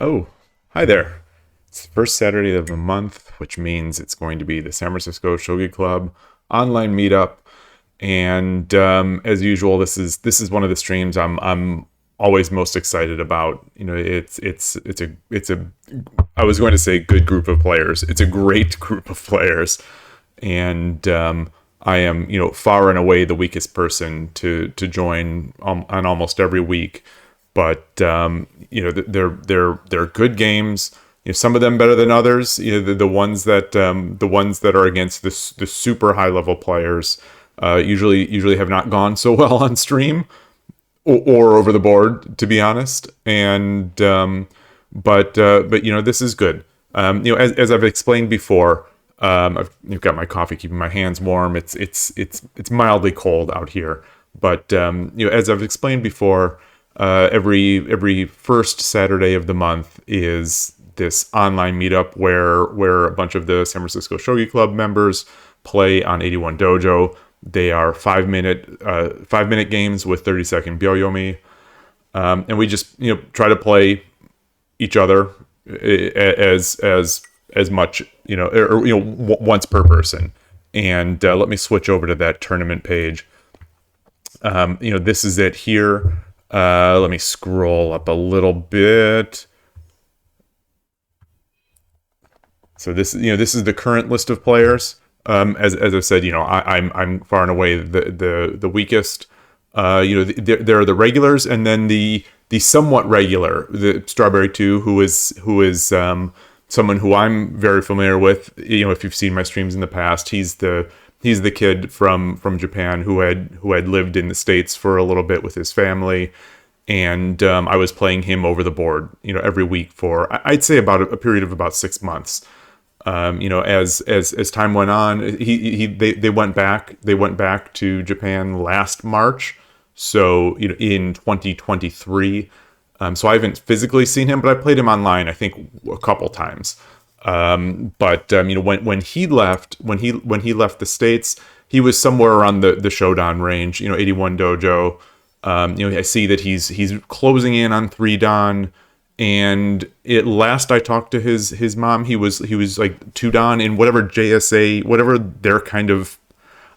Oh, hi there. It's the first Saturday of the month, which means it's going to be the San Francisco Shogi Club online meetup. And as usual, this is one of the streams I'm always most excited about. It's a I was going to say good group of players. It's a great group of players, and I am far and away the weakest person to join on almost every week. But they're good games. Some of them better than others. The ones that are against the super high level players usually have not gone so well on stream or over the board, to be honest. And but this is good. As I've explained before, I've got my coffee keeping my hands warm. It's mildly cold out here, but as I've explained before, every first Saturday of the month is this online meetup where a bunch of the San Francisco Shogi Club members play on 81 Dojo. They are 5-minute games with 30-second byoyomi, and we just try to play each other as much once per person. And let me switch over to that tournament page. This is it here. Let me scroll up a little bit. So this is the current list of players. As I've said, I'm far and away the weakest. There are the regulars, and then the somewhat regular, the Strawberry 2, who is someone who I'm very familiar with. If you've seen my streams in the past, he's the kid from Japan who had lived in the States for a little bit with his family, and I was playing him over the board, every week for I'd say about a period of about 6 months. As time went on, they went back to Japan last March, so in 2023. So I haven't physically seen him, but I played him online, I think, a couple times. But when he left the States, he was somewhere around the Shodan range, 81 Dojo. I see that he's closing in on 3 Dan, and at last I talked to his mom, he was like 2 Dan in whatever JSA, whatever their kind of,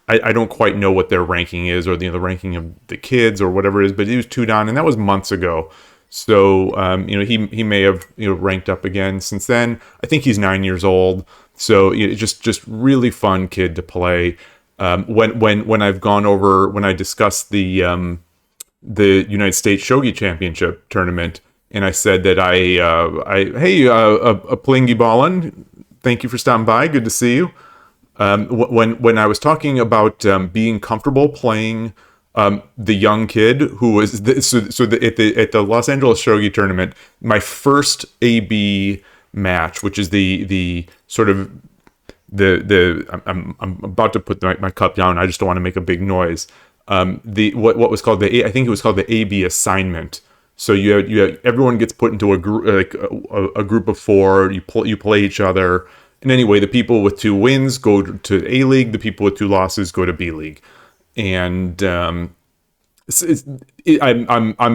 I don't quite know what their ranking is, or the ranking of the kids or whatever it is, but he was 2 Dan, and that was months ago. So he may have ranked up again since then. I think he's 9 years old, so just really fun kid to play. When I've gone over, when I discussed the United States Shogi Championship tournament, and I said that a Plingy Ballin, thank you for stopping by, good to see you. When I was talking about being comfortable playing the young kid who was at the Los Angeles Shogi tournament, my first AB match, which is the sort of I'm about to put my cup down. I just don't want to make a big noise. What was called I think it was called the AB assignment. So you have everyone gets put into a group, like a group of 4. You play each other, and anyway, the people with 2 wins go to A League. The people with 2 losses go to B League. And I'm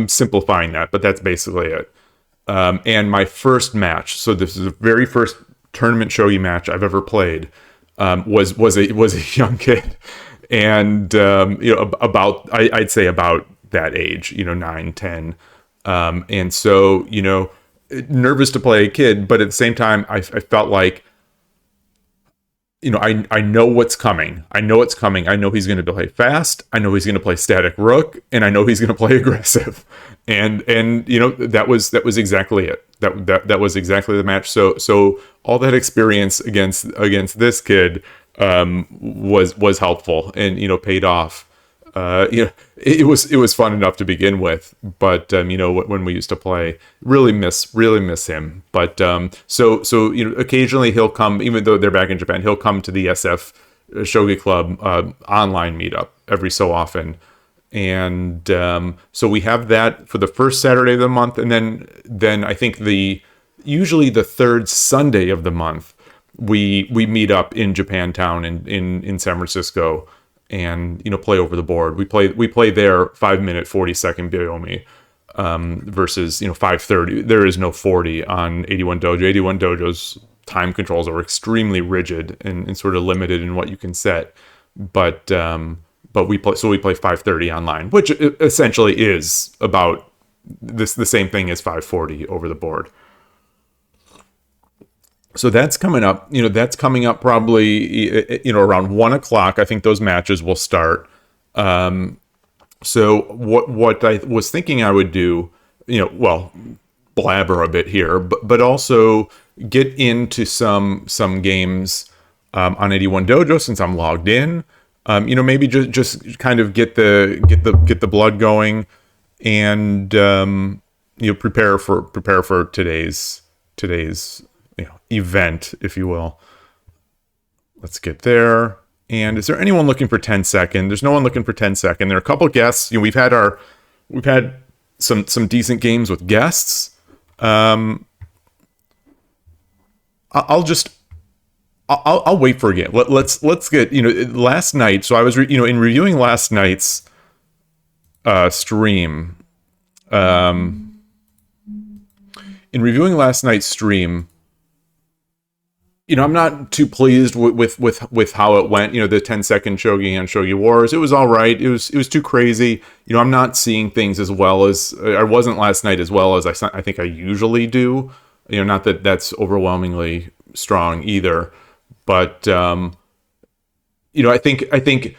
simplifying that, but that's basically it. And my first match, so this is the very first tournament shogi match I've ever played, was a young kid, and about I'd say about that age, 9, 10, and so nervous to play a kid, but at the same time I felt like, I know what's coming. I know it's coming. I know he's going to play fast. I know he's going to play static rook, and I know he's going to play aggressive. And that was exactly it. That was exactly the match. So all that experience against this kid was helpful and paid off. It was fun enough to begin with, but when we used to play, really miss him. But so occasionally he'll come, even though they're back in Japan, he'll come to the SF Shogi Club online meetup every so often, and so we have that for the first Saturday of the month, and then I think usually the third Sunday of the month we meet up in Japantown in San Francisco, and play over the board. We play there 5-minute 40-second byoyomi. versus 530. There is no 40 on 81 Dojo. 81 Dojo's time controls are extremely rigid and sort of limited in what you can set. But we play 530 online, which essentially is about the same thing as 540 over the board. So that's coming up. That's coming up probably around 1 o'clock. I think those matches will start. So what I was thinking I would do, blabber a bit here, but also get into some games on 81 Dojo since I'm logged in. Maybe just kind of get the blood going, and prepare for today's event, if you will. Let's get there. And is there anyone looking for 10 second? There's no one looking for 10 second. There are a couple guests. We've had some decent games with guests. I'll wait for a game. Let's get last night. So I was in reviewing last night's stream. In reviewing last night's stream, I'm not too pleased with how it went. The 10-second Shogi and Shogi Wars. It was all right. It was too crazy. I'm not seeing things as well as I wasn't last night, as well as I think I usually do. Not that that's overwhelmingly strong either, but I think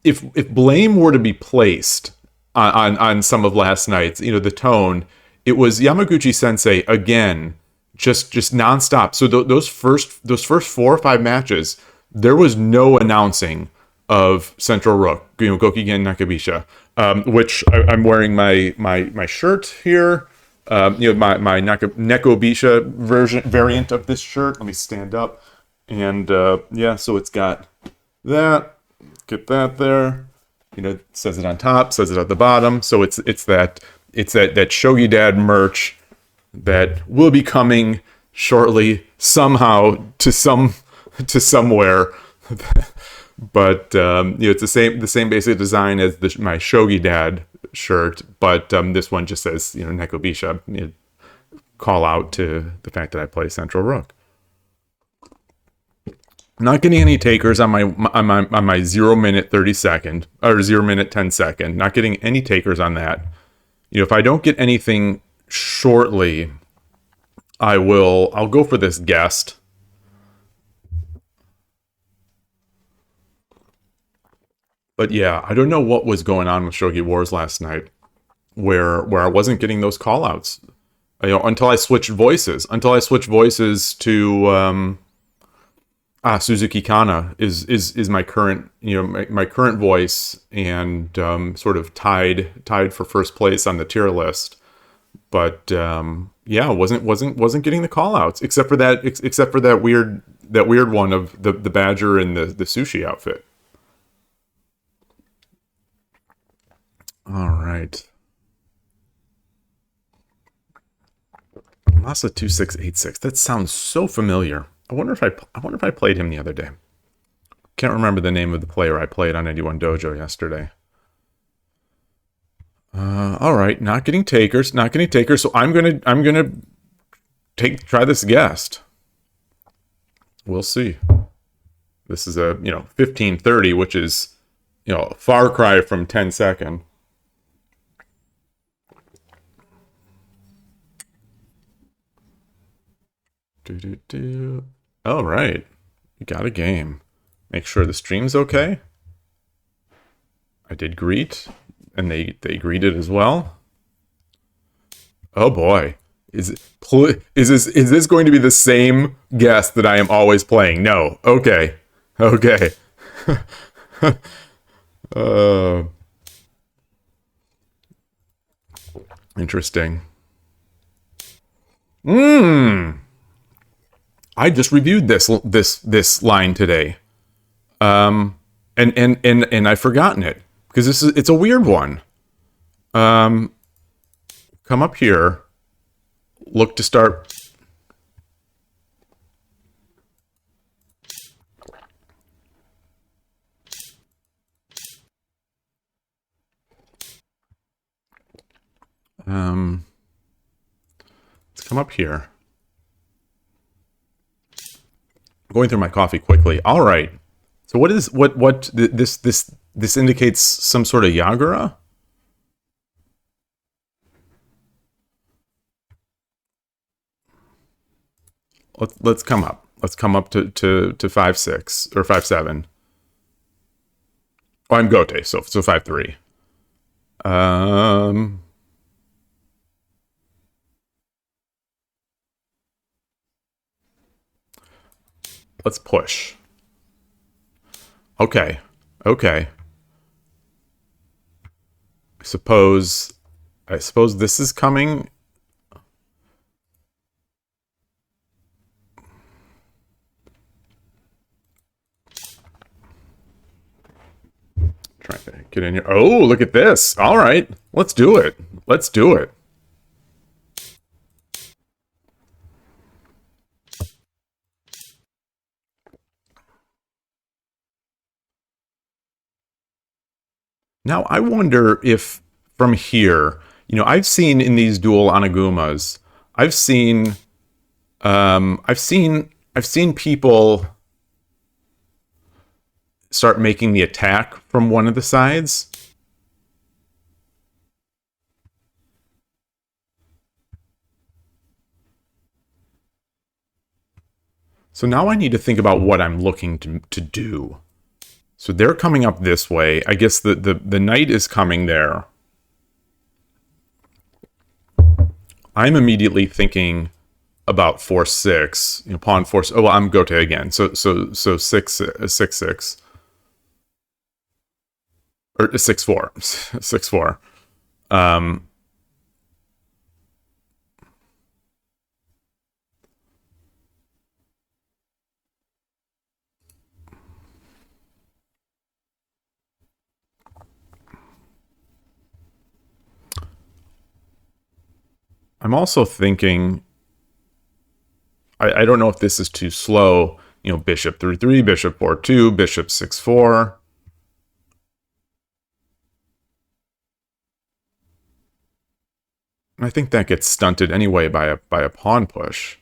if blame were to be placed on some of last night's, the tone, it was Yamaguchi Sensei again. Just nonstop. So those first 4 or 5 matches, there was no announcing of Central Rook, Gokigen Nakabisha, which I'm wearing my shirt here. My Nekobisha variant of this shirt. Let me stand up, and so it's got that. Get that there. It says it on top, says it at the bottom. So it's that Shogi Dad merch that will be coming shortly somehow to somewhere. But it's the same basic design as my Shogi Dad shirt, but this one just says Nekobisha, call out to the fact that I play Central Rook. Not getting any takers on my 0 minute 30 second or 0 minute 10 second. Not getting any takers on that. If I don't get anything shortly, I'll go for this guest. But yeah, I don't know what was going on with Shogi Wars last night, where I wasn't getting those callouts, until I switched voices. To Suzuki Kana is my current my current voice, and sort of tied for first place on the tier list. But wasn't getting the callouts except for that weird one of the badger and the sushi outfit. All right. Masa 2686. That sounds so familiar. I wonder if I played him the other day. Can't remember the name of the player I played on 81 Dojo yesterday. All right, not getting takers. So I'm gonna try this guest. We'll see. This is a 1530, which is a far cry from 10 second. All right, you got a game. Make sure the stream's okay. I did greet, and they greeted as well. Oh boy, is this going to be the same guest that I am always playing? No. Okay. Interesting. I just reviewed this line today, and I've forgotten it because it's a weird one. Come up here, look to start. come up here. I'm going through my coffee quickly. All right. So this indicates some sort of Yagura? Let's come up. Let's come up to 5-6 or 5-7. Oh, I'm Gote, so 5-3. Let's push. Okay. Okay. I suppose this is coming. Trying to get in here. Oh, look at this. All right. Let's do it. Let's do it. Now, I wonder if from here, I've seen in these dual Anagumas, I've seen people start making the attack from one of the sides. So now I need to think about what I'm looking to do. So they're coming up this way. I guess the knight is coming there. I'm immediately thinking about 4-6, pawn 4. Oh, well, I'm Gote again. So 6-6 or 6-4, 6-4. I'm also thinking, I don't know if this is too slow. Bishop 3-3, bishop 4-2, bishop 6-4. I think that gets stunted anyway by a pawn push.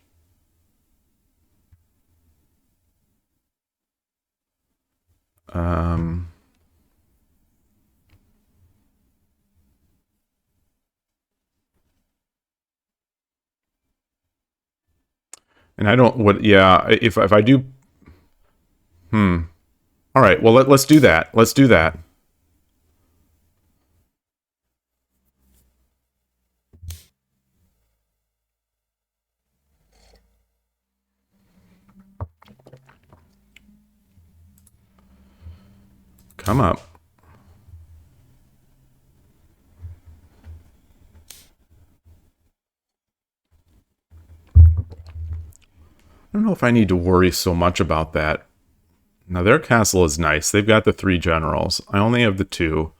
And I don't, if I do, all right, well, let's do that. Let's do that. Come up. I don't know if I need to worry so much about that. Now, their castle is nice. They've got the 3 generals. I only have the 2.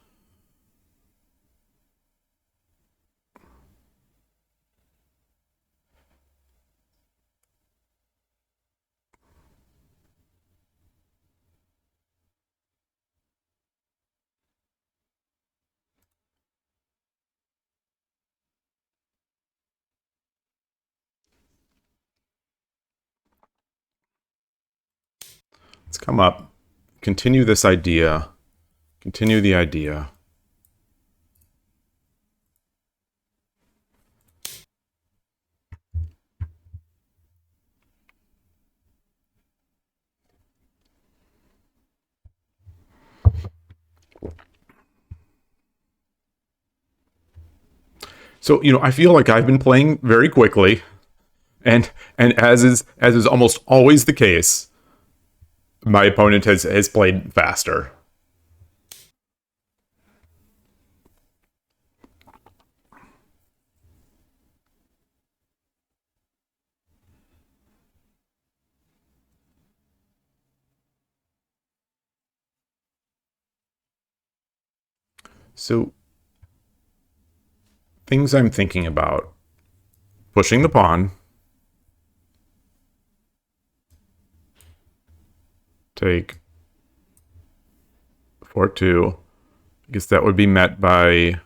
Let's come up. Continue this idea. Continue the idea. So, I feel like I've been playing very quickly, and as is almost always the case, my opponent has played faster. So, things I'm thinking about. Pushing the pawn. Take 4-2. I guess that would be met by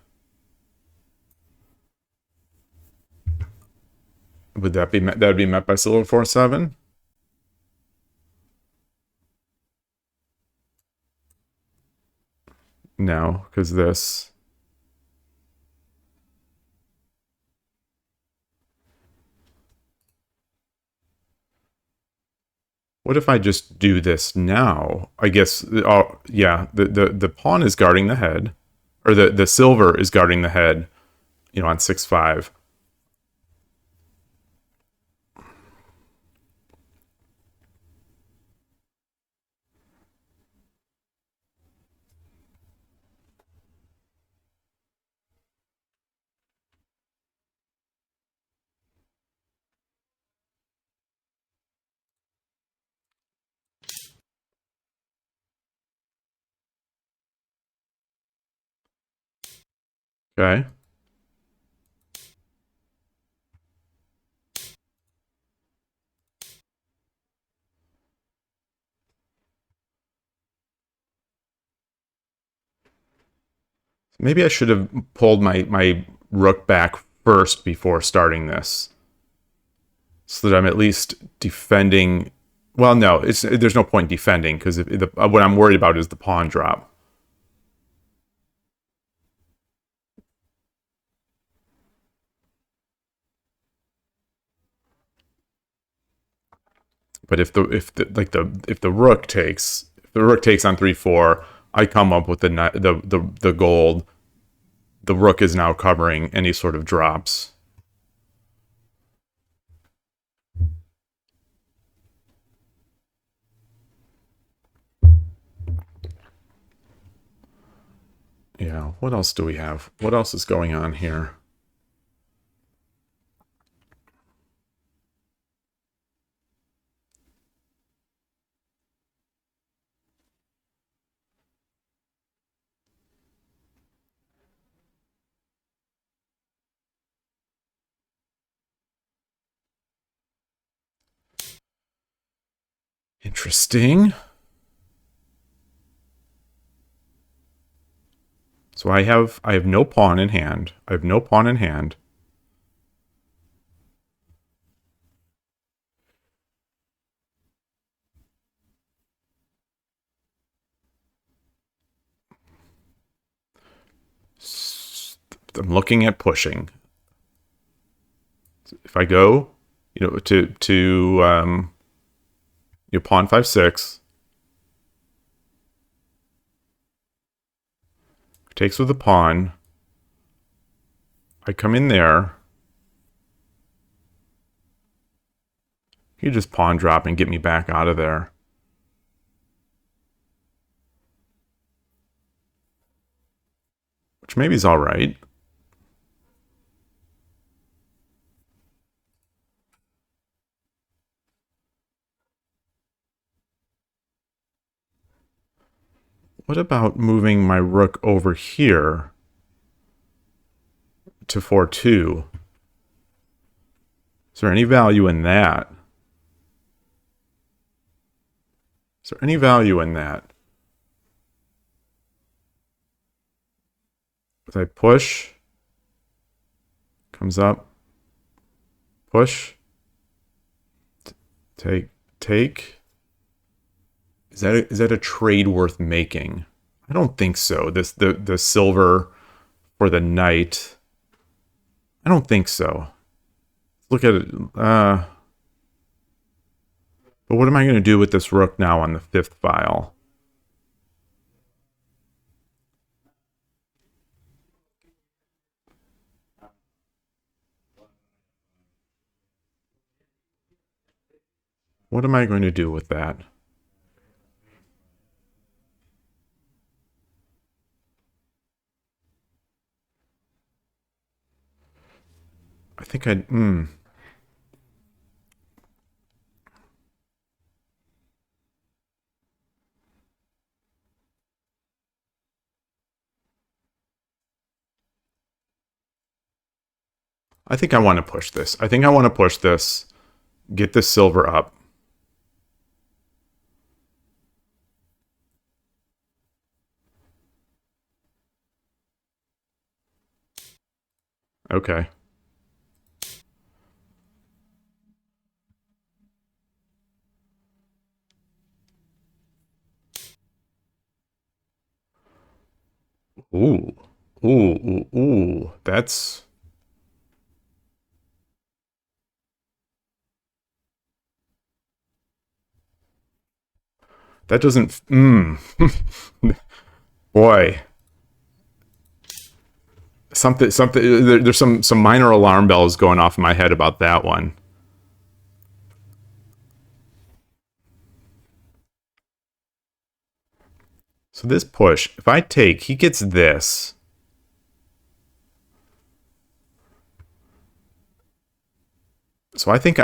Would that be met? That would be met by silver 4-7. No, because this. What if I just do this now? I guess. Oh, yeah. The pawn is guarding the head, or the silver is guarding the head. You know, on 6-5. Okay. Maybe I should have pulled my rook back first before starting this, so that I'm at least defending. Well, no, there's no point defending because what I'm worried about is the pawn drop. But if the rook takes, if the rook takes on 3-4, I come up with the gold. The rook is now covering any sort of drops. Yeah, what else do we have? What else is going on here? Interesting. So I have no pawn in hand. I have no pawn in hand. I'm looking at pushing. If I go, to pawn 5-6, takes with the pawn. I come in there. You just pawn drop and get me back out of there. Which maybe is all right. What about moving my rook over here to 4-2? Is there any value in that? Is there any value in that? If I push, comes up, push, take. Is that a trade worth making? I don't think so. The silver for the knight. I don't think so. Look at it. But what am I going to do with this rook now on the 5th file? What am I going to do with that? I think I'd... I think I want to push this. I think I want to push this. Get this silver up. Okay. Ooh. Ooh, ooh, ooh. That doesn't. Boy, something. There's some minor alarm bells going off in my head about that one. So this push, if I take, he gets this. So I think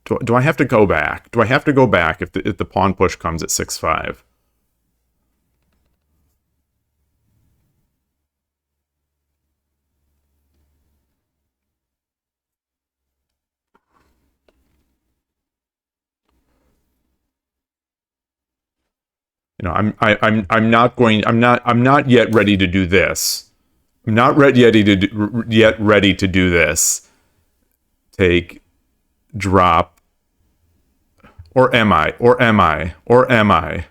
do I have to go back? Do I have to go back if the pawn push comes at 6-5? You know, I'm not yet ready to do this. I'm not yet ready to do this. Take, drop, or am I? Or am I? Or am I?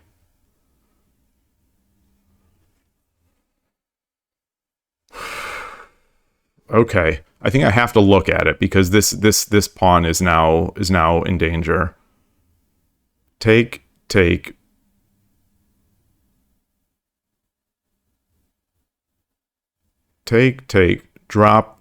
Okay, I think I have to look at it because this pawn is now in danger. Take, take, take, drop.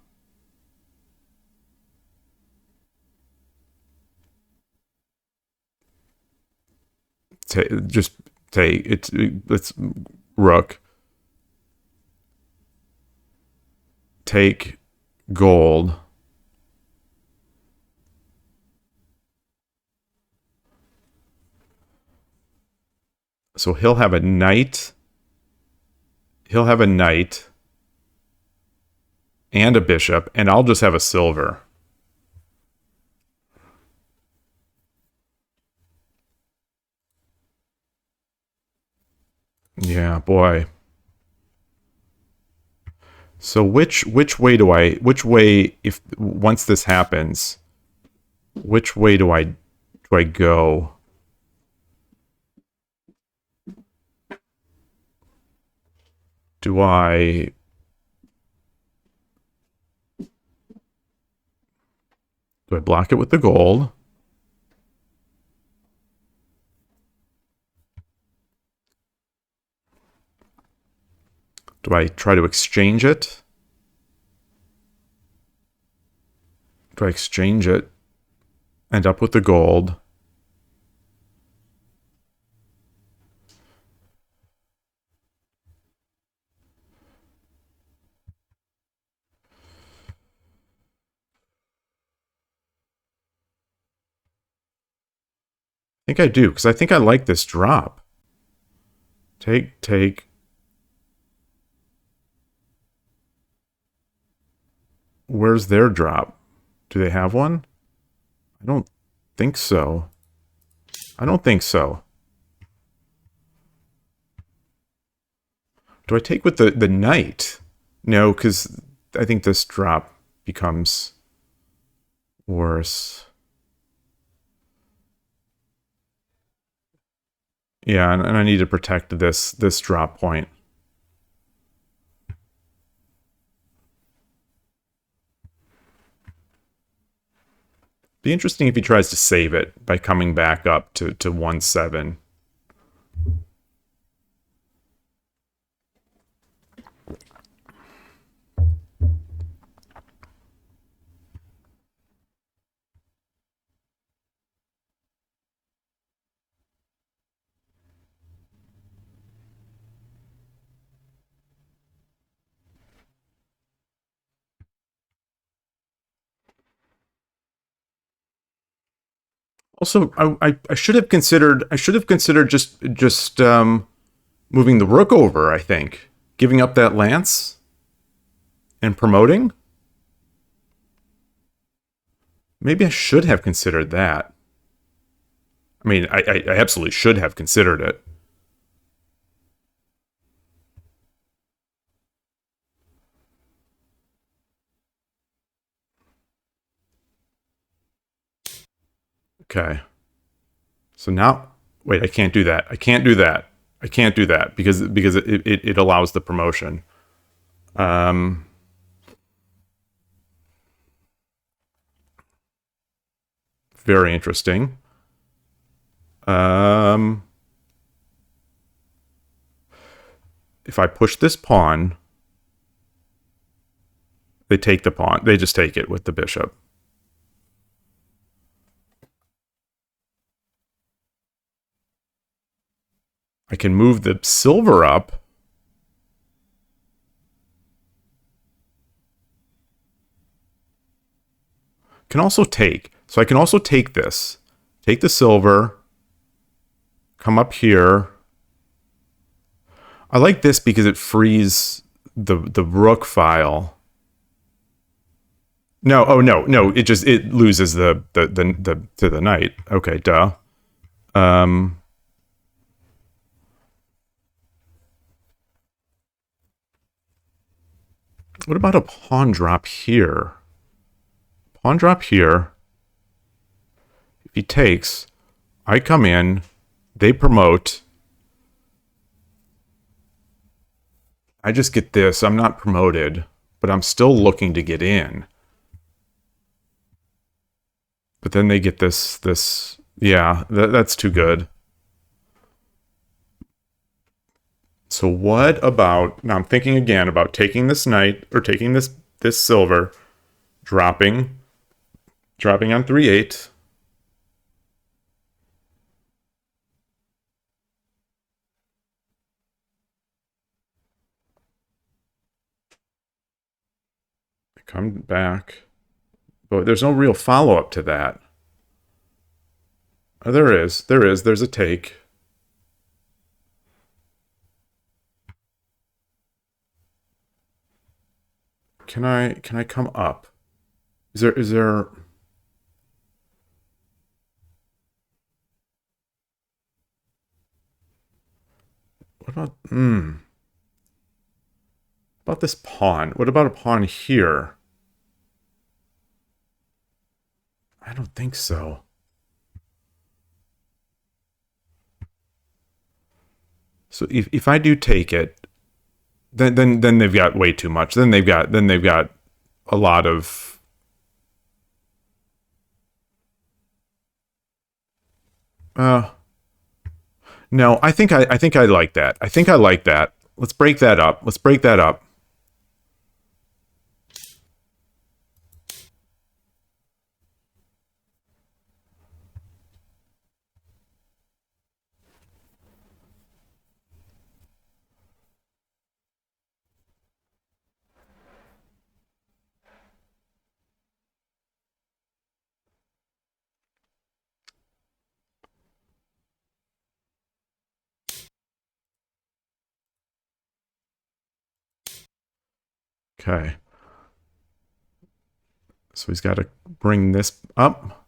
Just take it's rook. Take gold. So he'll have a knight. He'll have a knight and a bishop, and I'll just have a silver. Yeah, boy. So which way do I which way if once this happens, which way do I go? Do I block it with the gold? Do I try to exchange it? Do I exchange it? End up with the gold. I think I do, because I think I like this drop. Take, take. Where's their drop? Do they have one? I don't think so. I don't think so. Do I take with the knight? No, because I think this drop becomes worse. Yeah, and I need to protect this drop point. Be interesting if he tries to save it by coming back up to 1-7. Also, I should have considered just moving the rook over. I think giving up that lance and promoting. Maybe I should have considered that. I mean, I absolutely should have considered it. Okay. So now, wait, I can't do that. I can't do that. I can't do that because it allows the promotion. Um, very interesting. Um, if I push this pawn, they take the pawn. They just take it with the bishop. I can move the silver up. Can also take. So I can also take this. Take the silver. Come up here. I like this because it frees the rook file. No, oh no, it loses the to the knight. Okay, duh. What about a pawn drop here? Pawn drop here. If he takes, I come in, they promote. I just get this. I'm not promoted, but I'm still looking to get in. But then they get this. Yeah, that's too good. So what about, now I'm thinking again about taking this knight, or taking this silver, dropping on 3-8. Come back. But there's no real follow-up to that. Oh, there is. There's a take. Can I come up? Is there what about about this pawn? What about a pawn here? I don't think so. So if I do take it, then they've got way too much. Then they've got a lot of no, I think I like that. I think I like that. Let's break that up. Let's break that up. Okay. So he's got to bring this up.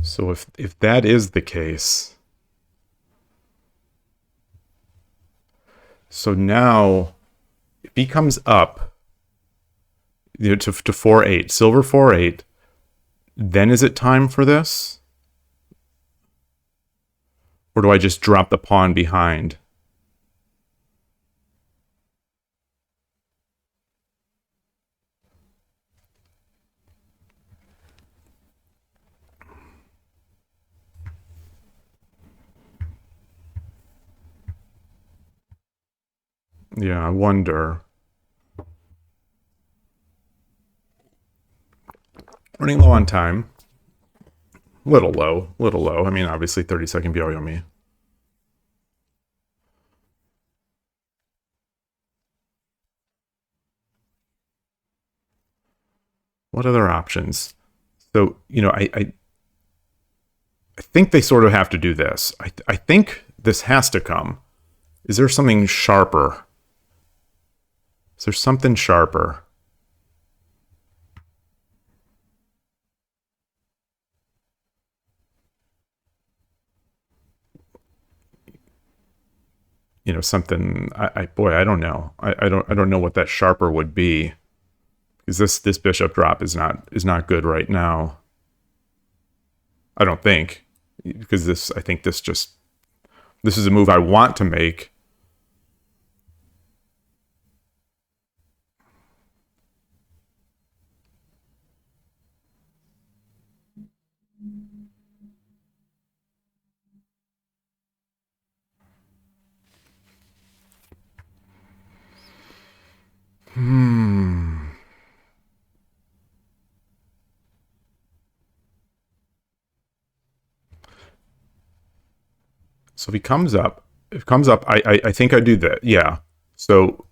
So if that is the case, so now if he comes up, you know, to 4-8, silver 4-8, then is it time for this? Or do I just drop the pawn behind? Yeah, I wonder. Running low on time. Little low, little low. I mean, obviously 30-second Byoyomi. What other options? So, you know, I think they sort of have to do this. I think this has to come. Is there something sharper? Is there something sharper? something. Boy, I don't know. I don't know what that sharper would be, because this bishop drop is not good right now. I don't think, because I think this is a move I want to make. So if he comes up, I think I do that. Yeah. So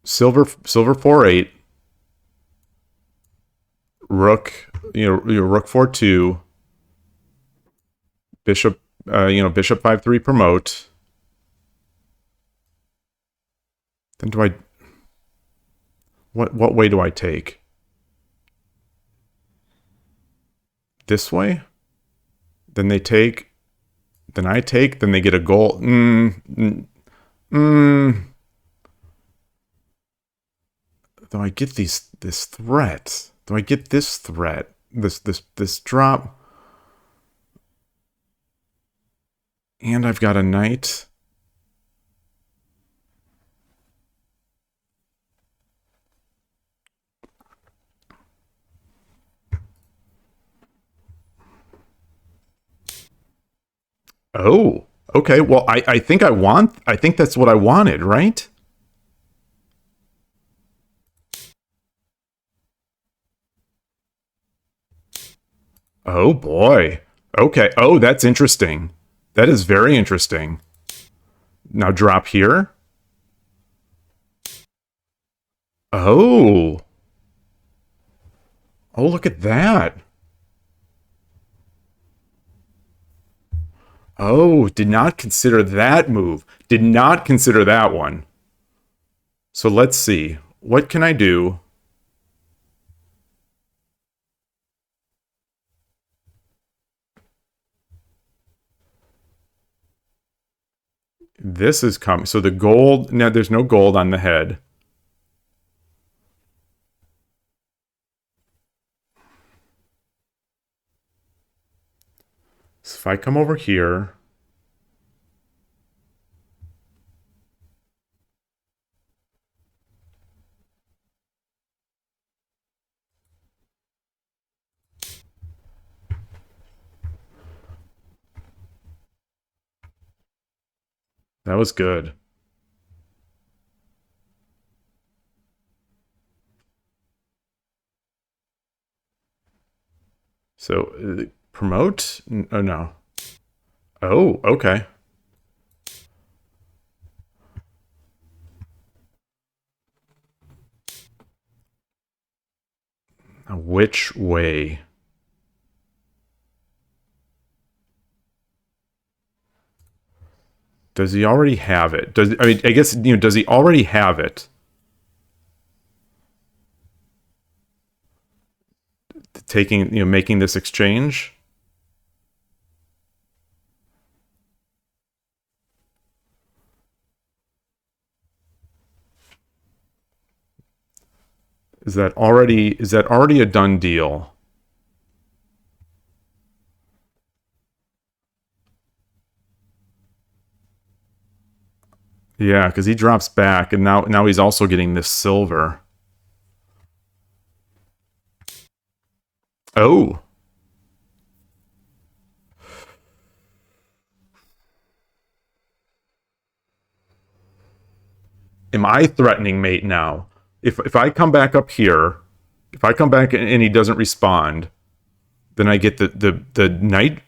silver 4-8, rook, rook 4-2, bishop, bishop 5-3 promote. Then what way do I take? This way? Then they take, then I take, then they get a goal. Though I get this threat. Though I get this threat. This drop. And I've got a knight. Oh, okay. Well, I think I think that's what I wanted, right? Oh boy. Okay. Oh, that's interesting. That is very interesting. Now drop here. Oh. Oh, look at that. Oh, did not consider that move. Did not consider that one. So let's see. What can I do? This is coming. So the gold, now there's no gold on the head. So if I come over here, that was good. So promote? Oh no. Oh, okay. Now, which way? Does he already have it? I guess, does he already have it? Taking, making this exchange? Is that already a done deal? Yeah, because he drops back, and now he's also getting this silver. Oh. Am I threatening mate now? If I come back up here, if I come back and he doesn't respond, then I get the knight.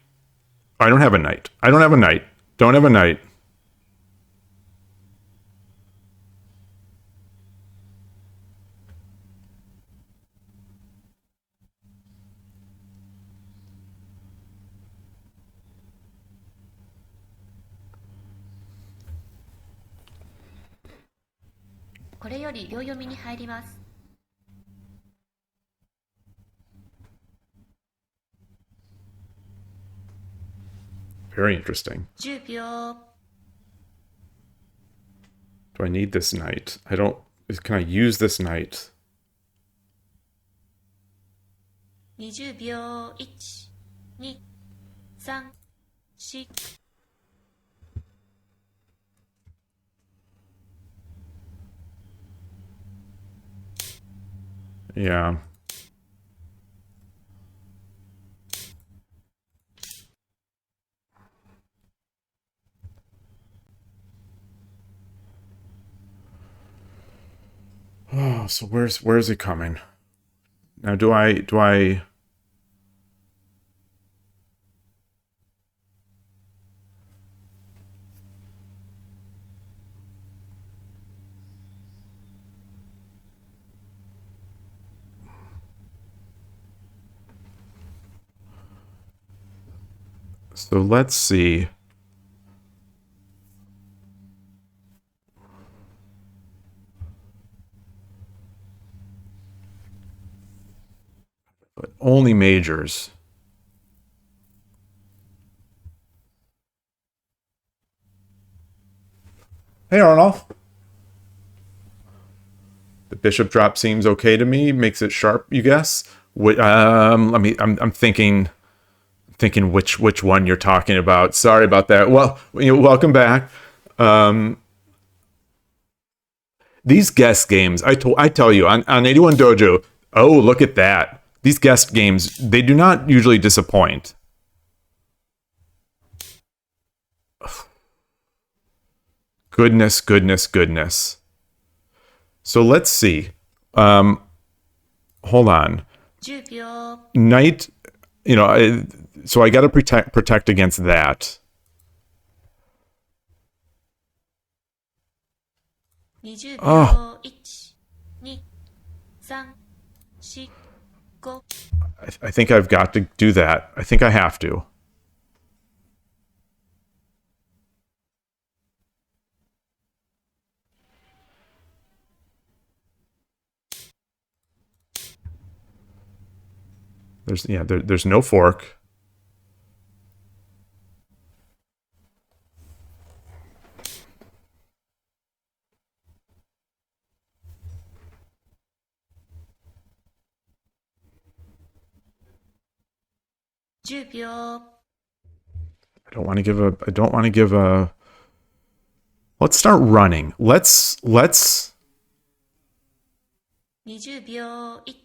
I don't have a knight. I don't have a knight. Don't have a knight. Very interesting. Do I need this knight? I don't... Can I use this knight? 20秒1、2、3、4 Yeah. Oh, so where's it coming? Now do I So let's see. But only majors. Hey, Arnold. The bishop drop seems okay to me. Makes it sharp, you guess. Let me. I'm thinking which one you're talking about. Sorry about that. Well, welcome back. These guest games, I tell you, on 81 Dojo. Oh, look at that. These guest games, they do not usually disappoint. Goodness, goodness, goodness. So let's see. Hold on. 10秒 Knight, so I got to protect against that. 20 Oh. 秒1、2、3、4、5 I think I've got to do that. I think I have to. There's no fork.10秒 I don't want to give a Let's start running. Let's 20秒1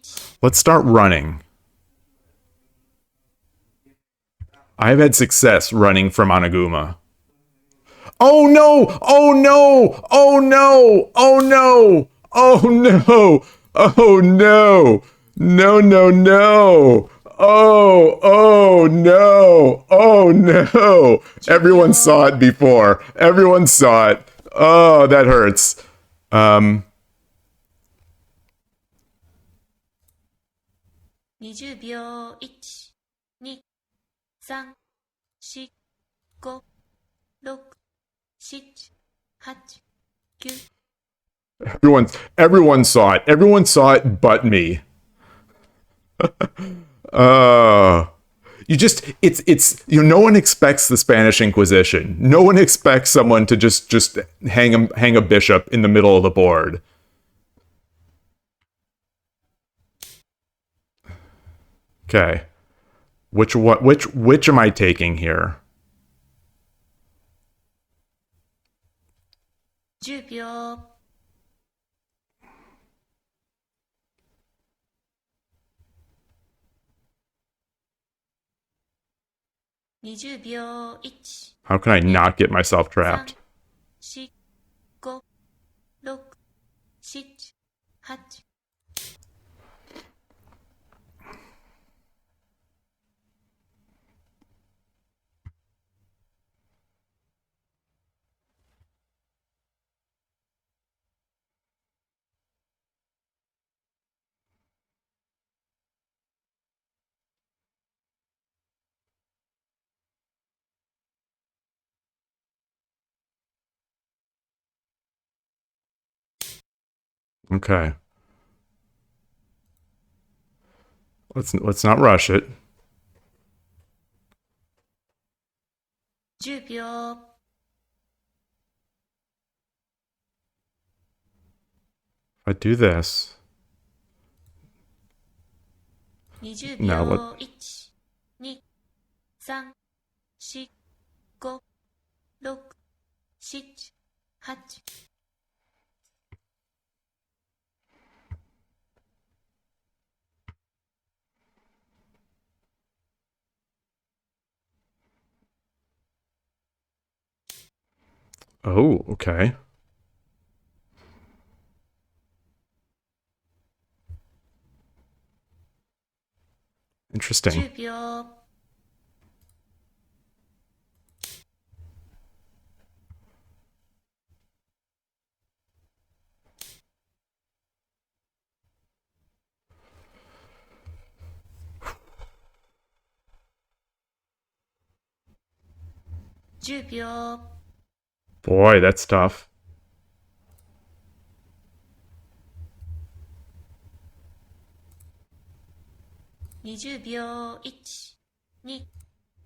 let's start running. I've had success running from Anaguma. Oh no! Oh no! Oh no! Oh no! Oh no! Oh no! No, no, no! Oh no! Oh no! Everyone saw it before. Everyone saw it. Oh, that hurts. 20秒1、2、3、4、5、6、7、8、9 Everyone saw it. Everyone saw it but me. No one expects the Spanish Inquisition. No one expects someone to just hang a bishop in the middle of the board. Okay. Which am I taking here? 10秒 20秒1、 How can I not get myself 3、 trapped? 4、5、6、7、8 Okay. Let's not rush it. 10秒 I do this. 20 Now let. 秒1、2、3、4、5、6、7、8。Oh, okay. Interesting. 10秒。10秒。Boy, that's tough. 20秒1、2、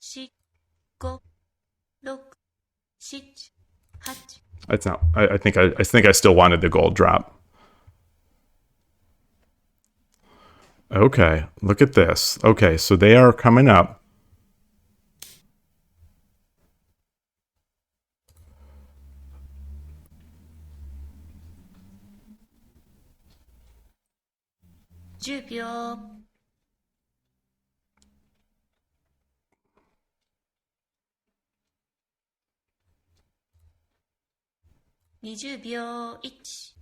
3、4、5、6、7、8。That's not. I think I still wanted the gold drop. Okay, look at this. Okay, so they are coming up. 10秒。20秒1。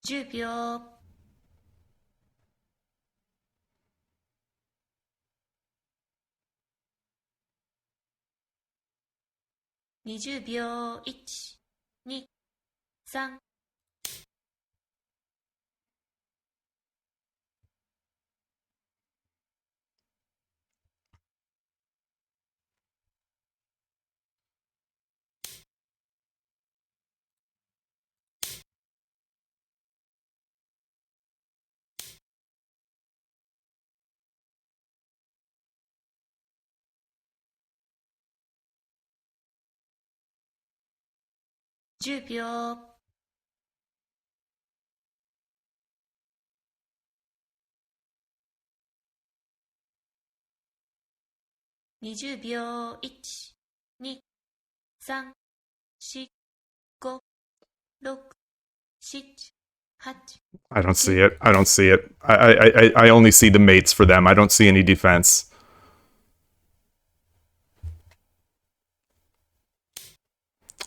10秒。20秒1、2、3。10秒。20秒1、2、3、4、5、6、7、8。I don't see it. I don't see it. I only see the mates for them. I don't see any defense.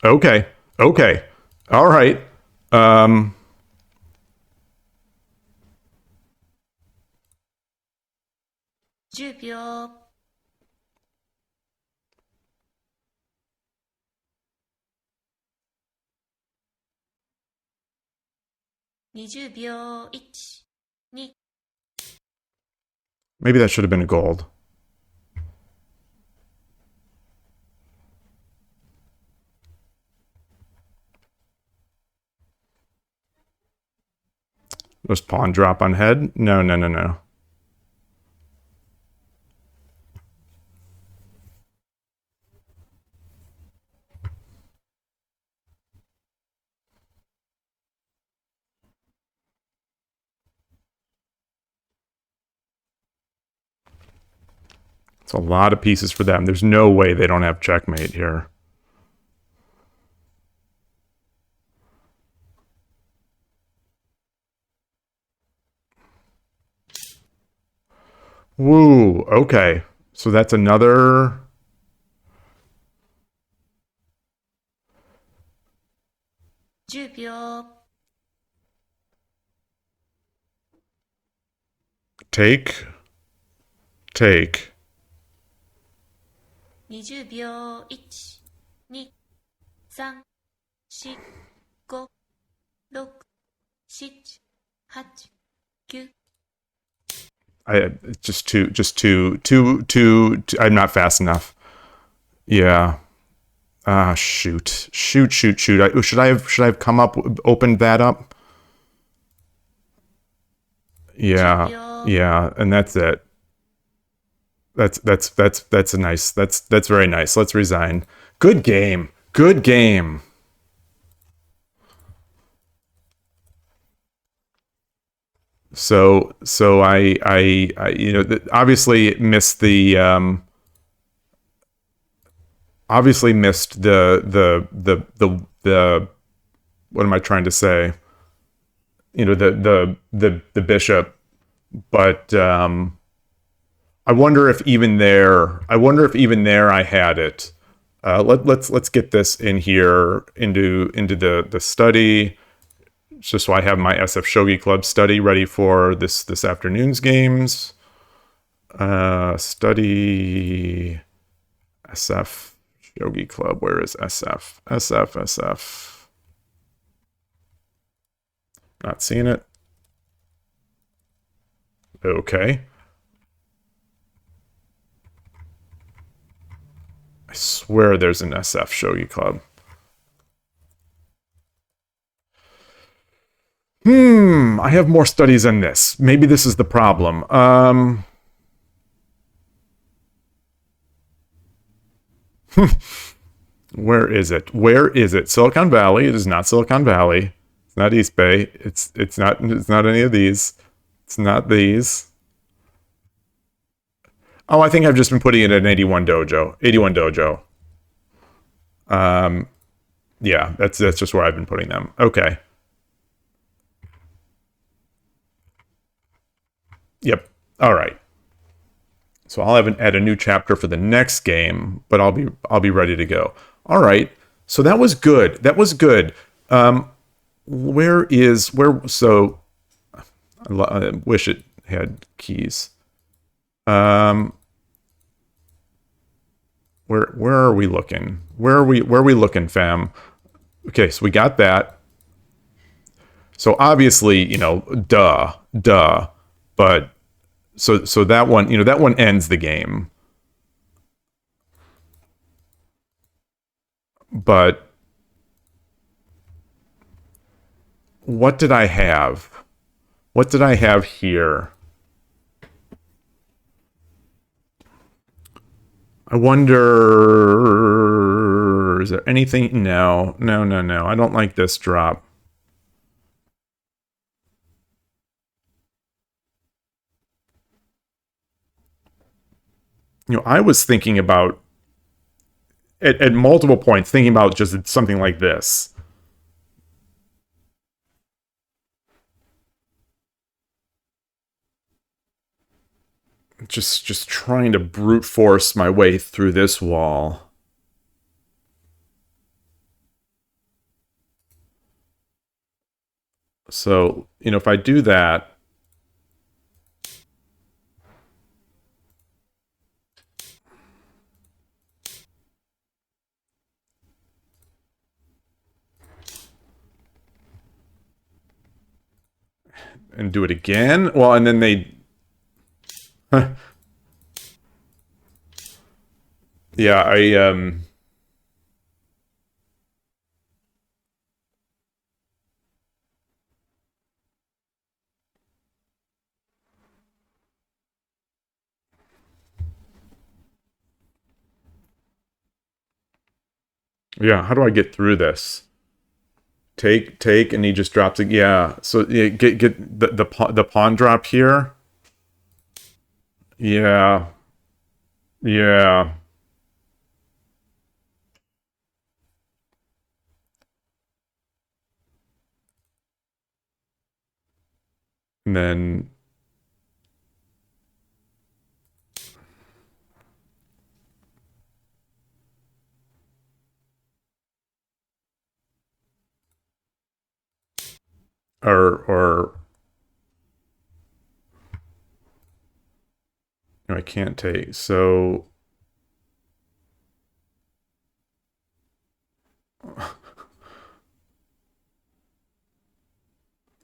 Okay. Okay. All right. Um. 10秒。20秒1、2。Maybe that should have been a gold. Was pawn drop on head? No, no, no, no. It's a lot of pieces for them. There's no way they don't have checkmate here. Woo. Okay. So that's another. 10秒。Take. Take. 20秒1、2、3、4、5、6、7、8、9。I just too. I'm not fast enough. Yeah. Ah, shoot. Should I have come up, opened that up? Yeah, 10秒 yeah, and that's it. That's a nice. That's very nice. Let's resign. Good game. Good game. So I obviously missed the obviously missed the what am I trying to say? The bishop, but I wonder if even there I had it. Let's get this in here into the study, just so I have my SF Shogi Club study ready for this afternoon's games. Study SF Shogi Club. Where is SF? SF. Not seeing it. Okay. I swear there's an SF Shogi Club. I have more studies than this. Maybe this is the problem. Where is it? Where is it? Silicon Valley. It is not Silicon Valley. It's not East Bay. It's not any of these. It's not these. Oh, I think I've just been putting it in 81 Dojo. 81 Dojo. Yeah, that's just where I've been putting them. Okay. Yep. All right. So I'll add a new chapter for the next game, but I'll be ready to go. All right. So that was good. That was good. Where? So I wish it had keys. Where are we looking? Where are we looking, fam? Okay, so we got that. So obviously, duh. But so that one, that one ends the game. But what did I have? What did I have here? I wonder, is there anything? No. I don't like this drop. I was thinking about, at multiple points, thinking about just something like this. Just trying to brute force my way through this wall. So, if I do that, and do it again, well, and then they... Yeah, yeah, how do I get through this? Take, and he just drops it. Yeah, so yeah, get the pawn drop here. Yeah, yeah. And then, or no, I can't take. So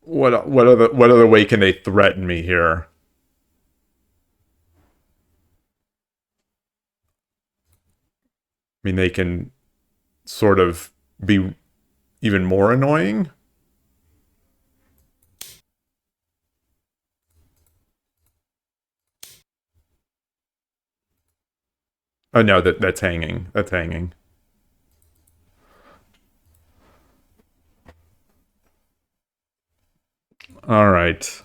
what other way can they threaten me here? I mean, they can sort of be even more annoying. Oh no, that's hanging. That's hanging. All right.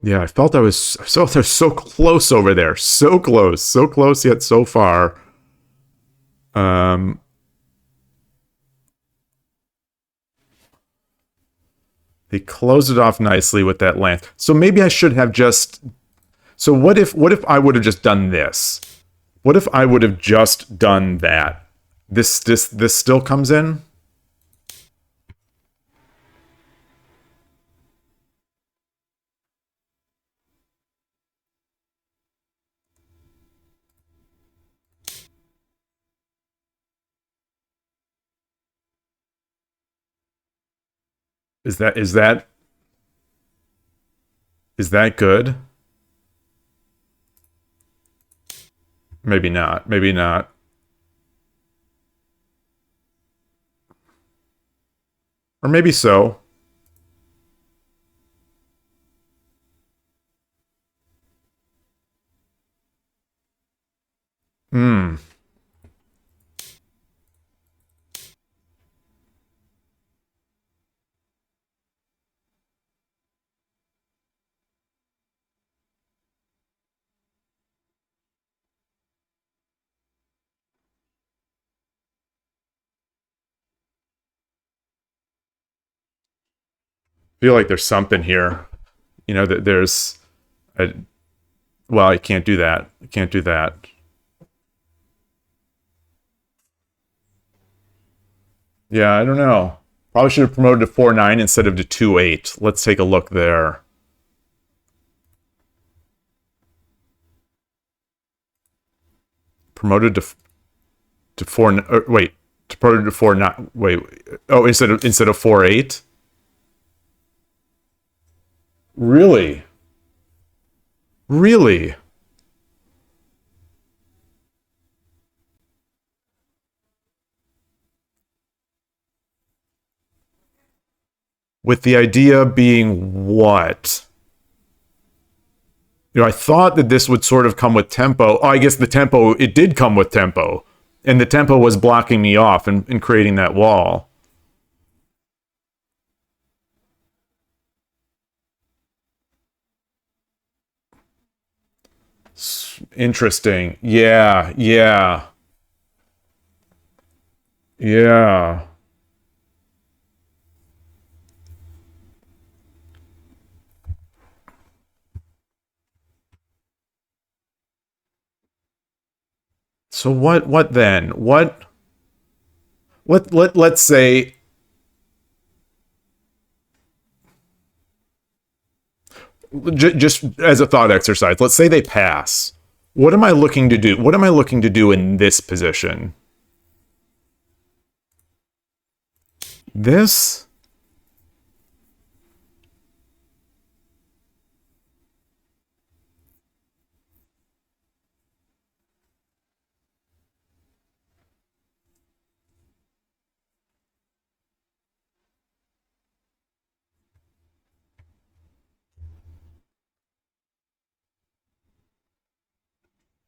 Yeah, I was so close over there. So close yet so far. Um they closed it off nicely with that lance. So maybe I should have just so what if I would have just done this? What if I would have just done that? This still comes in? Is that good? Maybe not. Maybe not. Or maybe so. Hmm. Feel like there's something here. That there's a, well, I can't do that. I can't do that. Yeah, I don't know. Probably should have promoted to 4-9 instead of to 2-8. Let's take a look there. Promoted to 4 wait, to promoted to 4-9. Wait. Oh, instead of 4-8? Really? Really? With the idea being what? I thought that this would sort of come with tempo. Oh, I guess the tempo, it did come with tempo. And the tempo was blocking me off and creating that wall. Interesting. Yeah, yeah, yeah. So what then? Let's say just as a thought exercise, let's say they pass. What am I looking to do? What am I looking to do in this position? This?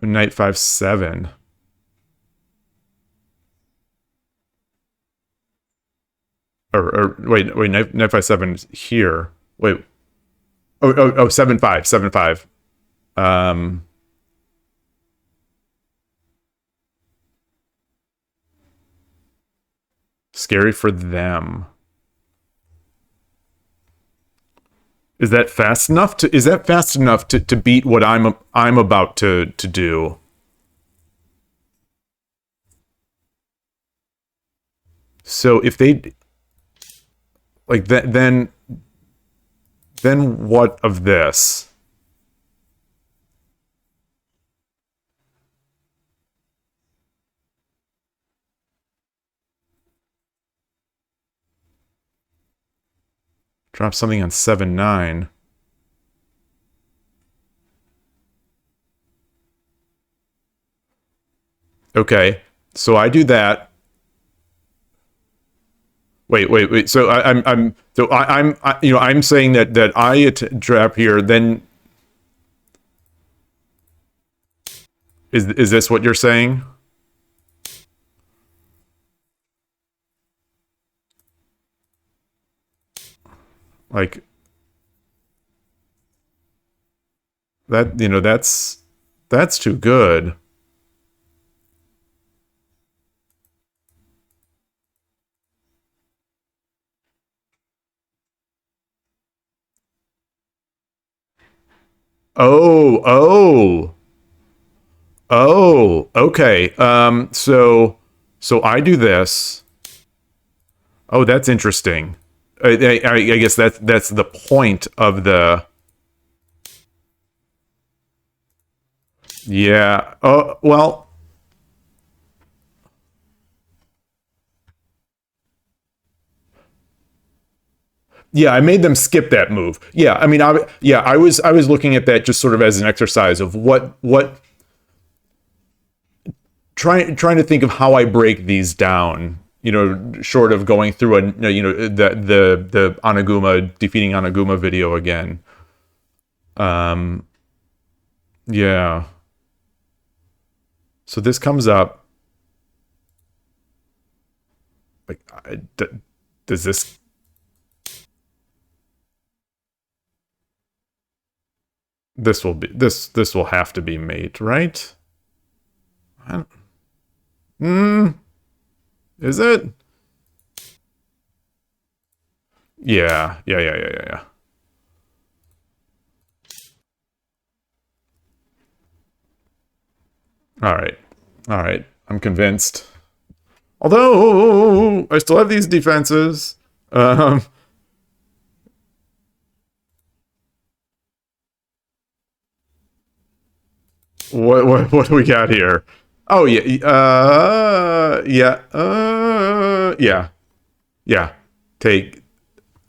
Knight 5-7. Or wait, knight 5-7 is here. Wait. Oh, 7-5, 7-5. Um, Scary for them. Is that fast enough to beat what I'm about to do? So if they like that, then what of this? Drop something on 7-9. Okay, so I do that. Wait. So I'm saying that I drop here. Then is this what you're saying? Like that? That's too good. Oh, okay. So I do this. Oh, that's interesting. I guess that's the point of the. Yeah. Oh, well. Yeah, I made them skip that move. Yeah, I mean, I was looking at that just sort of as an exercise of what trying to think of how I break these down. Short of going through the Anaguma defeating Anaguma video again. Um, yeah. So this comes up. Like, does this will have to be mate, right? Hmm. Is it? Yeah. All right. All right. I'm convinced. Although I still have these defenses. Um, what do we got here? Oh yeah. Yeah. Take.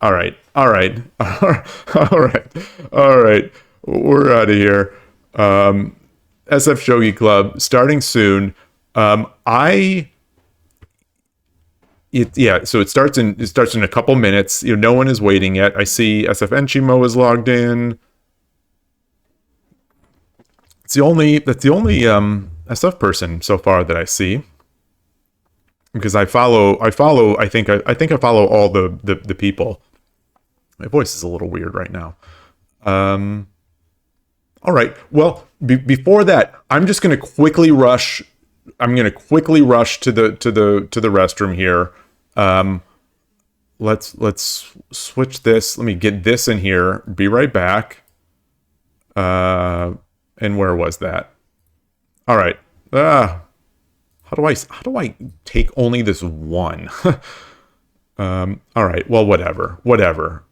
All right. All right. All right. All right. We're out of here. SF Shogi Club starting soon. I yeah, so it starts in a couple minutes. No one is waiting yet. I see SF Enchimo is logged in. That's the only SF person so far that I see, because I follow I think I follow all the people. My voice is a little weird right now. Um all right. Well, before that, I'm going to quickly rush to the restroom here. Um let's switch this. Let me get this in here. Be right back. Uh, and where was that? All right. How do I take only this one? All right. Well, whatever.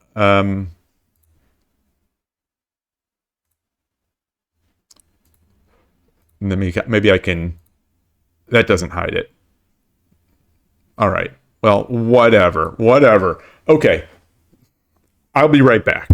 Maybe I can. That doesn't hide it. All right. Well, whatever. Okay. I'll be right back.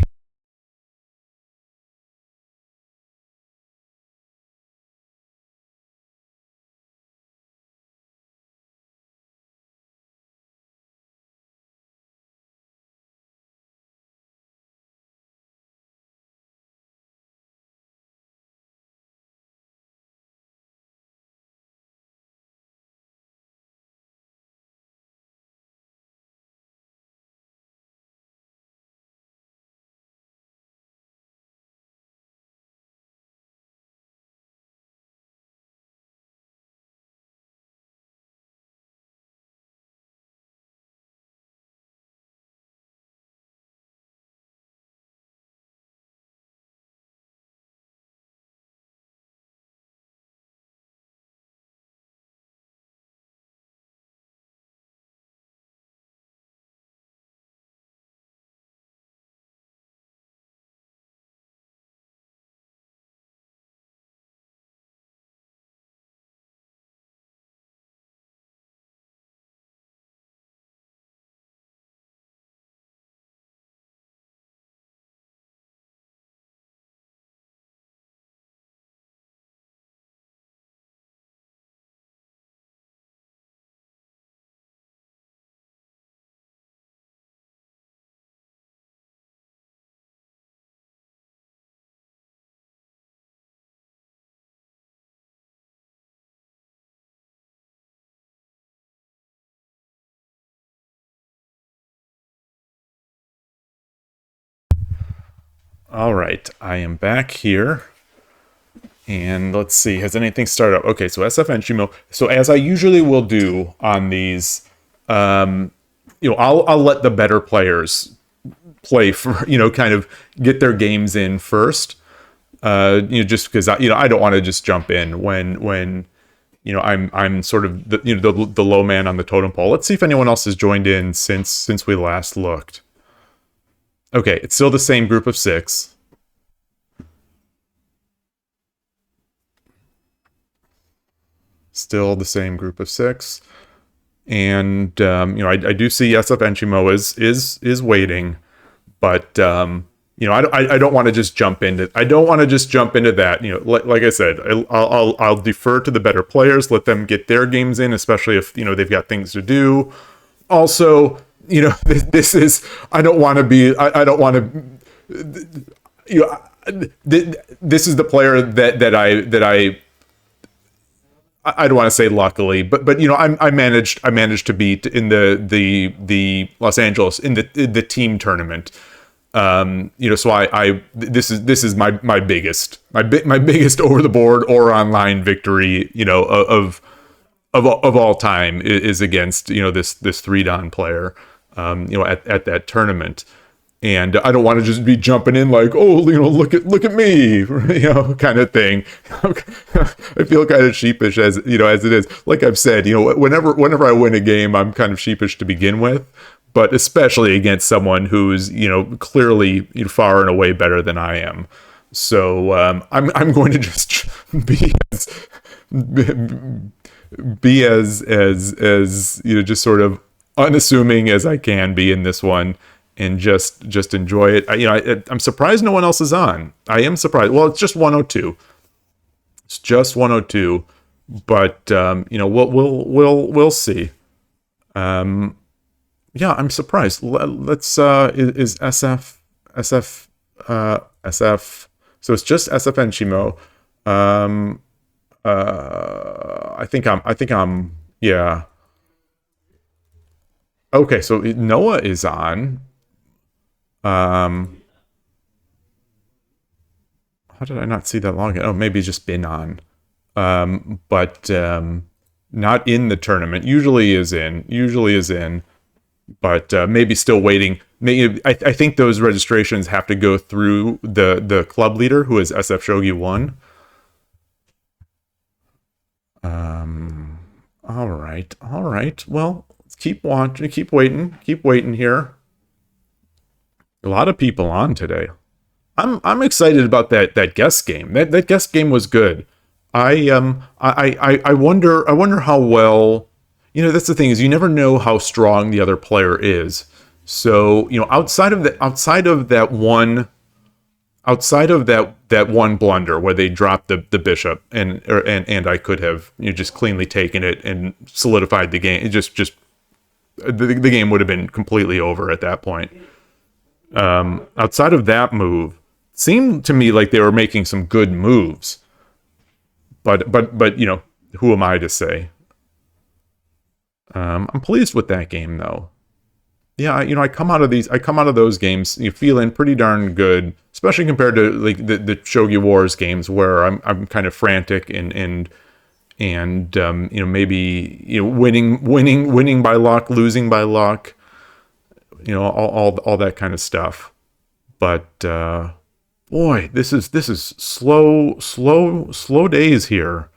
All right, I am back here. And let's see, has anything started up? Okay, so SF Enshimo. So as I usually will do on these, I'll let the better players play for, kind of get their games in first. Just because I don't want to just jump in when I'm sort of the low man on the totem pole. Let's see if anyone else has joined in since we last looked. Okay, it's still the same group of 6. Still the same group of 6. And I do see SF Enchimo is waiting, but I don't want to just jump into. I don't want to just jump into that. Like I said, I'll defer to the better players, let them get their games in, especially if they've got things to do. Also, this is. I don't want to be. I don't want to. This is the player that I don't want to say luckily, but I managed to beat in the Los Angeles in the team tournament. So I this is my biggest over the board or online victory, of all time is against this 3-dan player, at that tournament. And I don't want to just be jumping in like, oh, look at me, kind of thing. I feel kind of sheepish as it is. Like I've said, whenever I win a game, I'm kind of sheepish to begin with, but especially against someone who's clearly far and away better than I am. So I'm going to just be as just sort of unassuming as I can be in this one. And just enjoy it. I'm surprised no one else is on. I am surprised. Well, it's just 102. It's just 102, but we'll see. Yeah, I'm surprised. Let's is SF. So it's just SF Enchimo. I think I'm yeah. Okay, so Noah is on. How did I not see that login? Oh, maybe it's just been on. But not in the tournament. Usually is in. But maybe still waiting. Maybe I think those registrations have to go through the club leader, who is SF Shogi 1. All right. Well, let's keep watching. Keep waiting here. A lot of people on today. I'm excited about that guest game. That guest game was good. I wonder how well, that's the thing, is you never know how strong the other player is. So, outside of that one blunder where they dropped the bishop and I could have just cleanly taken it and solidified the game. It just the game would have been completely over at that point. Outside of that move, seemed to me like they were making some good moves. But who am I to say? I'm pleased with that game though. Yeah, I come out of those games feeling pretty darn good, especially compared to like the Shogi Wars games where I'm kind of frantic and maybe winning by luck, losing by luck, all that kind of stuff. But boy, this is slow days here.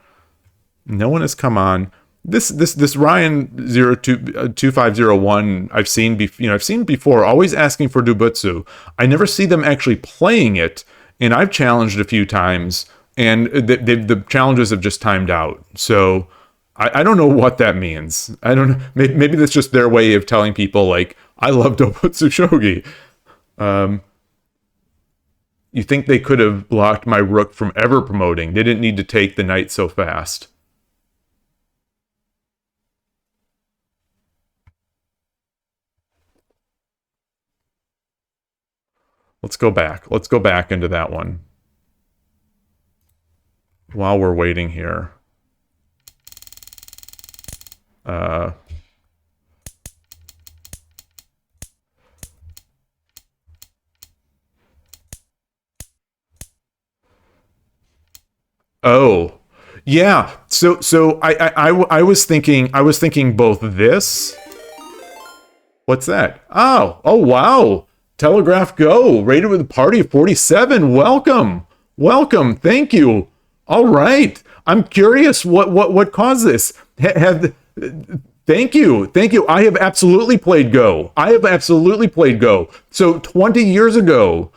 No one has come on. This Ryan 2501 I've seen before, always asking for Dubutsu. I never see them actually playing it, and I've challenged a few times, and the challenges have just timed out. So I don't know what that means. I don't know. Maybe that's just their way of telling people like I love Dobutsu Shogi. You think they could have blocked my rook from ever promoting? They didn't need to take the knight so fast. Let's go back. Let's go back into that one. While we're waiting here. Oh, yeah. So I was thinking both this. What's that? Oh, wow. Telegraph Go, rated with a party of 47. Welcome. Thank you. All right. I'm curious what caused this. Have Thank you. I have absolutely played Go. So 20 years ago,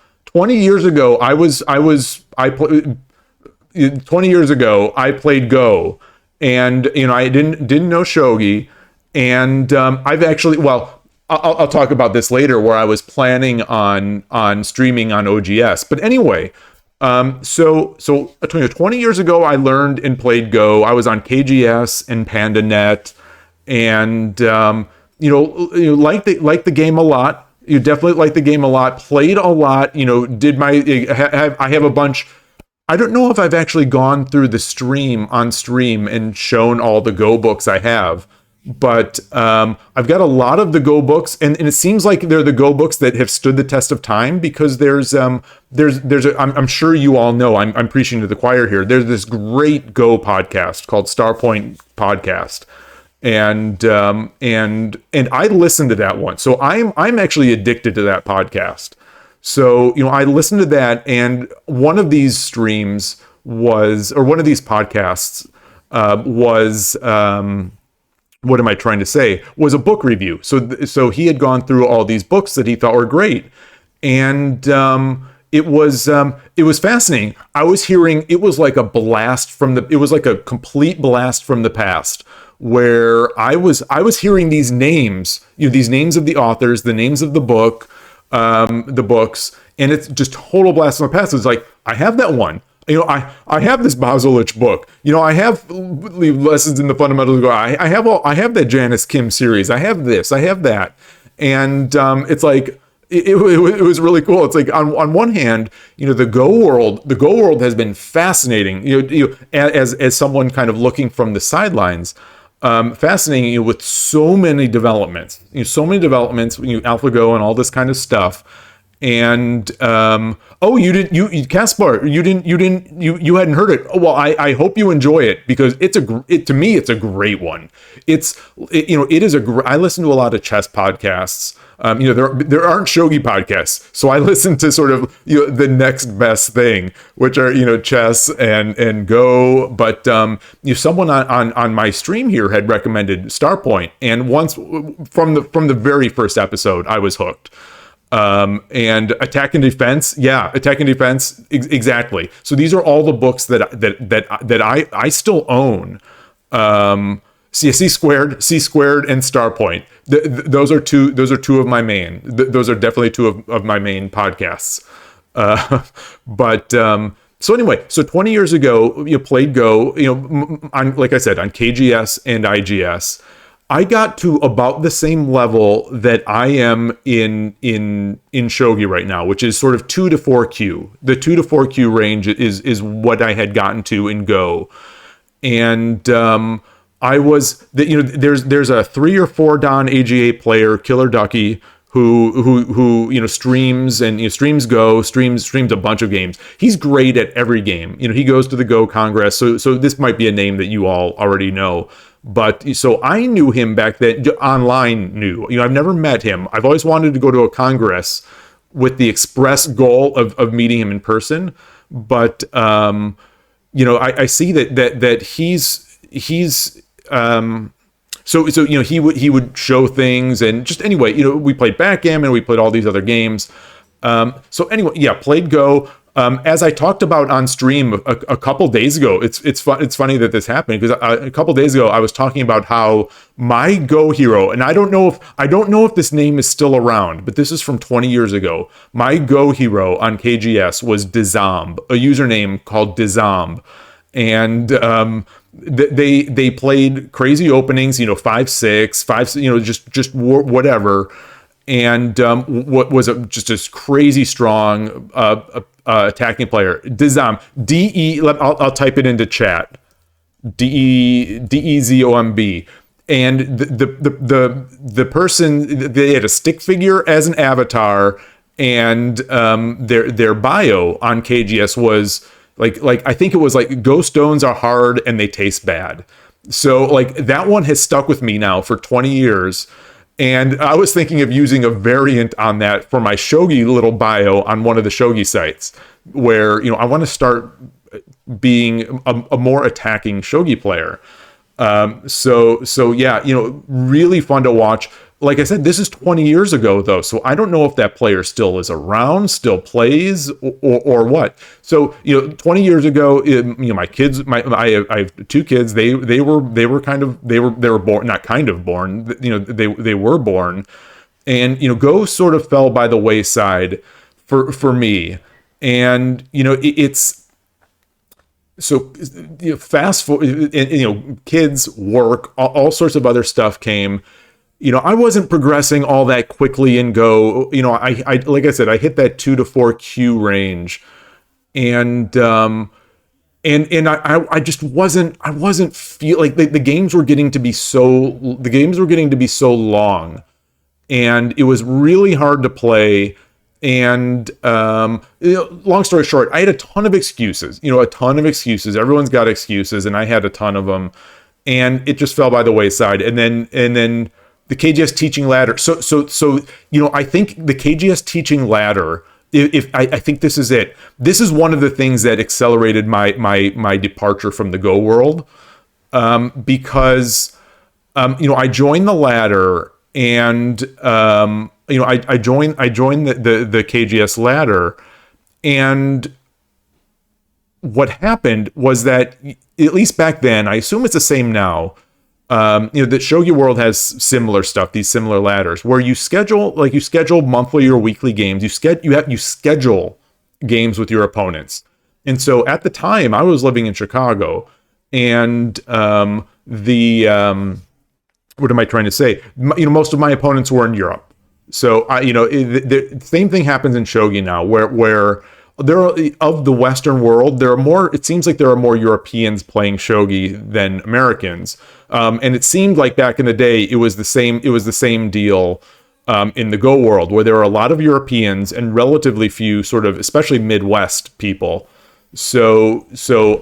I played Go, and I didn't know Shogi, and I've actually, well, I'll talk about this later, where I was planning on streaming on OGS. But anyway, so 20 years ago, I learned and played Go. I was on KGS and PandaNet, and like the game a lot. You definitely like the game a lot. Played a lot. Did my I have a bunch. I don't know if I've actually gone through the stream and shown all the Go books I have, but I've got a lot of the Go books, and it seems like they're the Go books that have stood the test of time, because I'm sure you all know, I'm preaching to the choir here. There's this great Go podcast called Starpoint Podcast, and I listened to that one, so I'm actually addicted to that podcast. So, I listened to that, and one of these streams one of these podcasts was, what am I trying to say? Was a book review. So he had gone through all these books that he thought were great, and it was fascinating. I was hearing, it was like a complete blast from the past, where I was hearing these names, these names of the authors, the names of the books, and it's just total blast from the past. It's like, I have that one. I have this Bazelich book. I have Lessons in the Fundamentals of Go. I have that Janice Kim series. I have this. I have that, and it's like it was really cool. It's like on one hand, the Go world has been fascinating. As someone kind of looking from the sidelines. Fascinating, with so many developments, AlphaGo and all this kind of stuff. And Caspar, you hadn't heard it. Oh, well, I hope you enjoy it, because to me it's a great one. It is I listen to a lot of chess podcasts. There aren't shogi podcasts, so I listen to sort of the next best thing, which are chess and Go. But someone on my stream here had recommended Starpoint, and once from the very first episode, I was hooked. And Attack and Defense, exactly. So these are all the books that I still own. C squared, and Starpoint. Those are two of my main. Those are definitely two of my main podcasts. So anyway, so 20 years ago, you played Go. Like I said, on KGS and IGS. I got to about the same level that I am in Shogi right now, which is sort of 2 to 4Q. The 2 to 4Q range is what I had gotten to in Go, and I was there's a 3 or 4 Dan AGA player, Killer Ducky, who streams and streams Go, streams a bunch of games. He's great at every game. He goes to the Go Congress, so this might be a name that you all already know. But so I knew him back then, online I've never met him. I've always wanted to go to a Congress with the express goal of meeting him in person. But, I see that he's he would show things, and just anyway, we played backgammon, we played all these other games. So anyway, yeah, played Go. As I talked about on stream a couple days ago, it's funny that this happened, because a couple days ago I was talking about how my Go hero, and I don't know if this name is still around, but this is from 20 years ago. My Go hero on KGS was Dezomb, a username called Dezomb, and they played crazy openings, 5-6, just whatever. And what was just this crazy strong attacking player, Dezomb, I'll type it into chat, Dezomb, and the person, they had a stick figure as an avatar, and their bio on KGS was Like I think it was like Go stones are hard and they taste bad. So like that one has stuck with me now for 20 years. And I was thinking of using a variant on that for my Shogi little bio on one of the Shogi sites, where, you know, I want to start being a more attacking Shogi player. So yeah, you know, really fun to watch. Like I said, this is 20 years ago though, so I don't know if that player still is around, still plays, or what. So, you know, 20 years ago, you know, my kids, I have two kids. They were born, not kind of born. You know, they were born, and you know, Go sort of fell by the wayside for me. And you know, it's so, you know, fast forward, and, you know, kids, work, all sorts of other stuff came. You know, I wasn't progressing all that quickly in Go. You know, I like I said, I hit that 2 to 4 Q range, and I just wasn't feel like the games were getting to be so long, and it was really hard to play. And you know, long story short, I had a ton of excuses. You know, a ton of excuses. Everyone's got excuses, and I had a ton of them, and it just fell by the wayside. And then the KGS teaching ladder. So you know, I think the KGS teaching ladder. If I think this is it. This is one of the things that accelerated my departure from the Go world, because you know, I joined the ladder, and you know, I joined the KGS ladder, and what happened was that, at least back then, I assume it's the same now. You know, that Shogi World has similar stuff, these similar ladders, where you schedule monthly or weekly games. You schedule games with your opponents. And so at the time, I was living in Chicago, and what am I trying to say? You know, most of my opponents were in Europe. So you know, the same thing happens in Shogi now, where there are, of the Western world, there are more. It seems like there are more Europeans playing Shogi than Americans, and it seemed like back in the day it was the same. It was the same deal in the Go world, where there are a lot of Europeans and relatively few sort of, especially Midwest people. So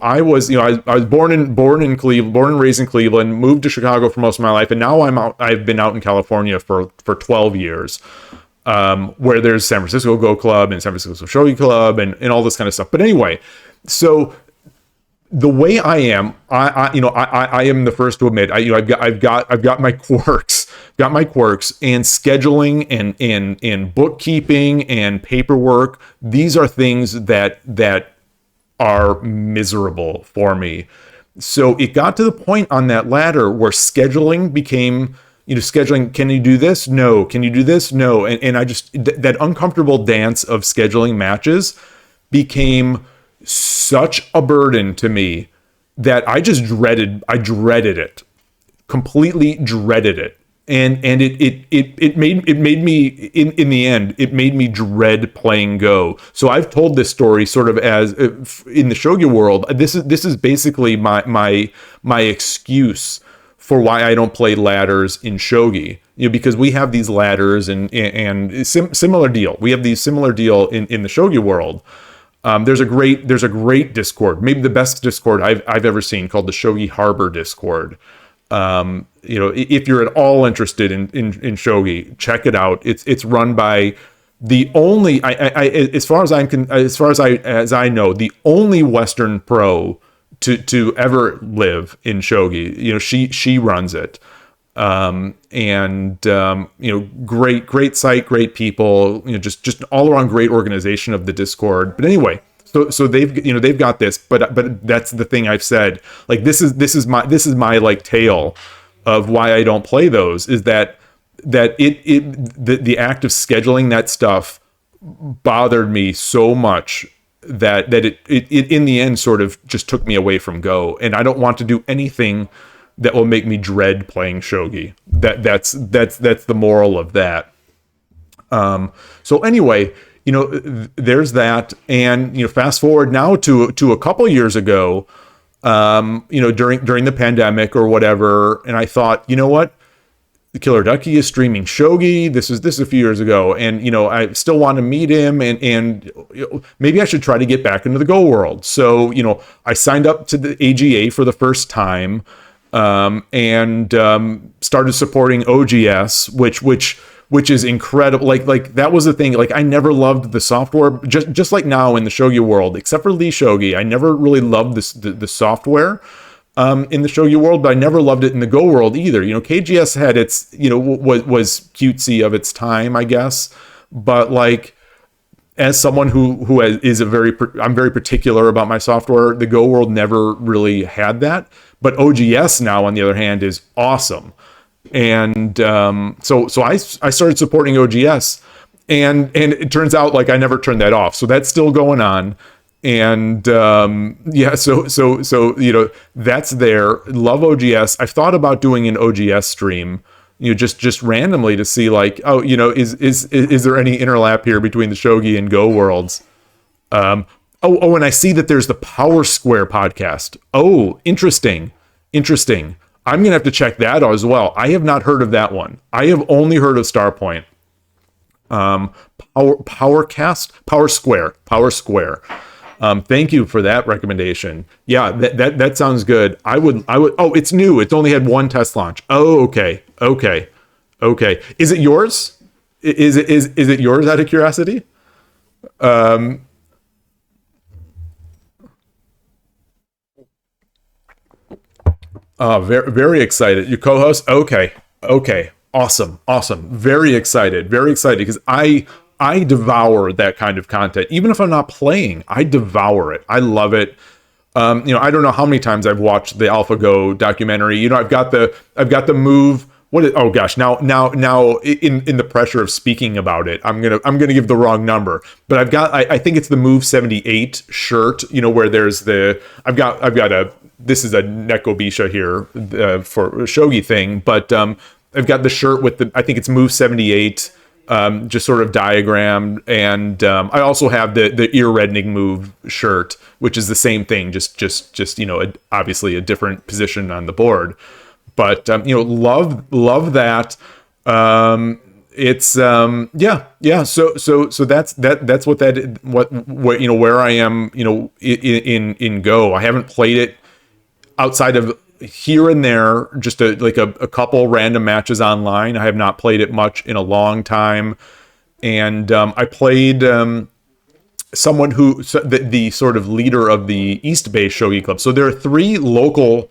I was, you know, I was born and raised in Cleveland, moved to Chicago for most of my life, and now I've been out in California for 12 years, where there's San Francisco Go Club and San Francisco Shogi Club and all this kind of stuff. But anyway, so the way I am, I am the first to admit, I've got my quirks, and scheduling and bookkeeping and paperwork. These are things that are miserable for me. So it got to the point on that ladder where scheduling became, you know, scheduling, can you do this? No. Can you do this? No. And I just, that uncomfortable dance of scheduling matches became such a burden to me that I dreaded it, completely dreaded it. And it made me, in the end, it made me dread playing Go. So I've told this story sort of as, in the Shogi world, this is basically my excuse for why I don't play ladders in Shogi. You know, because we have these ladders and similar deal. We have these similar deal in the Shogi world. There's a great Discord, maybe the best Discord I've ever seen, called the Shogi Harbor Discord. You know, if you're at all interested in Shogi, check it out. It's run by the only, as far as I know, the only Western pro to ever live in Shogi. You know, she runs it. You know, great site, great people, you know, just all around great organization of the Discord. But anyway, so they've got this, but that's the thing I've said. Like, this is my like tale of why I don't play those, is that the act of scheduling that stuff bothered me so much that it in the end sort of just took me away from Go, and I don't want to do anything that will make me dread playing Shogi. That's the moral of that. So anyway, you know, there's that. And, you know, fast forward now to a couple years ago, you know, during the pandemic or whatever. And I thought, you know what, Killer Ducky is streaming Shogi. This is a few years ago, and I still want to meet him, and maybe I should try to get back into the Go world. So I signed up to the AGA for the first time, and started supporting OGS, which is incredible. Like that was the thing. Like I never loved the software, just like now in the Shogi world, except for Lee Shogi. I never really loved the software in the Shogi world, but I never loved it in the Go world either. KGS had its, was cutesy of its time, I guess. But like, as someone who is I'm very particular about my software, the Go world never really had that. But OGS now, on the other hand, is awesome. And so I started supporting OGS, and it turns out like I never turned that off. So that's still going on. And yeah, so that's there. Love OGS. I've thought about doing an OGS stream, just randomly to see like, oh, is there any interlap here between the Shogi and Go worlds? And I see that there's the Power Square podcast. Oh, interesting. I'm gonna have to check that out as well. I have not heard of that one. I have only heard of Starpoint. Power Square. Thank you for that recommendation. Yeah, that sounds good. I would. Oh, it's new. It's only had one test launch. Oh, okay. Is it yours? Is it yours out of curiosity? Very, very excited. Your co-host? Okay. Awesome. Very excited because I devour that kind of content. Even if I'm not playing, I devour it. I love it. I don't know how many times I've watched the AlphaGo documentary. I've got the move. Oh gosh, now in the pressure of speaking about it, I'm gonna give the wrong number. But I think it's the Move 78 shirt, where there's I've got this is a Nekobisha here for a Shogi thing, but I've got the shirt with I think it's Move 78, just sort of diagrammed, and I also have the ear reddening move shirt, which is the same thing, just obviously a different position on the board. But love that. It's yeah. So that's what where I am in Go. I haven't played it outside of here and there, just a couple random matches online. I have not played it much in a long time, and I played someone the sort of leader of the East Bay Shogi Club. So there are 3 local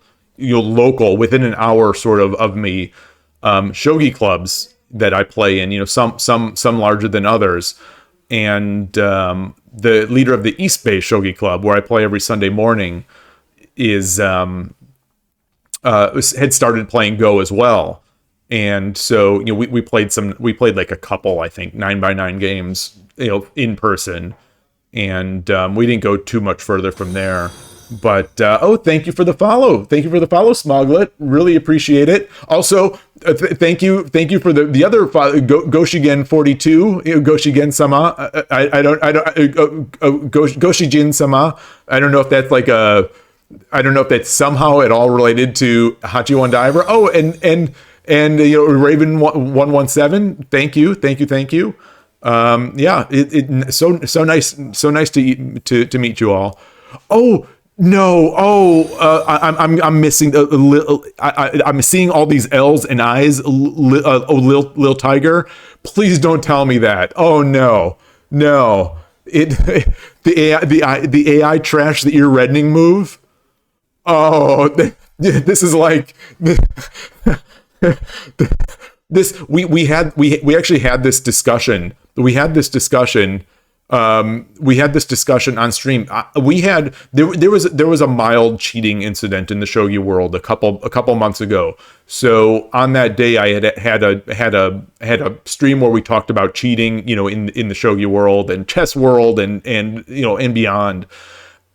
within an hour sort of me shogi clubs that I play in. Some larger than others, and the leader of the East Bay Shogi Club, where I play every Sunday morning, is had started playing Go as well. And so we played like a couple, I think 9x9 games in person, and we didn't go too much further from there. But thank you for the follow. Smoglet. Really appreciate it. Also, thank you for the other Goshigen 42, Goshigen sama. I don't Goshijin sama. I don't know if that's like I don't know if that's somehow at all related to Hachi One Diver. Oh, and Raven 117. Thank you. Yeah, so nice to meet you all. Oh. No, I'm missing a little. I'm seeing all these L's and I's. Lil Tiger, please don't tell me that. Oh no. The AI trash the ear reddening move. Oh, this is like this. We actually had this discussion. We had this discussion on stream. There was a mild cheating incident in the Shogi world a couple months ago. So on that day, I had a stream where we talked about cheating, in the Shogi world and chess world and beyond.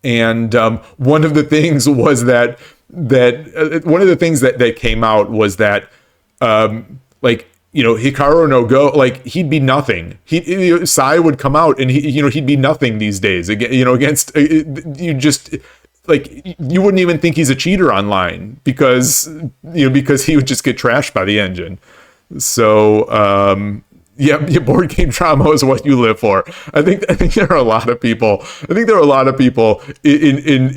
And one of the things was that one of the things that came out was that Hikaru no Go, like he'd be nothing. Sai would come out and he'd be nothing these days. Against you, just like you wouldn't even think he's a cheater online because he would just get trashed by the engine. So yeah, board game trauma is what you live for. I think there are a lot of people. I think there are a lot of people feeling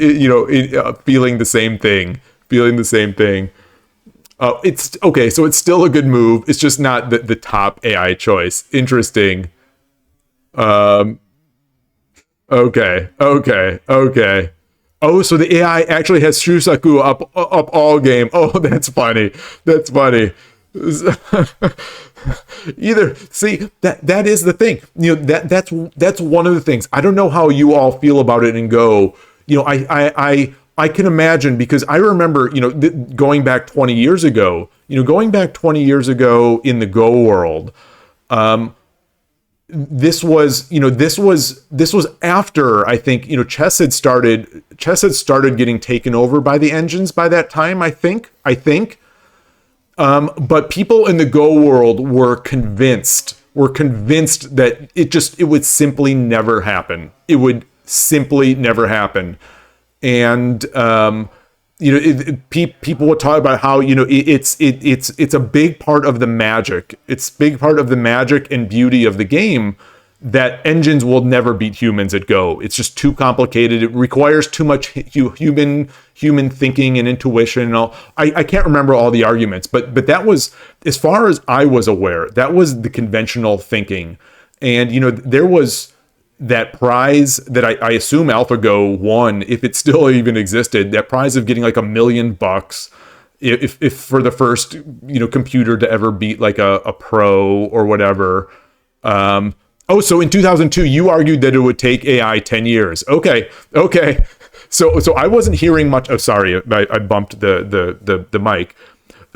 the same thing. Feeling the same thing. It's okay. So it's still a good move. It's just not the top AI choice. Interesting. Um, okay. Okay. Okay. Oh, so the AI actually has Shusaku up all game. Oh, that's funny. That's funny. Either see that is the thing. That's one of the things. I don't know how you all feel about it in Go. I can imagine, because I remember going back 20 years ago. Going back 20 years ago in the Go world. This was after, I think, chess had started getting taken over by the engines by that time. I think. But people in the Go world were convinced that it would simply never happen. It would simply never happen. And people would talk about how it's a big part of the magic. It's a big part of the magic and beauty of the game that engines will never beat humans at Go. It's just too complicated. It requires too much human thinking and intuition and all. I can't remember all the arguments, but that was, as far as I was aware, that was the conventional thinking. And there was that prize that I assume AlphaGo won, if it still even existed, that prize of getting like $1 million if for the first computer to ever beat like a pro or whatever. So in 2002 you argued that it would take AI 10 years. Okay. So I wasn't hearing much. Oh, sorry, I bumped the mic.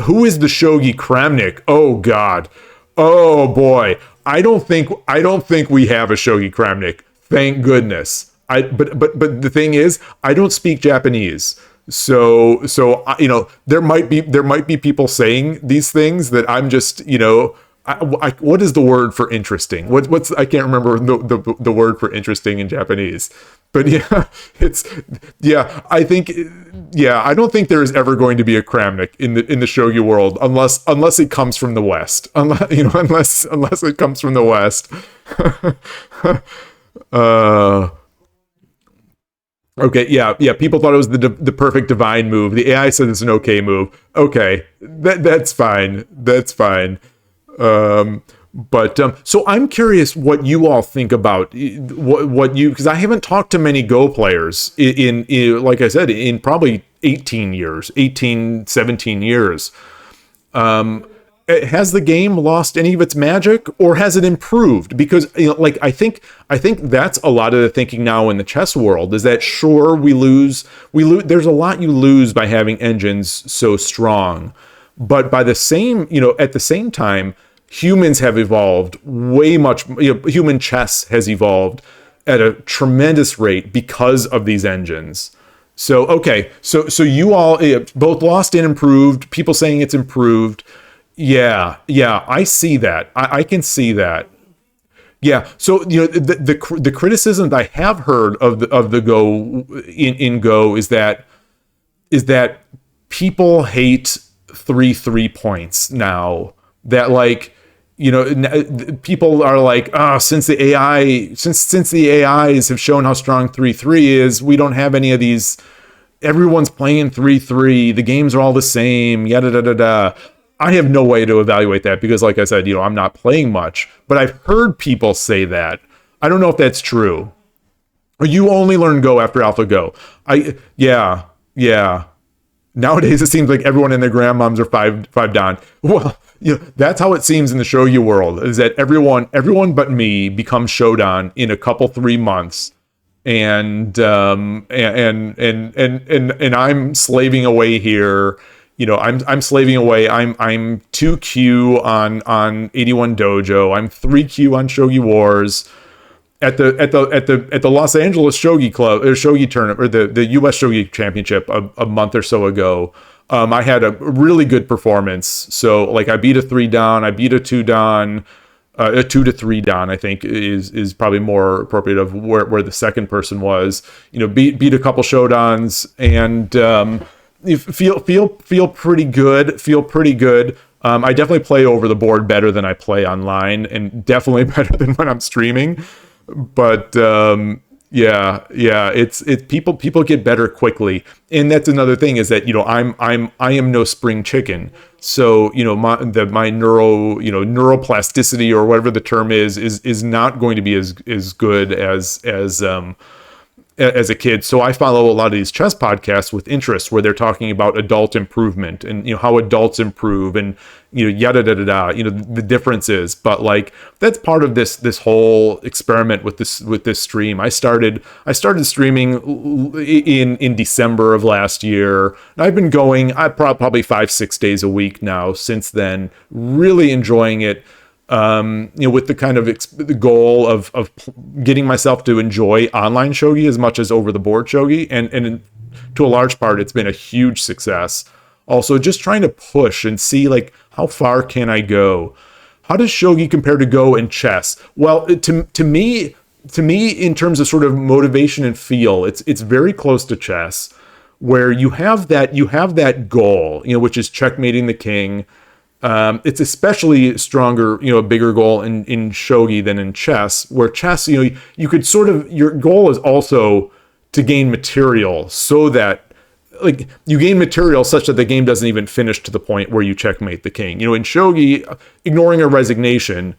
Who is the Shogi Kramnik? Oh God. Oh boy. I don't think we have a Shogi Kramnik. Thank goodness. But the thing is, I don't speak Japanese. So there might be people saying these things that I'm just what is the word for interesting? What's I can't remember the word for interesting in Japanese. But I don't think there is ever going to be a Kramnik in the shogi world unless it comes from the West. Unless it comes from the West. Okay, yeah. People thought it was the perfect divine move. The AI said it's an okay move. Okay, that's fine. That's fine. So I'm curious what you all think about because I haven't talked to many Go players in like I said, in probably 17 years. Has the game lost any of its magic, or has it improved? Because I think that's a lot of the thinking now in the chess world, is that sure, we lose. There's a lot you lose by having engines so strong, but at the same time, humans have evolved way much. Human chess has evolved at a tremendous rate because of these engines. So okay, so you all both lost and improved. People saying it's improved. Yeah, I see that. I can see that. Yeah. So the criticism that I have heard of the Go in Go is that people hate 3 points now. That people are like, since the AIs have shown how strong 3-3 is, we don't have any of these. Everyone's playing 3-3. The games are all the same. Yada da da da. I have no way to evaluate that because, like I said, I'm not playing much. But I've heard people say that. I don't know if that's true. Or you only learn Go after AlphaGo. Yeah. Nowadays, it seems like everyone and their grandmoms are five dan. Well, that's how it seems in the shogi world. Is that everyone but me becomes shodan in a couple 3 months, and I'm slaving away here. I'm slaving away. I'm 2Q on 81 Dojo. I'm 3Q on Shogi Wars. At the Los Angeles Shogi Club or Shogi tournament, or the US Shogi Championship a month or so ago, I had a really good performance. So I beat a 3 dan, I beat a 2 dan, a 2 to 3 dan. I think is probably more appropriate of where the second person was. Beat a couple shodans and. Feel pretty good. I definitely play over the board better than I play online, and definitely better than when I'm streaming. But yeah, it's people get better quickly, and that's another thing is that I am no spring chicken. So my neuroplasticity or whatever the term is not going to be as good as a kid. So I follow a lot of these chess podcasts with interest where they're talking about adult improvement and how adults improve and yada da da da, the differences. But like that's part of this whole experiment with this stream. I started streaming in December of last year. And I've been going probably 5-6 days a week now since then, really enjoying it. With the kind of the goal of getting myself to enjoy online shogi as much as over the board shogi, and to a large part, it's been a huge success. Also, just trying to push and see like how far can I go? How does shogi compare to Go and chess? Well, to me, in terms of sort of motivation and feel, it's very close to chess, where you have that goal, which is checkmating the king. It's especially stronger, a bigger goal in shogi than in chess, where chess, you could sort of, your goal is also to gain material so that, like, you gain material such that the game doesn't even finish to the point where you checkmate the king. In shogi, ignoring a resignation,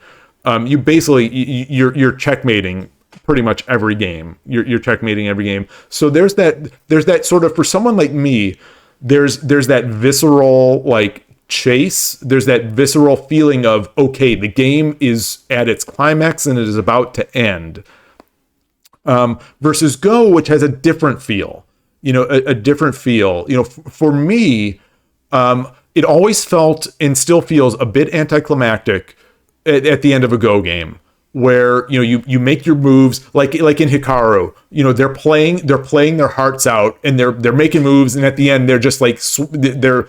you basically, you're checkmating pretty much every game. You're checkmating every game. So there's that sort of, for someone like me, there's that visceral, like, chase. There's that visceral feeling of, okay, the game is at its climax and it is about to end, versus Go, which has a different feel, a different feel. For me, it always felt and still feels a bit anticlimactic at the end of a Go game, where you make your moves like in Hikaru, they're playing their hearts out and they're making moves, and at the end they're just like they're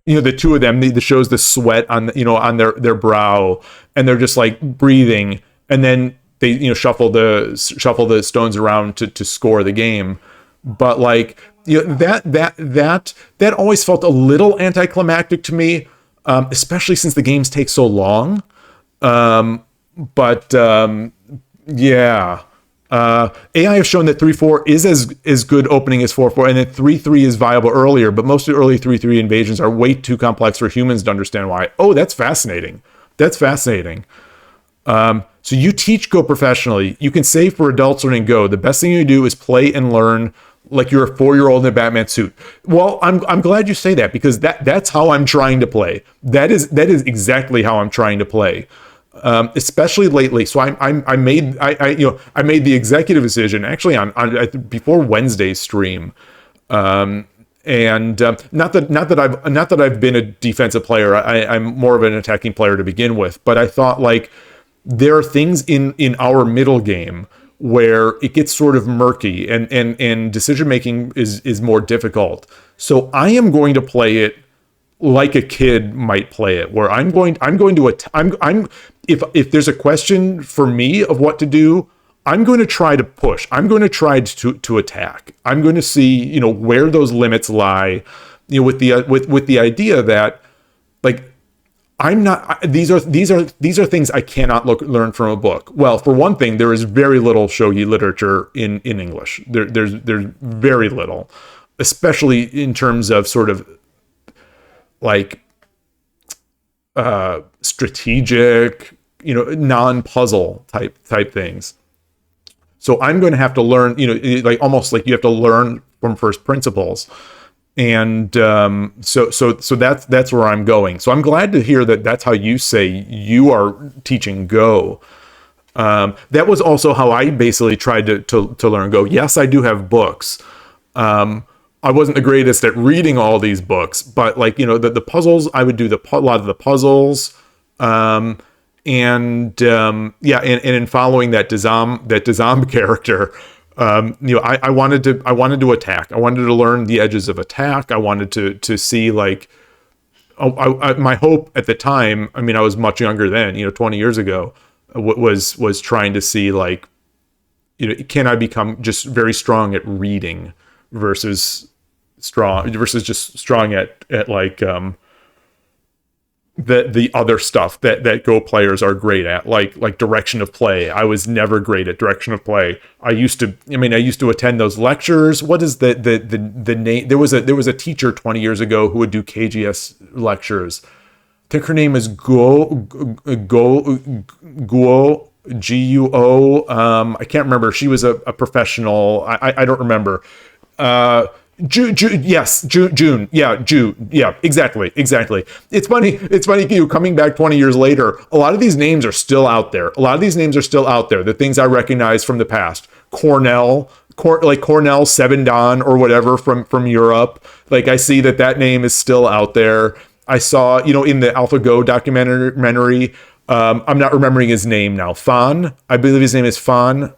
the two of them, that shows the sweat on on their brow, and they're just like breathing, and then they shuffle the stones around to score the game. But like that always felt a little anticlimactic to me, especially since the games take so long. Yeah. AI have shown that 3-4 is as good opening as 4-4, and that 3-3 is viable earlier, but most of the early 3-3 invasions are way too complex for humans to understand why. Oh, that's fascinating. So you teach Go professionally. You can say for adults learning Go, the best thing you do is play and learn like you're a 4-year-old in a Batman suit. Well, I'm glad you say that, because that's how I'm trying to play. That is exactly how I'm trying to play. Especially lately. So I made the executive decision actually on before Wednesday's stream. Not that I've been a defensive player. I'm more of an attacking player to begin with, but I thought, like, there are things in our middle game where it gets sort of murky and decision making is more difficult. So I am going to play it like a kid might play it, where if there's a question for me of what to do, I'm going to try to push. I'm going to try to attack. I'm going to see, where those limits lie, with the idea that, like, I'm not. These are things I cannot learn from a book. Well, for one thing, there is very little shogi literature in English. There's very little, especially in terms of sort of like strategic, non-puzzle type things. So I'm going to have to learn, like almost like you have to learn from first principles. And so that's where I'm going. So I'm glad to hear that that's how you say you are teaching Go. That was also how I basically tried to learn Go. Yes, I do have books. I wasn't the greatest at reading all these books, but like, the puzzles, I would do a lot of the puzzles. And in following that Dazam character, I wanted to attack. I wanted to learn the edges of attack. I wanted to see, like, my hope at the time, I mean, I was much younger then, 20 years ago, was trying to see, like, can I become just very strong at reading versus just strong at like the other stuff that Go players are great at, like direction of play. I was never great at direction of play. I used to attend those lectures. What is the name? There was a teacher 20 years ago who would do KGS lectures. I think her name is Guo Guo. I can't remember. She was a professional. I don't remember. June, yes, June, yeah, June, yeah, exactly. It's funny, coming back 20 years later, a lot of these names are still out there. The things I recognize from the past. Cornell, Seven Don or whatever from Europe. Like, I see that name is still out there. I saw, in the AlphaGo documentary, I'm not remembering his name now. Fan, I believe his name is Fan.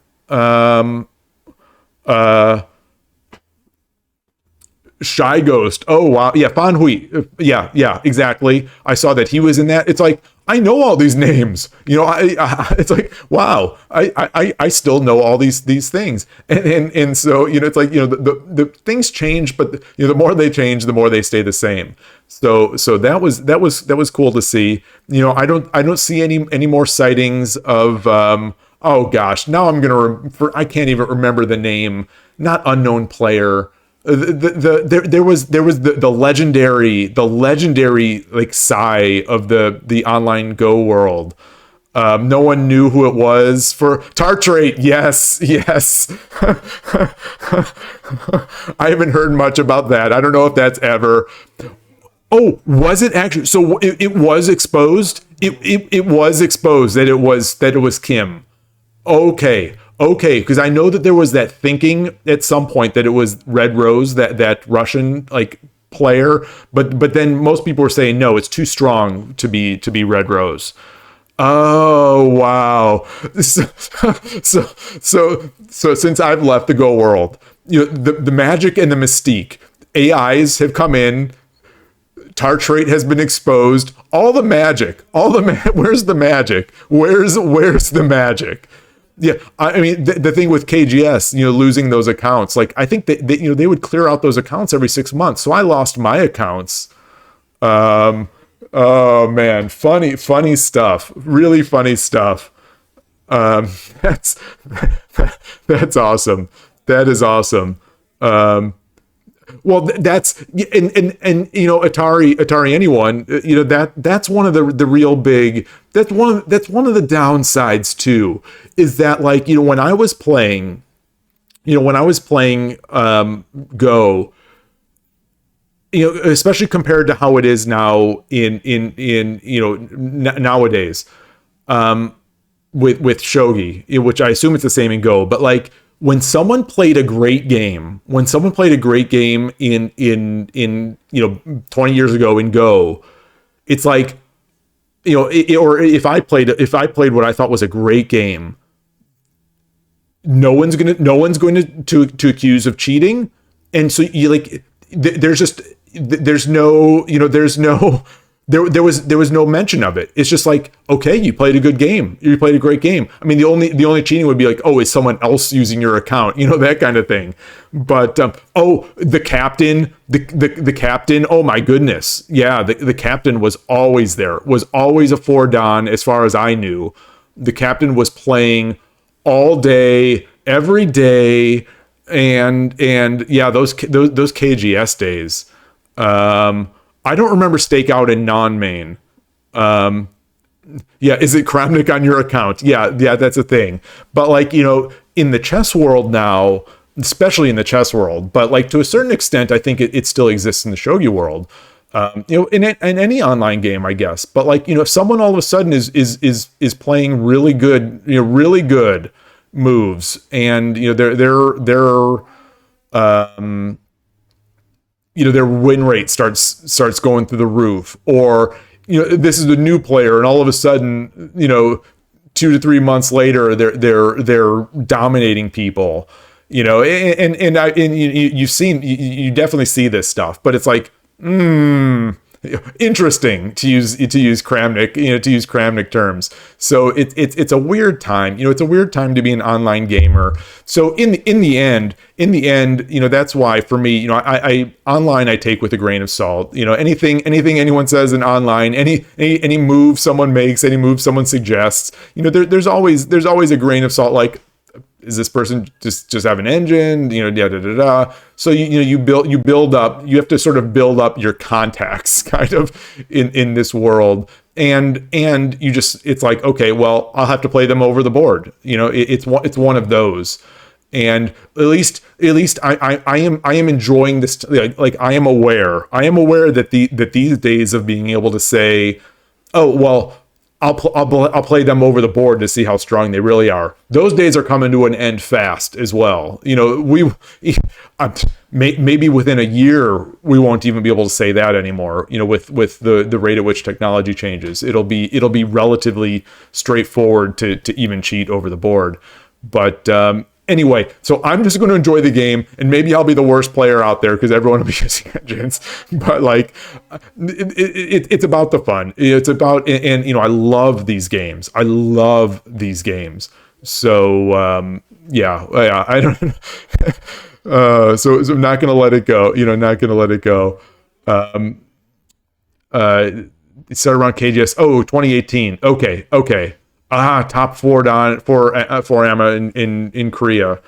Shy Ghost. Oh wow, yeah, Fan Hui. Yeah, exactly. I saw that he was in that. It's like, I know all these names. It's like, wow, I still know all these things. And so it's like, the things change, but the more they change, the more they stay the same. So that was cool to see. I don't see any more sightings of oh gosh, now I can't even remember the name. Not unknown player. There was the legendary like sigh of the online Go world. No one knew who it was for Tartrate. Yes. I haven't heard much about that. I don't know if that's ever. Oh, was it actually? So it was exposed. It was exposed that it was Kim. Okay, because I know that there was that thinking at some point that it was Red Rose, that Russian like player, but then most people were saying no, it's too strong to be Red Rose. Oh wow! So since I've left the Go world, the magic and the mystique, AIs have come in. Tartrate has been exposed. All the magic, where's the magic? Where's the magic? Yeah, I mean the thing with KGS, losing those accounts, like I think they would clear out those accounts every 6 months. So I lost my accounts. Oh man, funny stuff. Really funny stuff. That's awesome. That is awesome. Well, that's and Atari anyone, that's one of the real big, that's one of the downsides too, is that like, when I was playing Go, especially compared to how it is now in nowadays, with Shogi, which I assume it's the same in Go, but like, when someone played a great game in 20 years ago in Go, it's like, or if I played what I thought was a great game, no one's going to accuse of cheating. And so there was no mention of it. It's just like, okay, you played a good game. You played a great game. I mean, the only cheating would be like, oh, is someone else using your account? That kind of thing. But the captain. Oh my goodness, yeah, the captain was always there. Was always a 4-dan as far as I knew. The captain was playing all day, every day, and yeah, those KGS days. I don't remember stakeout in non-main. Yeah, is it Kramnik on your account? Yeah, that's a thing. But like, in the chess world now, especially in the chess world, but like to a certain extent, I think it still exists in the Shogi world. In any online game, I guess. But like, if someone all of a sudden is playing really good moves, and their win rate starts going through the roof, or this is a new player and all of a sudden 2 to 3 months later they're dominating people, you definitely see this stuff, but it's like interesting to use Kramnik, to use Kramnik terms. So it's a weird time. It's a weird time to be an online gamer. So in the end, that's why for me, I online I take with a grain of salt. Anything anyone says in online, any move someone makes, any move someone suggests, there's always a grain of salt. Like, is this person just have an engine? So you build up. You have to sort of build up your contacts, kind of, in this world, and it's like, okay, well, I'll have to play them over the board. It's one of those, and at least I am enjoying this. Like I am aware that these days of being able to say, oh well, I'll play them over the board to see how strong they really are. Those days are coming to an end fast as well. Maybe within a year we won't even be able to say that anymore. With the rate at which technology changes, it'll be relatively straightforward to even cheat over the board. But anyway, so I'm just going to enjoy the game, and maybe I'll be the worst player out there because everyone will be using engines. But like, it's about the fun. It's about, and I love these games. So yeah, I don't. So I'm not going to let it go. Not going to let it go. It started around KGS. Oh, 2018. Okay. Top four AMA in Korea.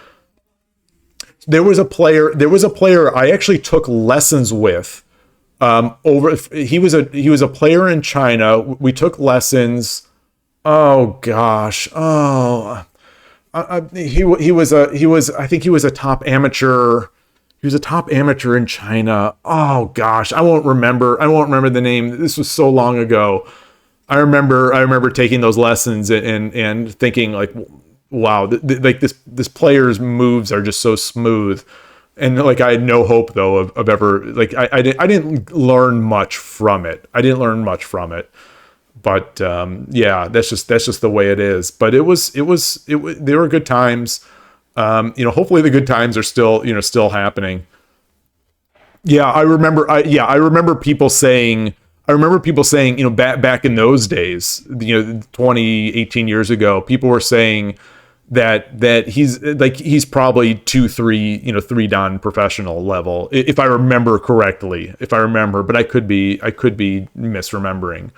There was a player I actually took lessons with. He was a player in China. We took lessons. Oh gosh. He was I think he was a top amateur. He was a top amateur in China. Oh gosh, I won't remember the name. This was so long ago. I remember taking those lessons and thinking like, wow, like this player's moves are just so smooth, and like I had no hope though of ever, like I didn't learn much from it. But yeah, that's just the way it is. But they were good times. Hopefully the good times are still happening. Yeah, I remember people saying, back in those days, 20, 18 years ago, people were saying that he's probably 2-3, 3 dan professional level, if I remember correctly. But I could be misremembering.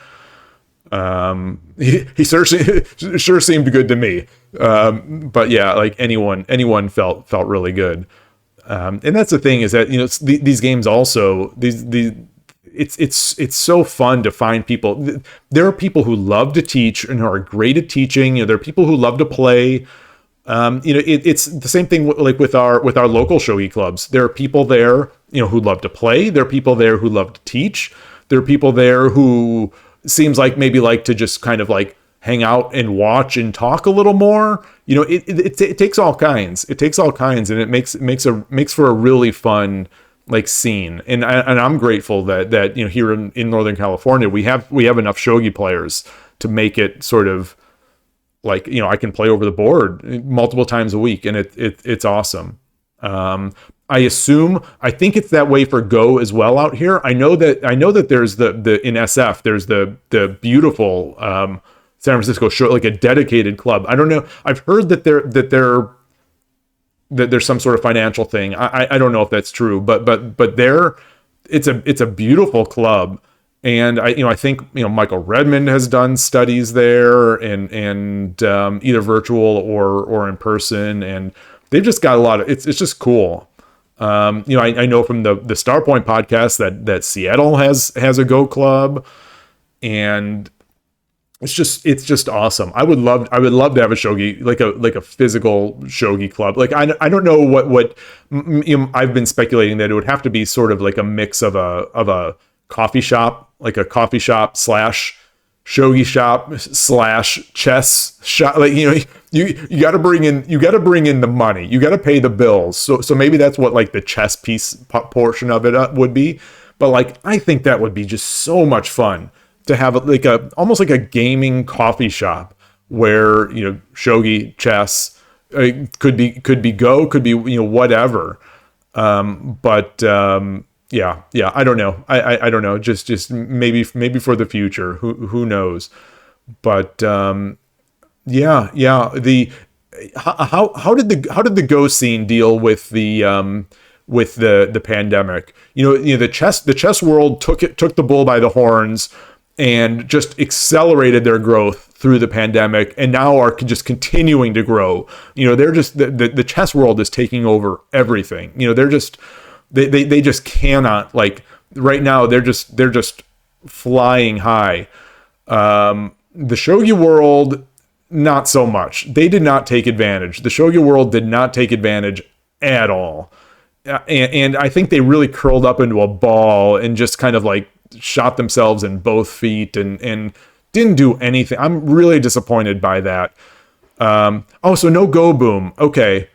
He sure seemed good to me. But yeah, like anyone felt really good. And that's the thing, is that these games also, it's so fun to find people. There are people who love to teach and are great at teaching. There are people who love to play. It's the same thing like with our local shogi clubs. There are people there, who love to play. There are people there who love to teach. There are people there who seems like maybe like to just kind of like hang out and watch and talk a little more. It takes all kinds. And it makes for a really fun like scene. And I'm grateful that here in Northern California we have enough shogi players to make it sort of like, I can play over the board multiple times a week, and it's awesome. I think it's that way for Go as well out here. I know that there's the in SF there's the beautiful San Francisco show, like a dedicated club. I don't know. I've heard that there's some sort of financial thing. I don't know if that's true, but there, it's a beautiful club. And I think Michael Redmond has done studies there, and either virtual or in person, and they've just got a lot of it's just cool. I know from the Starpoint podcast that Seattle has a Go club, and it's just awesome. I would love to have a shogi, like a physical shogi club. Like I don't know what I've been speculating that it would have to be sort of like a mix of a coffee shop, like a coffee shop / shogi shop / chess shop. Like you got to bring in the money. You got to pay the bills. So maybe that's what like the chess piece portion of it would be. But like I think that would be just so much fun to have like almost like a gaming coffee shop where shogi, chess, could be Go, could be whatever. But Yeah. I don't know. I don't know. Just maybe for the future. Who knows? But yeah. The how did the Go scene deal with the pandemic? The chess world took the bull by the horns and just accelerated their growth through the pandemic, and now are just continuing to grow. They're just the chess world is taking over everything. They're just they just cannot, like, right now they're just flying high. The Shogi world, not so much. They did not take advantage. The Shogi world did not take advantage at all. And I think they really curled up into a ball and just kind of like shot themselves in both feet and didn't do anything. I'm really disappointed by that. So no Go Boom. Okay.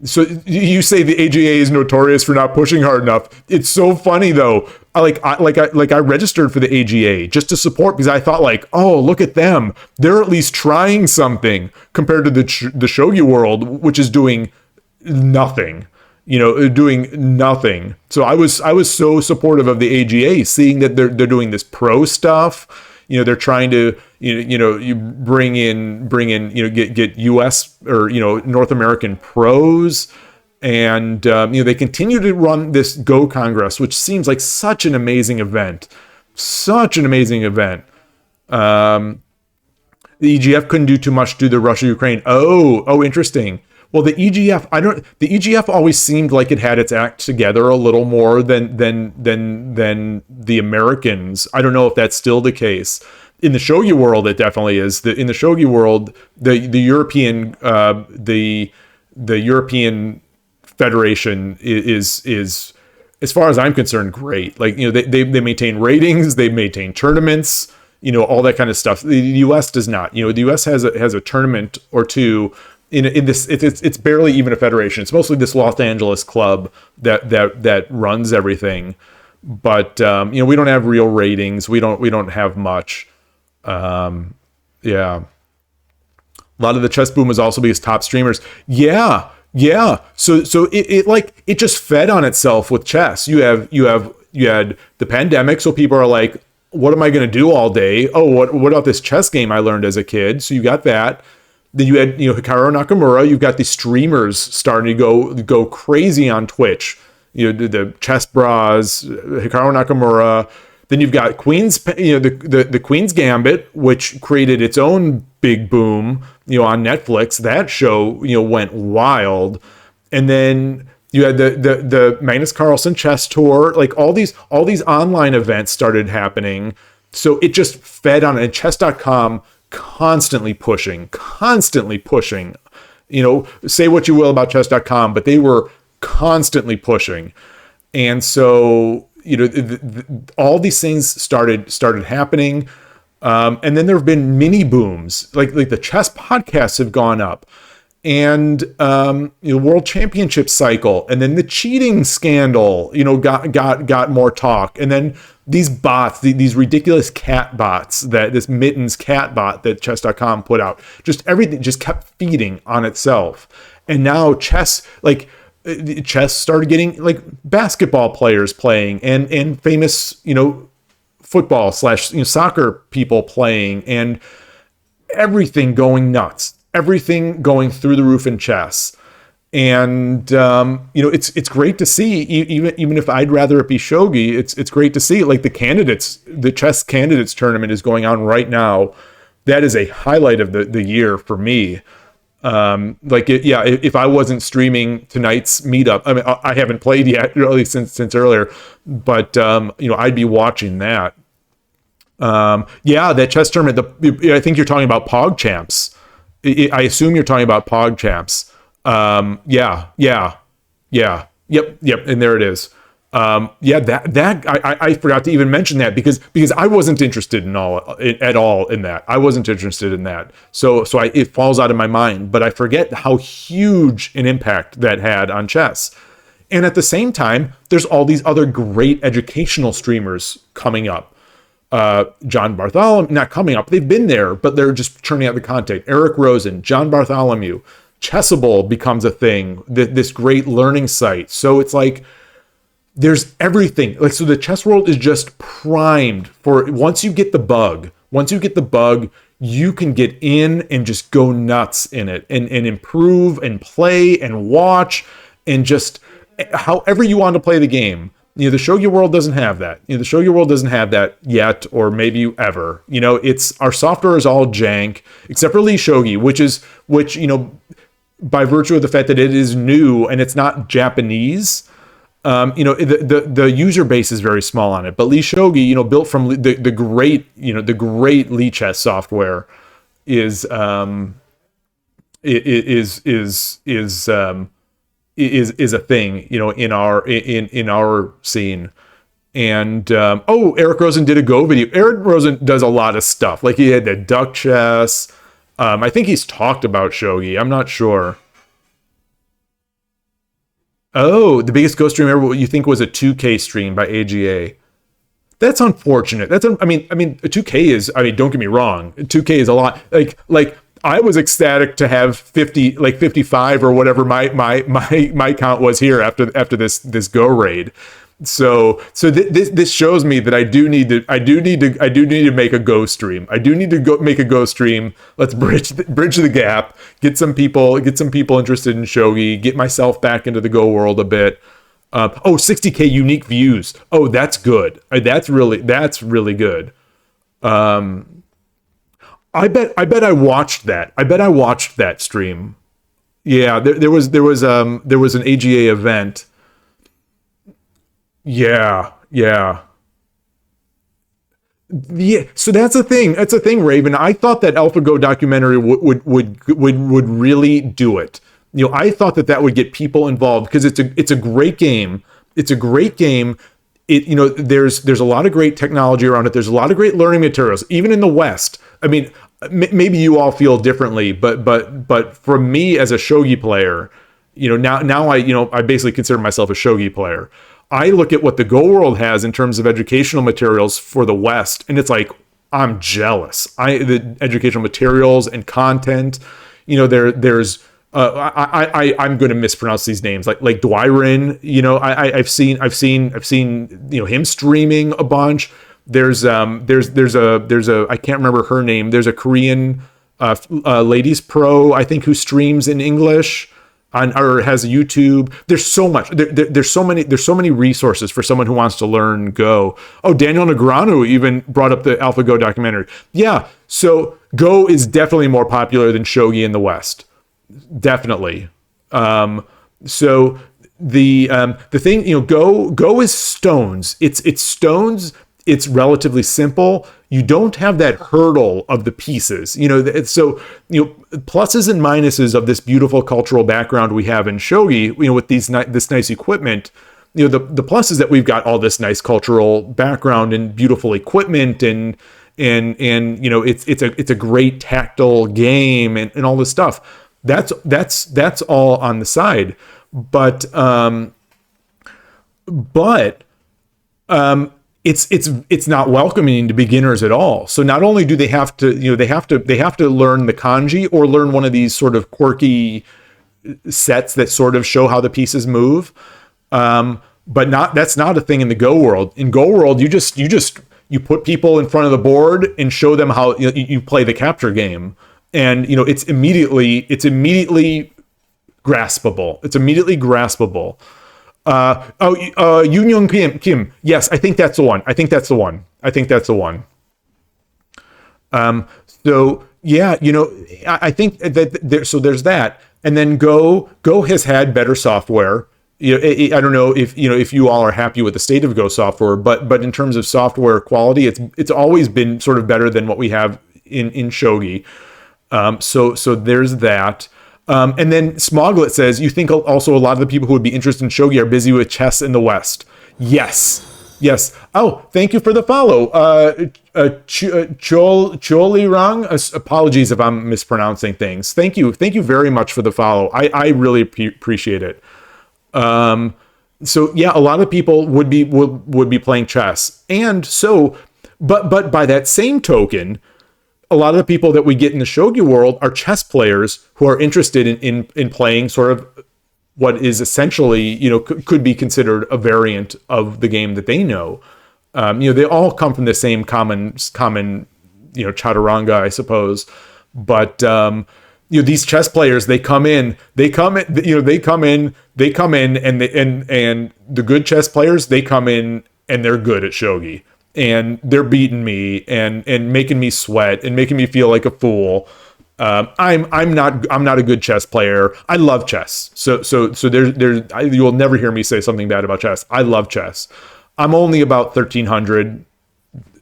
So you say the AGA is notorious for not pushing hard enough. It's so funny though. I registered for the AGA just to support, because I thought, like, oh, look at them. They're at least trying something compared to the Shogi world, which is doing nothing. Doing nothing. So I was so supportive of the AGA, seeing that they're doing this pro stuff. They're trying to you bring in get US or North American pros, and they continue to run this Go Congress, which seems like such an amazing event. The EGF couldn't do too much due to Russia-Ukraine. Oh, interesting. Well, the EGF always seemed like it had its act together a little more than the Americans. I don't know if that's still the case. In the Shogi world, it definitely is. In the Shogi world, the European Federation is, as far as I'm concerned, great. Like, they maintain ratings, they maintain tournaments, all that kind of stuff. The US does not. The US has a tournament or two. In this, it's barely even a federation. It's mostly this Los Angeles club that runs everything. But we don't have real ratings. We don't have much. Yeah. A lot of the chess boom was also because top streamers. Yeah. So it just fed on itself with chess. You had the pandemic, so people are like, what am I going to do all day? Oh, what about this chess game I learned as a kid? So you got that. Then you had Hikaru Nakamura. You've got the streamers starting to go crazy on Twitch. The Chess Bras, Hikaru Nakamura. Then you've got the Queen's Gambit, which created its own big boom on Netflix. That show went wild. And then you had the Magnus Carlsen chess tour. Like, all these online events started happening. So it just fed on it. And chess.com constantly pushing. Say what you will about chess.com, but they were constantly pushing. And so all these things started happening, and then there have been mini booms, like the chess podcasts have gone up, and World Championship cycle, and then the cheating scandal got more talk, and then these bots, these ridiculous cat bots, this Mittens cat bot that chess.com put out, just everything just kept feeding on itself. And now chess started getting like basketball players playing, and famous football / soccer people playing, and everything going nuts, everything going through the roof in chess. And it's great to see, even if I'd rather it be Shogi, it's great to see. Like, the chess candidates tournament is going on right now. That is a highlight of the year for me. If I wasn't streaming tonight's meetup, I mean, I haven't played yet, really, since earlier, but I'd be watching that. That chess tournament. I think you're talking about PogChamps. I assume you're talking about PogChamps. Yep. And there it is. I forgot to even mention that because I wasn't interested at all in that. I wasn't interested in that. So it falls out of my mind, but I forget how huge an impact that had on chess. And at the same time, there's all these other great educational streamers coming up. John Bartholomew, not coming up, they've been there, but they're just churning out the content. Eric Rosen, John Bartholomew, Chessable becomes a thing, this great learning site. So it's like, there's everything. Like, so the chess world is just primed for, once you get the bug, you can get in and just go nuts in it and improve and play and watch and just however you want to play the game. The Shogi world doesn't have that. The Shogi world doesn't have that yet, or maybe ever. It's, our software is all jank, except for Lee Shogi, which by virtue of the fact that it is new and it's not Japanese, the user base is very small on it. But Lee Shogi, built from the great Lee Chess software, is a thing, in our scene. And Eric Rosen did a Go video. Eric Rosen does a lot of stuff. Like, he had the duck chess. I think he's talked about Shogi. I'm not sure. Oh, the biggest Go stream ever, what you think was a 2K stream by AGA. That's unfortunate. I mean, 2K is, don't get me wrong, 2K is a lot. Like I was ecstatic to have 55 or whatever my count was here after this Go raid. So this shows me that I do need to make a Go stream. I do need to make a Go stream. Let's bridge the gap. Get some people interested in Shogi. Get myself back into the Go world a bit. 60K unique views. Oh, that's good. That's really good. I bet I watched that. I bet I watched that stream. Yeah, there was an AGA event. Yeah. So that's a thing. That's a thing, Raven. I thought that AlphaGo documentary would really do it. I thought that would get people involved, because it's a great game. It's a great game. There's a lot of great technology around it. There's a lot of great learning materials, even in the West. I mean, maybe you all feel differently, but for me as a Shogi player, now I basically consider myself a Shogi player. I look at what the Go world has in terms of educational materials for the West, and it's like, I'm jealous. The educational materials and content, there's I'm going to mispronounce these names, like Dwyrin. I've seen him streaming a bunch. There's a I can't remember her name. There's a Korean ladies pro, I think, who streams in English or has YouTube. There's so much. There's so many resources for someone who wants to learn Go. Oh, Daniel Negreanu even brought up the AlphaGo documentary. Yeah, so Go is definitely more popular than Shogi in the West. Definitely. So the thing, Go is stones. It's stones. It's relatively simple. You don't have that hurdle of the pieces. So pluses and minuses of this beautiful cultural background we have in Shogi. With this nice equipment. The plus is that we've got all this nice cultural background and beautiful equipment and it's a great tactile game and all this stuff. That's all on the side, but it's not welcoming to beginners at all. So not only do they have to learn the kanji or learn one of these sort of quirky sets that sort of show how the pieces move, but that's not a thing in the Go world. In Go world, you put people in front of the board and show them how you play the capture game. And it's immediately graspable. It's immediately graspable. Yoon Young Kim. Yes, I think that's the one. So yeah, I think that so there's that. And then Go has had better software. I don't know if you all are happy with the state of Go software, but in terms of software quality, it's always been sort of better than what we have in Shogi. So there's that. And then Smoglet says, you think also a lot of the people who would be interested in Shogi are busy with chess in the West. Yes. Oh, thank you for the follow. Cholirang, apologies if I'm mispronouncing things. Thank you very much for the follow. I really appreciate it. So yeah, a lot of people would be playing chess. And so, but by that same token, a lot of the people that we get in the Shogi world are chess players who are interested in playing sort of what is essentially, could be considered a variant of the game that they know. They all come from the same common, chaturanga, I suppose. But these chess players, they come in, and the good chess players, they come in and they're good at shogi, and they're beating me and making me sweat and making me feel like a fool. I'm not a good chess player. I love chess. So you will never hear me say something bad about chess. I love chess. I'm only about 1300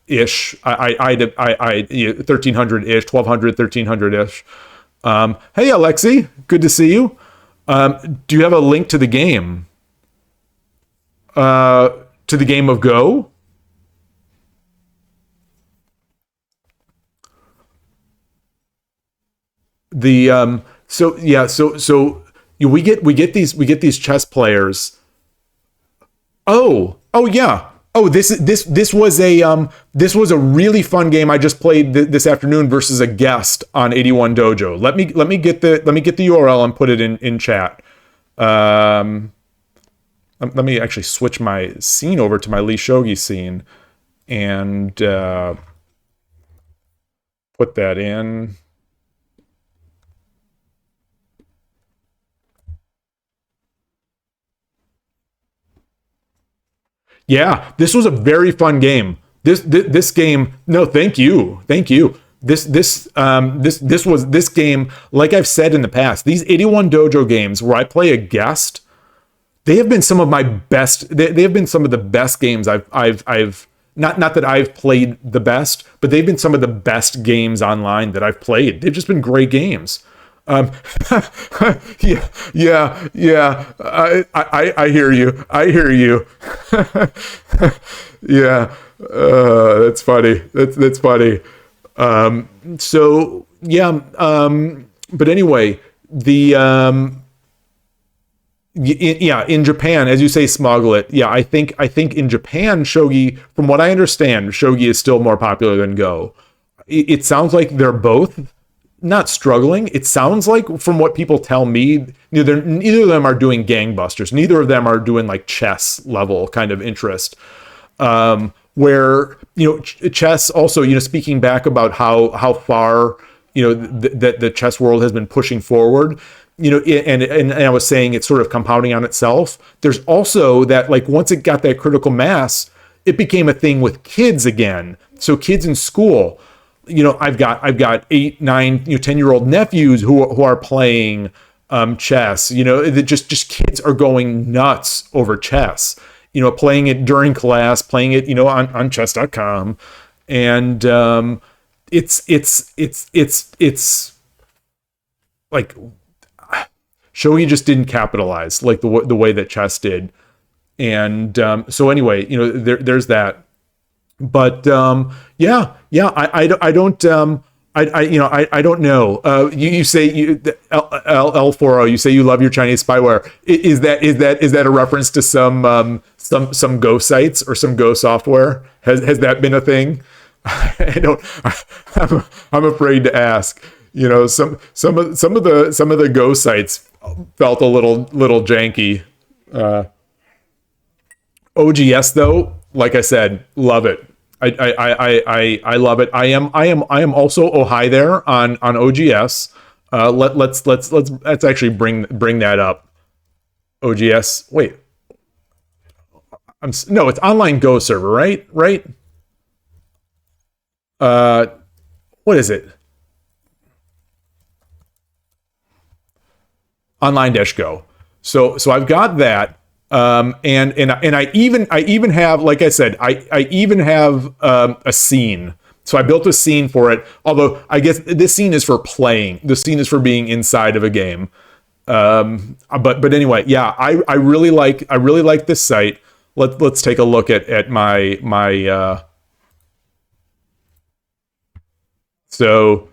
ish. I 1300 ish, 1200, 1300 ish. Hey Alexi, good to see you. Do you have a link to the game? To the game of Go? The so yeah we get these chess players. Oh yeah. Oh, this was a really fun game I just played this afternoon versus a guest on 81 Dojo. Let me get the URL and put it in chat. Let me actually switch my scene over to my Lee Shogi scene and put that in. Yeah, this was a very fun game. This game. No, thank you. This game. Like I've said in the past, these 81 Dojo games where I play a guest, they have been some of my best. They have been some of the best games I've not that I've played the best, but they've been some of the best games online that I've played. They've just been great games. Um, yeah. I hear you. Yeah, that's funny. That's funny. So yeah. But anyway, in Japan, as you say, smuggle it. Yeah, I think in Japan, shogi, from what I understand, shogi is still more popular than Go. It sounds like they're both not struggling. It sounds like, from what people tell me, neither of them are doing gangbusters. Neither of them are doing like chess level kind of interest. Where chess also, speaking back about how far that the chess world has been pushing forward. And I was saying it's sort of compounding on itself. There's also that, like, once it got that critical mass, it became a thing with kids again. So kids in school. I've got 8, 9, 10-year-old nephews who are playing chess. Just kids are going nuts over chess. Playing it during class, playing it on chess.com, and it's like shogi just didn't capitalize like the way that chess did, and so anyway, there's that. But yeah, I don't I don't know. You say L40. You say you love your Chinese spyware. Is that a reference to some Go sites or some Go software? Has that been a thing? I don't. I'm afraid to ask. Some of the Go sites felt a little janky. OGS though, like I said, love it. I love it. I am also oh hi there on OGS. Let's actually bring that up. OGS. Wait. No, it's online Go server, right? Right. What is it? Online-Go. So I've got that. And I even have, like I said, I even have a scene. So I built a scene for it. Although I guess this scene is for playing. The scene is for being inside of a game. But anyway, yeah, I really like this site. Let's take a look at my so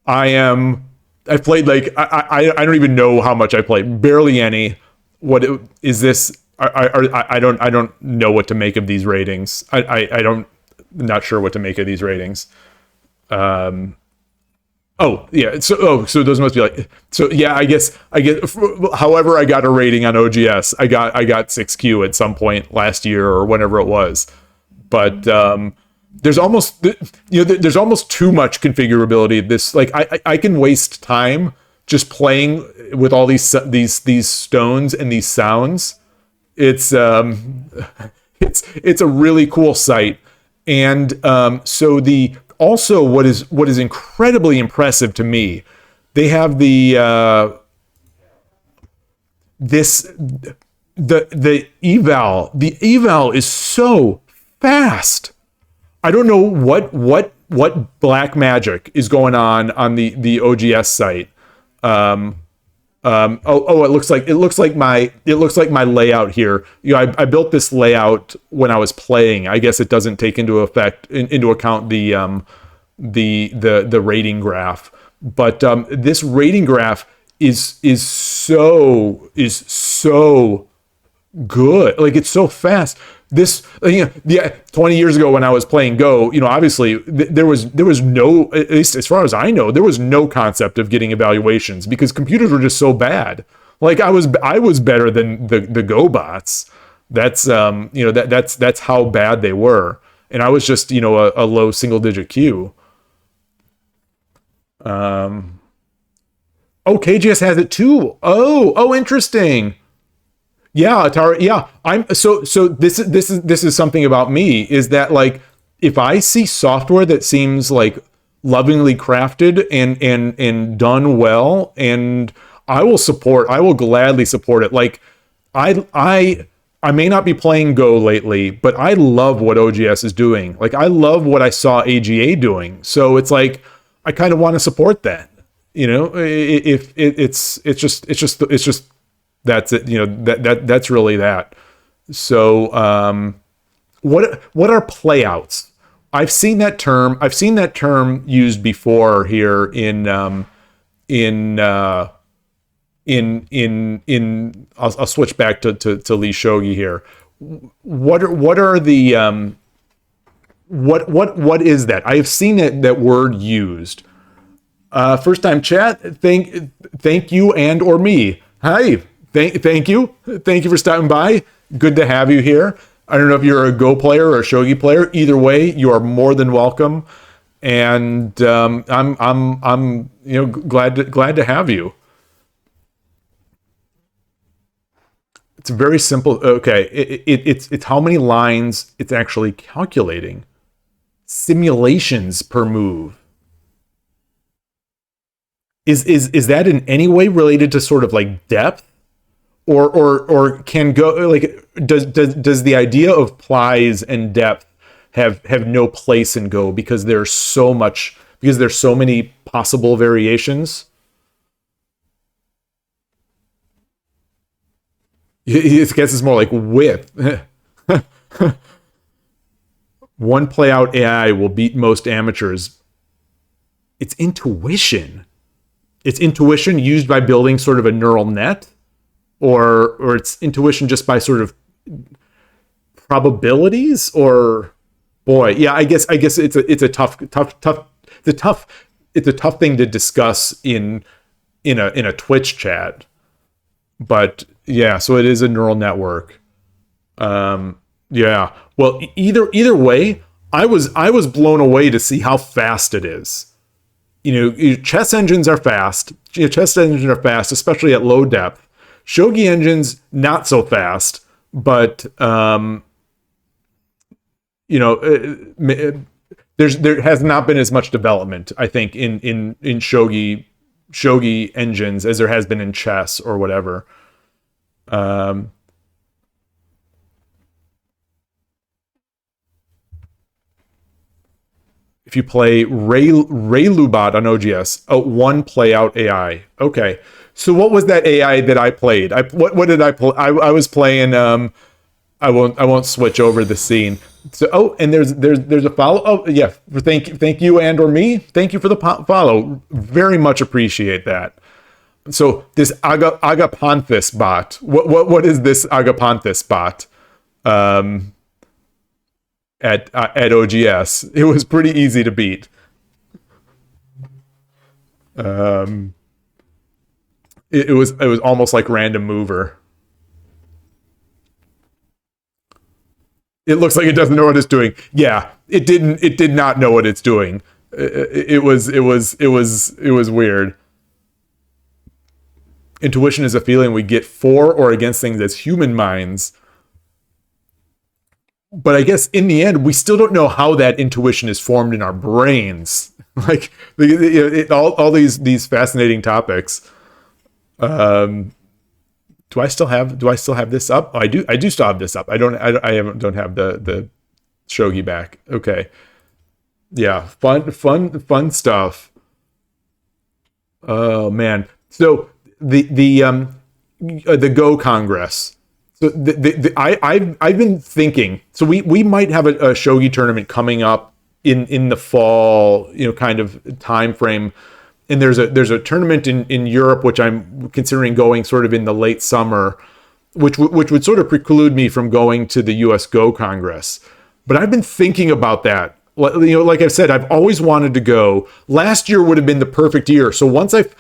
I've played like I don't even know how much I played. Barely any. Is this? I don't know what to make of these ratings. Not sure what to make of these ratings. Oh yeah. So those must be like. So yeah, I guess. However, I got a rating on OGS. I got 6Q at some point last year or whenever it was. But there's almost there's almost too much configurability. This like I can waste time just playing with all these stones and these sounds. It's it's a really cool site, and so the also what is incredibly impressive to me, they have this the eval is so fast. I don't know what black magic is going on the OGS site. It looks like my layout here. I built this layout when I was playing. I guess it doesn't take into account the rating graph. But this rating graph is so good. Like it's so fast. This, yeah, 20 years ago when I was playing Go, obviously there was no, at least as far as I know, there was no concept of getting evaluations because computers were just so bad. Like I was better than the Go bots. That's how bad they were, and I was just a low single digit Q. Oh, KGS has it too. Oh, interesting. Yeah, Atari. Yeah, I'm so this is something about me is that like if I see software that seems like lovingly crafted and done well, and I will gladly support it. Like I may not be playing Go lately, but I love what OGS is doing. Like I love what I saw AGA doing. So it's like I kind of want to support that. If it's just that's it. That's really that. So what are playouts? I've seen that term used before here in I'll switch back to Lee Shogi here. What are the what is that? I have seen that word used. First time chat. Thank you and or me. Hi. Thank you for stopping by. Good to have you here. I don't know if you're a Go player or a Shogi player. Either way, you are more than welcome, and I'm glad to have you. It's very simple. Okay, it's how many lines it's actually calculating. Simulations per move. Is that in any way related to sort of like depth? Or can Go like does the idea of plies and depth have no place in Go because there's so many possible variations? I guess it's more like width. One play out AI will beat most amateurs. It's intuition. It's intuition used by building sort of a neural net, or it's intuition just by sort of probabilities, or boy, yeah, I guess it's a tough thing to discuss in a Twitch chat. But yeah, so it is a neural network. Yeah. Well, either way, I was blown away to see how fast it is. Chess engines are fast. Chess engines are fast, especially at low depth. Shogi engines not so fast, but there has not been as much development, I think, in shogi engines as there has been in chess or whatever. Um, if you play Ray Lubat on OGS, one play out AI. Okay, so what was that AI that I played? What did I play? I was playing. I won't switch over the scene. So and there's a follow. Oh yeah, thank you and or me. Thank you for the follow. Very much appreciate that. So this Agapanthus bot. What is this Agapanthus bot? At OGS, it was pretty easy to beat. Um, it was almost like random mover. It looks like it doesn't know what it's doing. Yeah, it didn't. It did not know what it's doing. It was weird. Intuition is a feeling we get for or against things as human minds. But I guess in the end, we still don't know how that intuition is formed in our brains. Like all these fascinating topics. Do I still have this up? Oh, I do still have this up. Don't have the shogi back. Okay. Yeah, fun stuff. Oh man. So the Go Congress. So I've been thinking. So we might have a shogi tournament coming up in the fall, kind of time frame. And there's a tournament in Europe which I'm considering going sort of in the late summer, which would sort of preclude me from going to the US Go Congress. But I've been thinking about that. Like I said, I've always wanted to go. Last year would have been the perfect year. So once like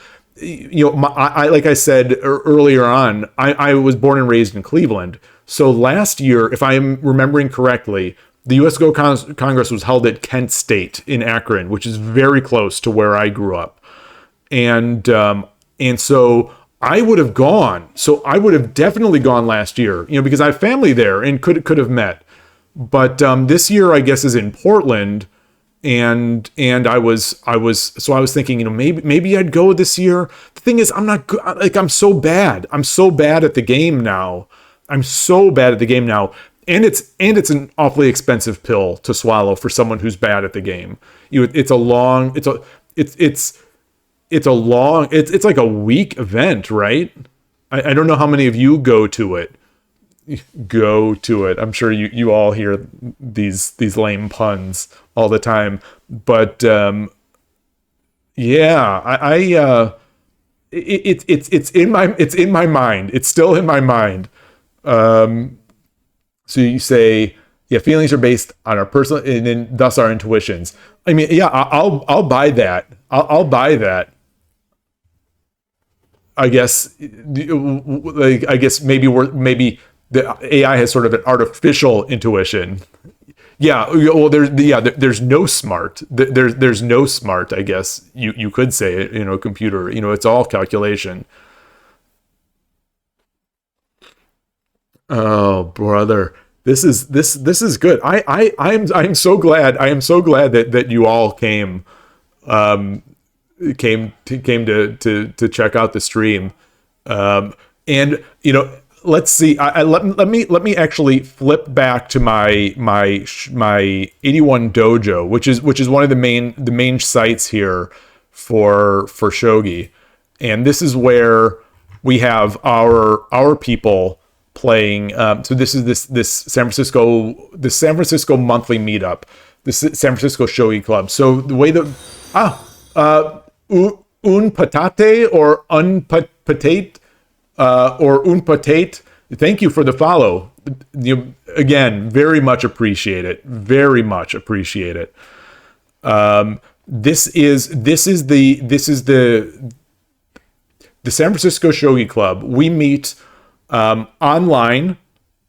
I said earlier on, I was born and raised in Cleveland. So last year, if I am remembering correctly, the US Go Congress was held at Kent State in Akron, which is very close to where I grew up. And so I would have gone. So I would have definitely gone last year, because I have family there and could have met. But this year, I guess, is in Portland, and I was thinking, maybe I'd go this year. The thing is, I'm not good. Like, I'm so bad. I'm so bad at the game now. And it's an awfully expensive pill to swallow for someone who's bad at the game. It's like a week event, right? I don't know how many of you go to it. I'm sure you all hear these lame puns all the time, but yeah, it's in my mind. It's still in my mind. So you say, yeah, feelings are based on our personal, and then thus our intuitions. I mean, yeah, I'll buy that. I'll buy that. I guess, maybe the AI has sort of an artificial intuition. Yeah, well, there's no smart. There's no smart. I guess you could say it. Computer. It's all calculation. Oh, brother, this is good. I'm so glad. I am so glad that you all came. Came to check out the stream, and let's see. Let me actually flip back to my 81 dojo, which is one of the main sites here for Shogi, and this is where we have our people playing. So this is this San Francisco monthly meetup, this San Francisco Shogi Club. So the way that un patate or unpatate or un patate. Thank you for the follow. Again, very much appreciate it. Very much appreciate it. This is the San Francisco Shogi Club. We meet online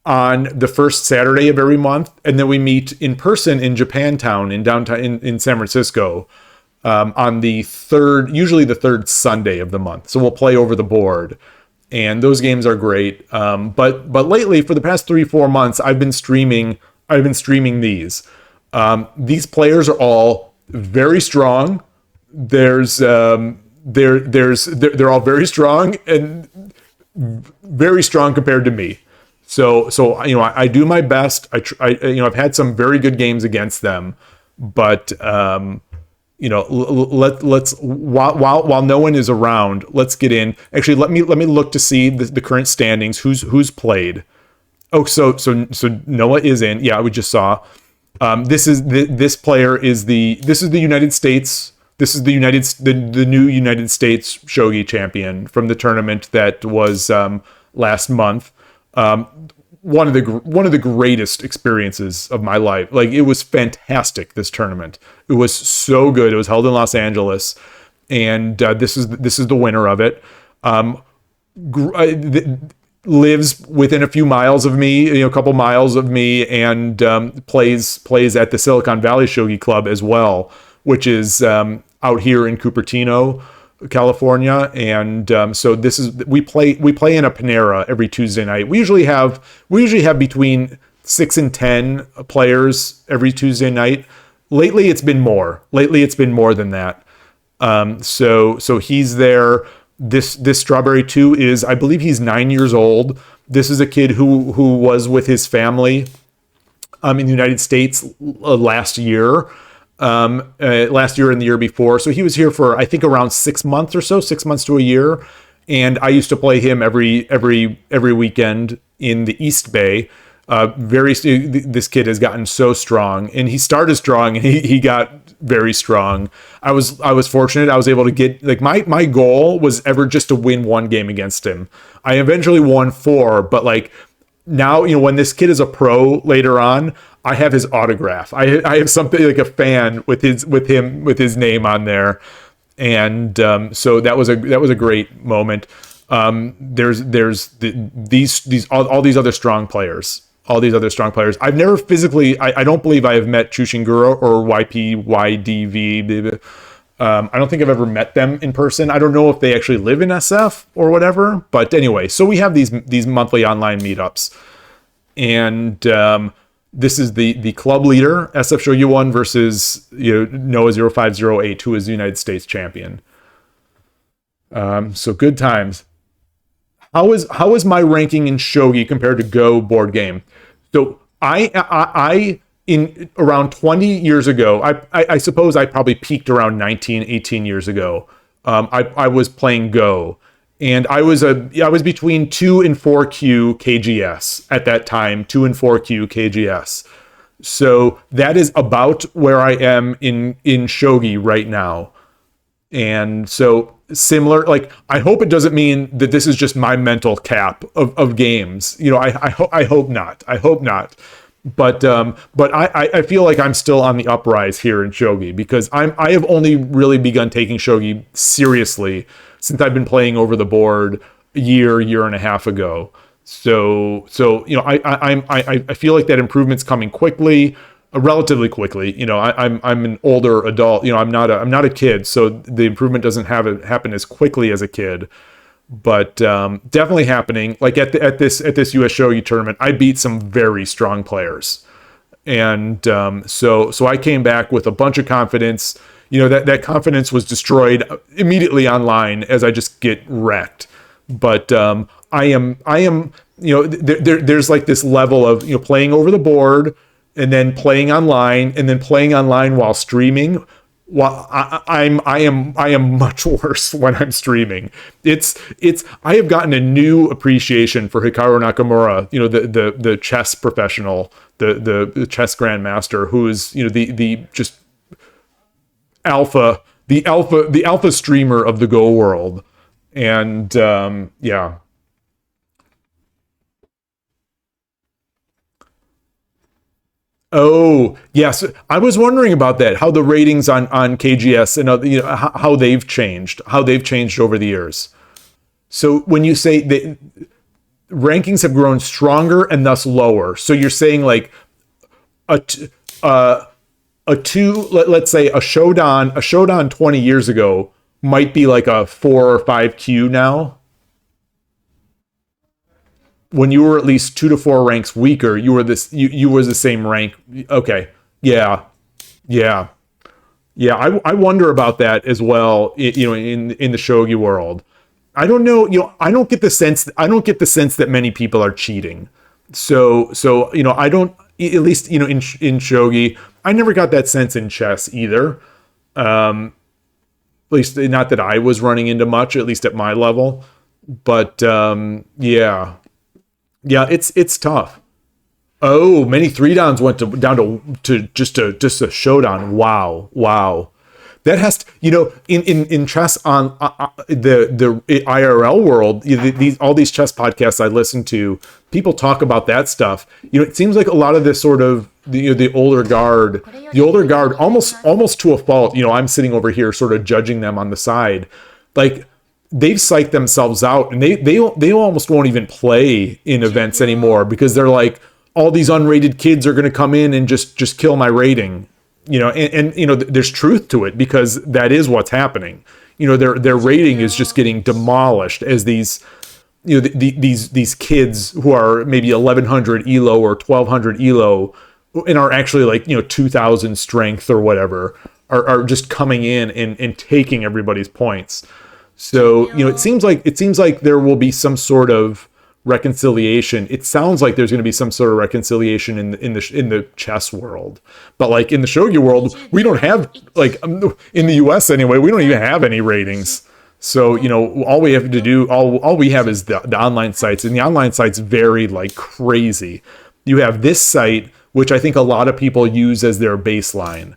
on the first Saturday of every month, and then we meet in person in Japantown in downtown in San Francisco. On usually the third Sunday of the month. So we'll play over the board, and those games are great. But lately, for the past 3-4 months, I've been streaming these. These players are all very strong. They're all very strong and very strong compared to me. So I do my best. I've had some very good games against them, but let's while no one is around, let's get in. Actually, let me look to see the current standings. Who's played? Oh, so Noah is in. Yeah, we just saw. This player is the United States. This is the new United States Shogi champion from the tournament that was last month. One of the greatest experiences of my life. Like, it was fantastic, this tournament. It was so good. It was held in Los Angeles, and this is the winner of it. Lives within a few miles of me, a couple miles of me, and plays at the Silicon Valley Shogi Club as well, which is out here in Cupertino, California. And so we play in a Panera every Tuesday night. We usually have between 6 and 10 players every Tuesday night. Lately it's been more than that. So he's there. This Strawberry 2 is, I believe he's 9 years old. This is a kid who was with his family in the United States last year and the year before. So he was here for, I think, around 6 months or so, 6 months to a year. And I used to play him every weekend in the East Bay. This kid has gotten so strong, and he started strong and he got very strong. I was fortunate. I was able to get, like, my goal was ever just to win one game against him. I eventually won 4, but like now, when this kid is a pro later on, I have his autograph. I have something like a fan with his name on there. And so that was a great moment. There's all these other strong players. I've never physically, I don't believe I have met Chushinguro or YPYDV. I don't think I've ever met them in person. I don't know if they actually live in SF or whatever. But anyway, so we have these monthly online meetups. And this is the club leader, SF Shogi 1 versus Noah 0508, who is the United States champion. So good times. How is my ranking in Shogi compared to Go board game? So I in around 20 years ago, I suppose I probably peaked around 19, 18 years ago. I was playing Go, and I was between 2 and 4Q KGS at that time, 2 and 4Q KGS. So that is about where I am in Shogi right now. And so similar, like, I hope it doesn't mean that this is just my mental cap of games. I hope not. But I feel like I'm still on the uprise here in Shogi, because I have only really begun taking Shogi seriously since I've been playing over the board a year and a half ago. So I feel like that improvement's coming quickly. Relatively quickly. I'm an older adult. I'm not a kid, so the improvement doesn't happen as quickly as a kid, but definitely happening. Like at this US Shogi tournament, I beat some very strong players, and so I came back with a bunch of confidence. That confidence was destroyed immediately online as I just get wrecked. But I am there's like this level of playing over the board, and then playing online, and then playing online while streaming. While I am much worse when I'm streaming. I have gotten a new appreciation for Hikaru Nakamura, the chess professional, the chess grandmaster, who is the just alpha streamer of the Go world. And yeah. Oh, yes. I was wondering about that, how the ratings on KGS and how they've changed over the years. So when you say that rankings have grown stronger and thus lower, so you're saying like let's say a Shodan 20 years ago might be like a 4 or 5Q now. When you were at least 2 to 4 ranks weaker, you were you was the same rank. Okay. Yeah. I wonder about that as well. In the Shogi world, I don't know. I don't get the sense that many people are cheating. So I don't, at least in Shogi, I never got that sense in chess either. At least not that I was running into much, at least at my level. But yeah. Yeah, it's tough. Oh, many 3-downs went down to just a showdown. Wow. That has to, in chess on the IRL world, all these chess podcasts I listen to, people talk about that stuff. It seems like a lot of this sort of the older guard almost to a fault. I'm sitting over here sort of judging them on the side, like they've psyched themselves out, and they almost won't even play in events anymore because they're like, all these unrated kids are going to come in and just kill my rating. And there's truth to it, because that is what's happening. Their rating is just getting demolished as these these kids who are maybe 1100 elo or 1200 elo and are actually like 2000 strength or whatever are just coming in and taking everybody's points. So it seems like there will be some sort of reconciliation. It sounds like there's going to be some sort of reconciliation in the chess world, but like in the shogi world, we don't have, like, in the US anyway, we don't even have any ratings. So all we have to do, all we have is the online sites, and the online sites vary like crazy. You have this site, which I think a lot of people use as their baseline,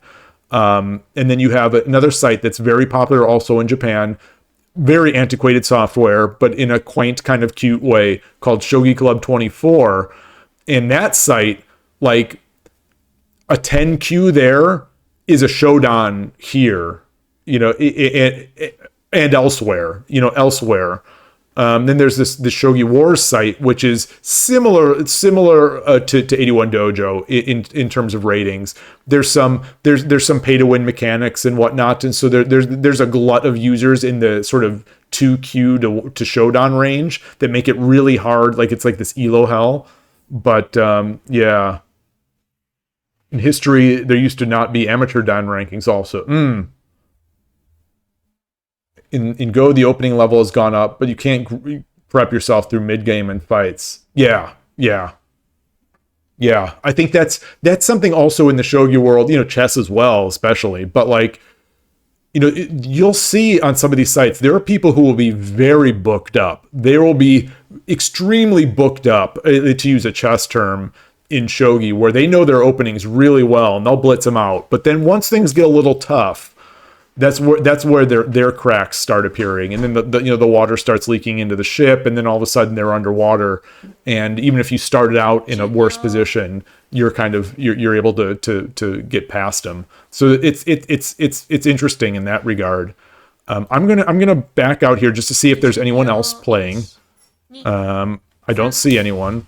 and then you have another site that's very popular also in Japan, very antiquated software, but in a quaint kind of cute way, called Shogi Club 24. And that site, like, a 10Q there is a Shodan here, and elsewhere, then there's the Shogi Wars site, which is similar to 81 Dojo in terms of ratings. There's some pay to win mechanics and whatnot, and so there's a glut of users in the sort of 2Q to Shodan range that make it really hard. Like, it's like this elo hell. But yeah, in history there used to not be amateur dan rankings also. In Go, the opening level has gone up, but you can't prep yourself through mid-game and fights. Yeah. I think that's something also in the shogi world, chess as well, especially. But like, you'll see on some of these sites, there are people who will be very booked up. They will be extremely booked up, to use a chess term, in shogi, where they know their openings really well and they'll blitz them out. But then once things get a little tough, that's where their cracks start appearing, and then the water starts leaking into the ship, and then all of a sudden they're underwater. And even if you started out in a worse position, you're able to get past them. So it's interesting in that regard. I'm gonna back out here just to see if there's anyone else playing. I don't see anyone.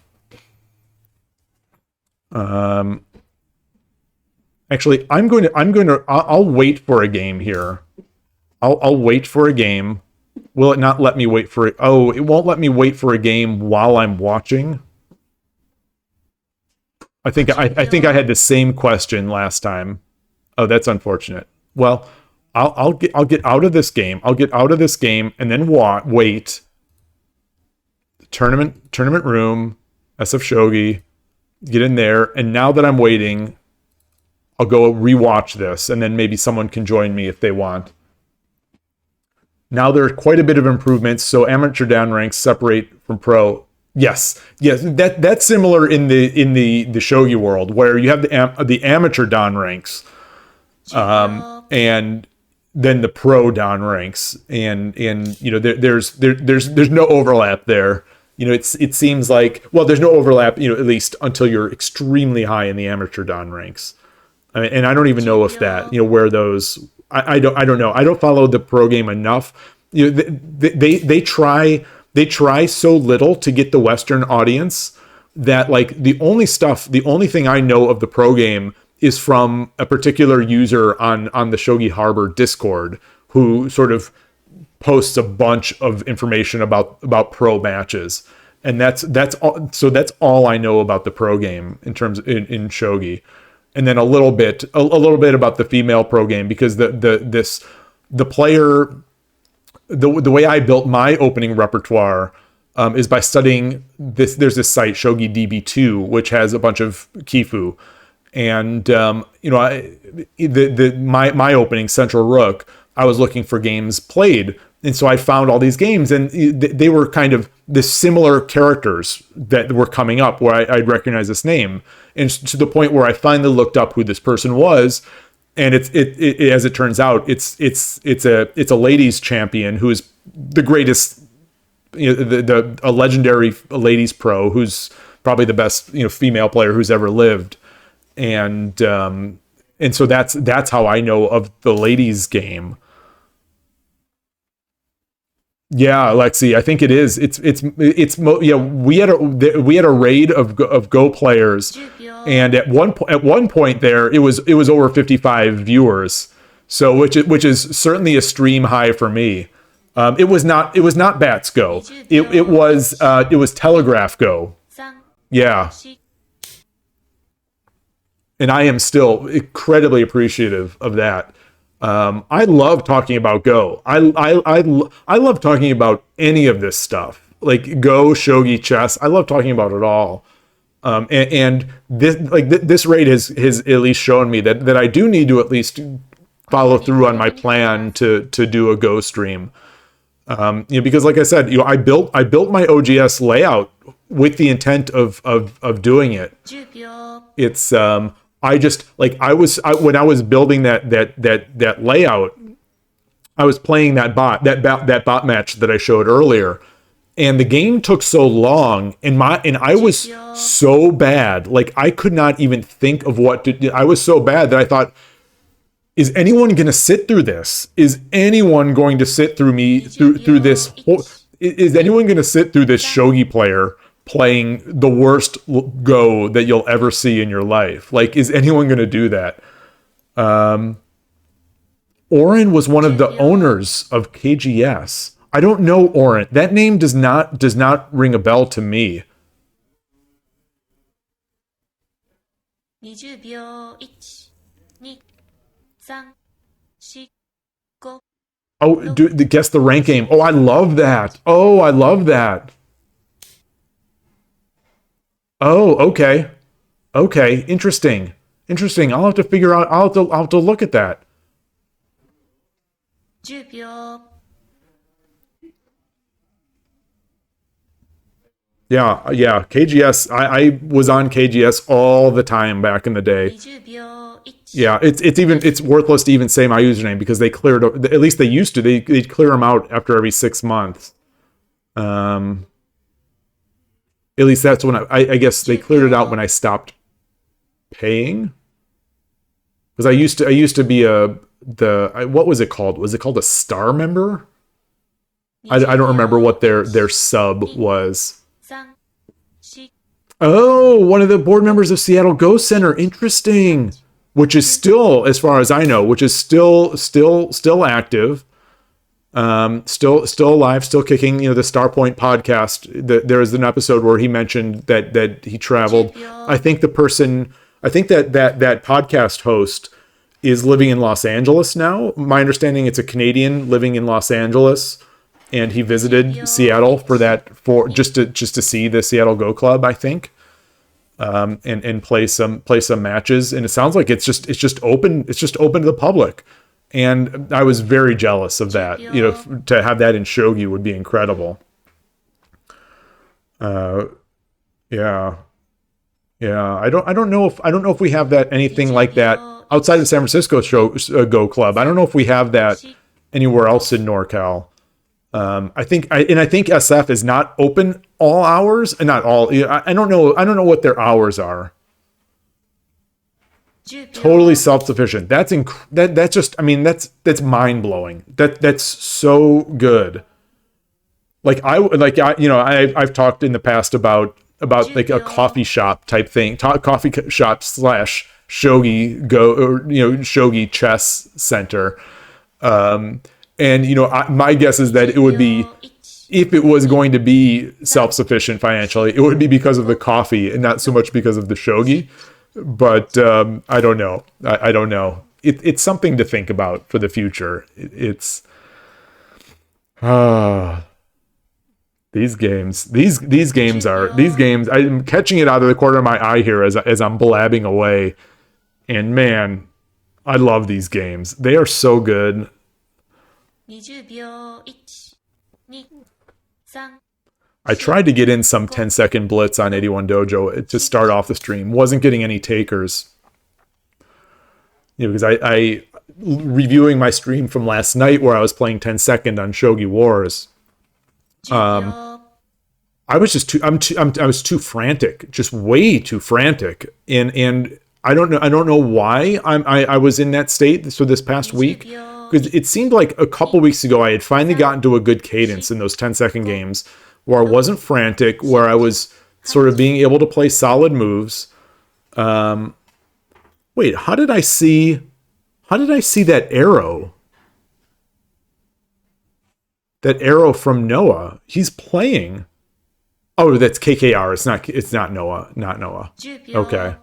Actually, I'll wait for a game here. I'll wait for a game. Will it not let me wait for it? Oh, it won't let me wait for a game while I'm watching. I think I had the same question last time. Oh, that's unfortunate. Well, I'll get out of this game. I'll get out of this game and then wait. Tournament room, SF Shogi, get in there, and now that I'm waiting, I'll go rewatch this, and then maybe someone can join me if they want. Now there are quite a bit of improvements, so amateur down ranks separate from pro. Yes, that's similar in the shogi world, where you have the amateur down ranks, and then the pro down ranks, and there's no overlap there. It seems like, well, there's no overlap, at least until you're extremely high in the amateur down ranks. I mean, and I don't even know if that, where those, I don't know. I don't follow the pro game enough. They try so little to get the Western audience that, like, the only thing I know of the pro game is from a particular user on the Shogi Harbor Discord, who sort of posts a bunch of information about pro matches. And that's all I know about the pro game in terms in shogi. And then a little bit about the female pro game, because the way I built my opening repertoire is by studying this. There's this site, Shogi DB2, which has a bunch of Kifu, and my opening, Central Rook, I was looking for games played, and so I found all these games, and they were kind of the similar characters that were coming up where I'd recognize this name, and to the point where I finally looked up who this person was, and it as it turns out, it's a ladies champion who is the greatest, a legendary ladies pro who's probably the best female player who's ever lived, And so that's how I know of the ladies game. Yeah, Alexi, I think it is. Yeah. We had a raid of Go players, 10秒 and at one point there it was over 55 viewers. So which is certainly a stream high for me. It was not Bats Go. It was Telegraph Go. 3 Yeah, 4 and I am still incredibly appreciative of that. I love talking about Go. I love talking about any of this stuff, like Go, Shogi, chess. I love talking about it all. And this raid has at least shown me that I do need to at least follow through on my plan to do a Go stream. Because like I said, I built my OGS layout with the intent of doing it. 10秒 It's I just like when I was building that layout, I was playing that bot match that I showed earlier, and the game took so long, and I was so bad, like I could not even think of what to do. I was so bad that I thought, is anyone going to sit through this? Is anyone going to sit through me through this whole, is anyone going to sit through this shogi player playing the worst Go that you'll ever see in your life? Like, is anyone going to do that? Oren was one of the owners of KGS. I don't know Oren. That name does not ring a bell to me. 20秒 1 2 3 4 5 Oh, guess the rank game. Oh, I love that. Oh, I love that. Oh, okay. Okay, interesting. Interesting. I'll have to figure out. I'll have to look at that. 10秒 Yeah. KGS. I was on KGS all the time back in the day. 20秒 1 Yeah, it's worthless to even say my username because they cleared. At least they used to. They clear them out after every 6 months. At least that's when I guess they cleared it out when I stopped paying. Because I used to be what was it called? Was it called a star member? I don't remember what their sub was. 3 4 Oh, one of the board members of Seattle Ghost Center. Interesting. Which is still, as far as I know, which is still active. Still alive, still kicking. The Starpoint podcast. There is an episode where he mentioned that he traveled. I think that podcast host is living in Los Angeles now. My understanding, it's a Canadian living in Los Angeles, and he visited Seattle for just to see the Seattle Go Club, I think, and play some matches. And it sounds like it's just open to the public. And I was very jealous of that. To have that in Shogi would be incredible. Yeah. I don't know if we have that anything like that outside of San Francisco Go Club. I don't know if we have that anywhere else in NorCal. I think SF is not open all hours, and not all. I don't know what their hours are. 10秒 Totally self-sufficient. That's just, I mean, that's mind-blowing. That's so good. I've talked in the past about like a coffee shop type thing, coffee shop / shogi Go, or shogi chess center. My guess is that it would be, if it was going to be self-sufficient financially, it would be because of the coffee and not so much because of the shogi. But I don't know. I don't know. It's something to think about for the future. It's these games. These games. I'm catching it out of the corner of my eye here as I'm blabbing away. And man, I love these games. They are so good. 20秒 1 2 3 I tried to get in some 10-second blitz on 81 Dojo to start off the stream. Wasn't getting any takers. Because I reviewing my stream from last night where I was playing 10 second on Shogi Wars. 10秒 I was just I was too frantic, just way too frantic. And I don't know why I was in that state. So this past week, 20 because it seemed like a couple weeks ago I had finally gotten to a good cadence in ththose 10-second games where I wasn't frantic, where I was sort of being able to play solid moves. Wait, how did I see that arrow? That arrow from Noah. He's playing. Oh, that's KKR. It's not Noah. Not Noah. 10 Okay.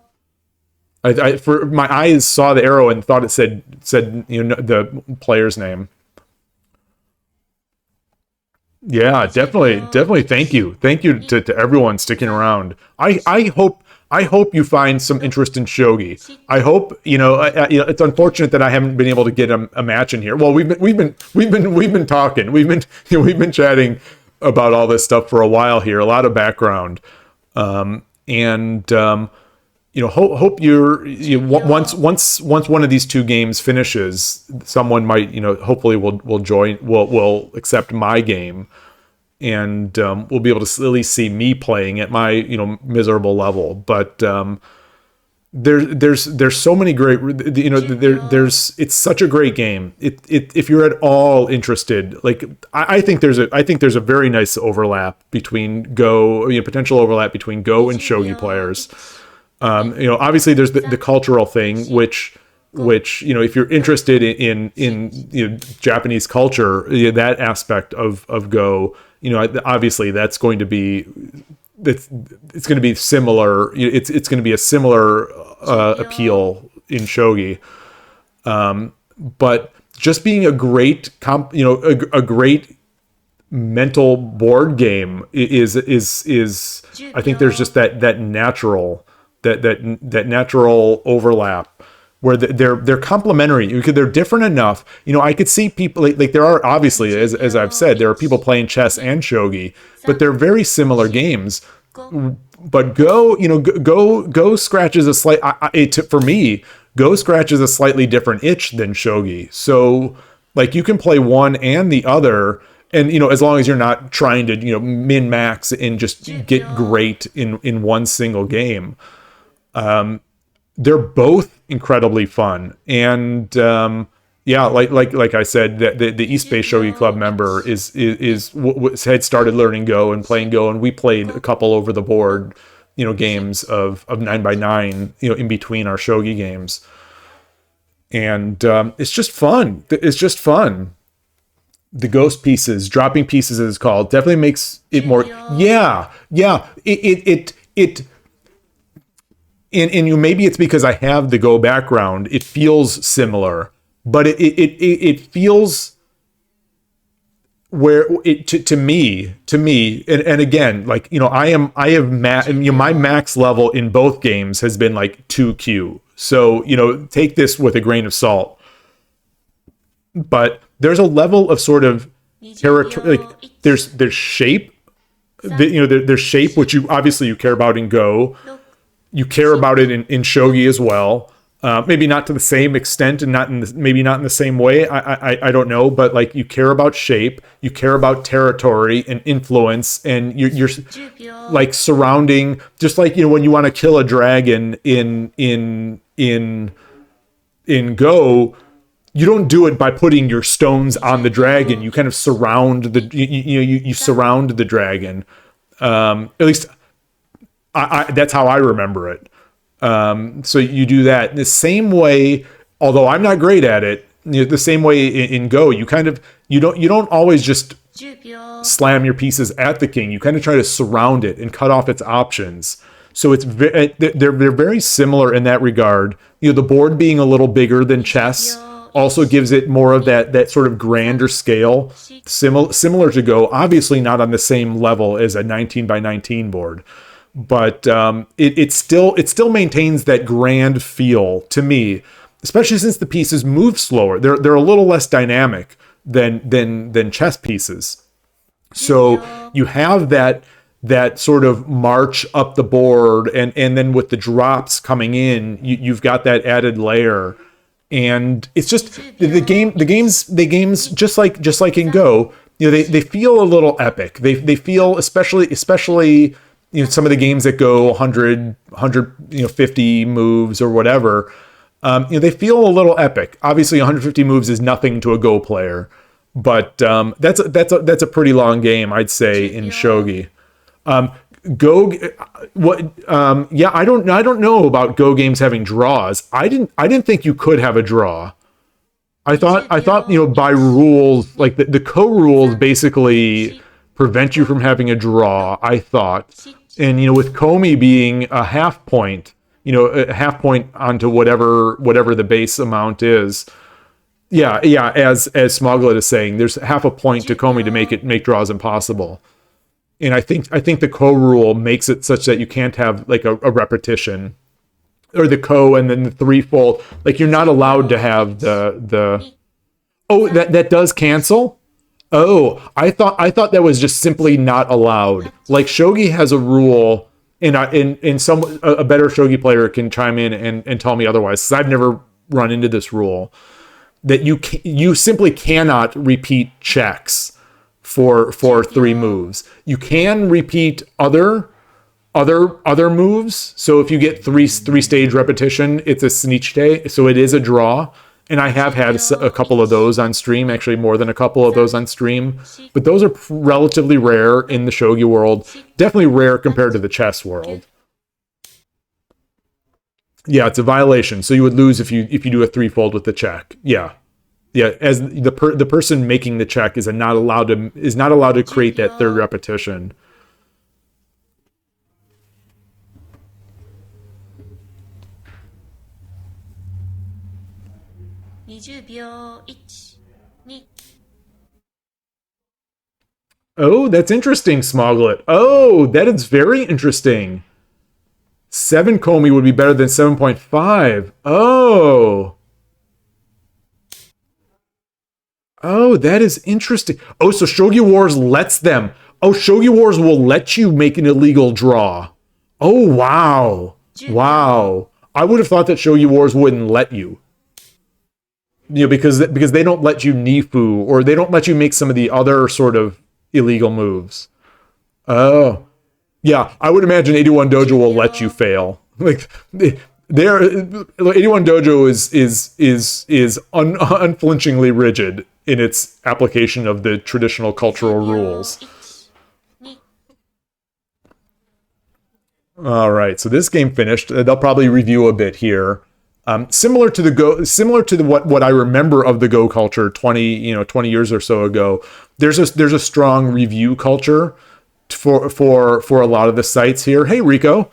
For my eyes saw the arrow and thought it said the player's name. Yeah, definitely. Thank you to everyone sticking around. I hope you find some interest in shogi. I hope it's unfortunate that I haven't been able to get a match in here. Well, we've been talking. We've been chatting about all this stuff for a while here. A lot of background, hope once one of these two games finishes, someone might hopefully will accept my game, and we'll be able to at least see me playing at my miserable level. But there's so many great there's it's such a great game. If you're at all interested, like I think there's a very nice overlap between Go, potential overlap between Go and Shogi players. Obviously there's the cultural thing, which if you're interested in Japanese culture, that aspect of Go, obviously that's going to be it's going to be similar. It's going to be a similar appeal in shogi, but just being a great a great mental board game is I think there's just that natural overlap where they're complementary. They're different enough. I could see people like there are obviously, as I've said, there are people playing chess and shogi, but they're very similar games. But Go scratches a slight. For me, Go scratches a slightly different itch than shogi. So like you can play one and the other, and as long as you're not trying to min max and just get great in one single game. They're both incredibly fun, and like I said, the East Bay Shogi Club member had started learning Go and playing Go, and we played a couple over the board, games of 9x9, in between our shogi games, and it's just fun. It's just fun. The ghost pieces, dropping pieces, as it's called, definitely makes it more. Yeah. And maybe it's because I have the Go background. It feels similar, but it feels where it to me, and again, like my max level in both games has been like 2Q. So take this with a grain of salt. But there's a level of sort of territory. Like there's shape. There's shape, which you care about in Go. You care about it in shogi as well. Maybe not to the same extent, and maybe not in the same way. I don't know, but like you care about shape, you care about territory and influence, and you're like surrounding. Just like when you want to kill a dragon in Go, you don't do it by putting your stones on the dragon. You kind of surround you surround the dragon. At least. That's how I remember it. So you do that in the same way, although I'm not great at it. The same way in Go, you don't always just slam your pieces at the king. You kind of try to surround it and cut off its options. So they're very similar in that regard. The board being a little bigger than chess also gives it more of that sort of grander scale, similar to Go. Obviously not on the same level as a 19x19 board. But it still maintains that grand feel to me, especially since the pieces move slower. They're a little less dynamic than chess pieces. So you have that sort of march up the board, and then with the drops coming in, you've got that added layer. And it's just the games just like in Go, they feel a little epic. They feel especially some of the games that go 100, 50 moves or whatever, they feel a little epic. Obviously, 150 moves is nothing to a Go player, but that's a pretty long game, I'd say, in Shogi. Go, what? Yeah, I don't know about Go games having draws. I didn't think you could have a draw. I thought by rules, like the co-rules basically prevent you from having a draw, I thought. And with Komi being a half point, a half point onto whatever the base amount is. Yeah, as Smoglet is saying, there's half a point to Komi to make draws impossible. And I think the co-rule makes it such that you can't have like a repetition, or the co and then the threefold. Like, you're not allowed to have the oh, that does cancel. Oh, I thought that was just simply not allowed. Like, Shogi has a rule, and a better Shogi player can chime in and tell me otherwise, because I've never run into this rule, that you simply cannot repeat checks for three moves. You can repeat other moves. So if you get three stage repetition, it's a snichite, so it is a draw. And I have had a couple of those on stream, actually more than a couple of those on stream. But those are relatively rare in the Shogi world. Definitely rare compared to the chess world. Yeah, it's a violation. So you would lose if you do a threefold with the check. Yeah. As the person making the check is not allowed to create that third repetition. Oh, that's interesting, Smoglet. Oh, that is very interesting. 7 Komi would be better than 7.5. Oh. Oh, that is interesting. Oh, so Shogi Wars lets them. Oh, Shogi Wars will let you make an illegal draw. Oh, wow. Wow. I would have thought that Shogi Wars wouldn't let you. Because they don't let you Nifu, or they don't let you make some of the other sort of illegal moves. Oh. Yeah, I would imagine 81 Dojo will let you fail. Like, 81 Dojo is unflinchingly rigid in its application of the traditional cultural rules. All right, so this game finished. They'll probably review a bit here. Similar to what I remember of the Go culture 20 years or so ago. There's a strong review culture for a lot of the sites here. Hey, Rico.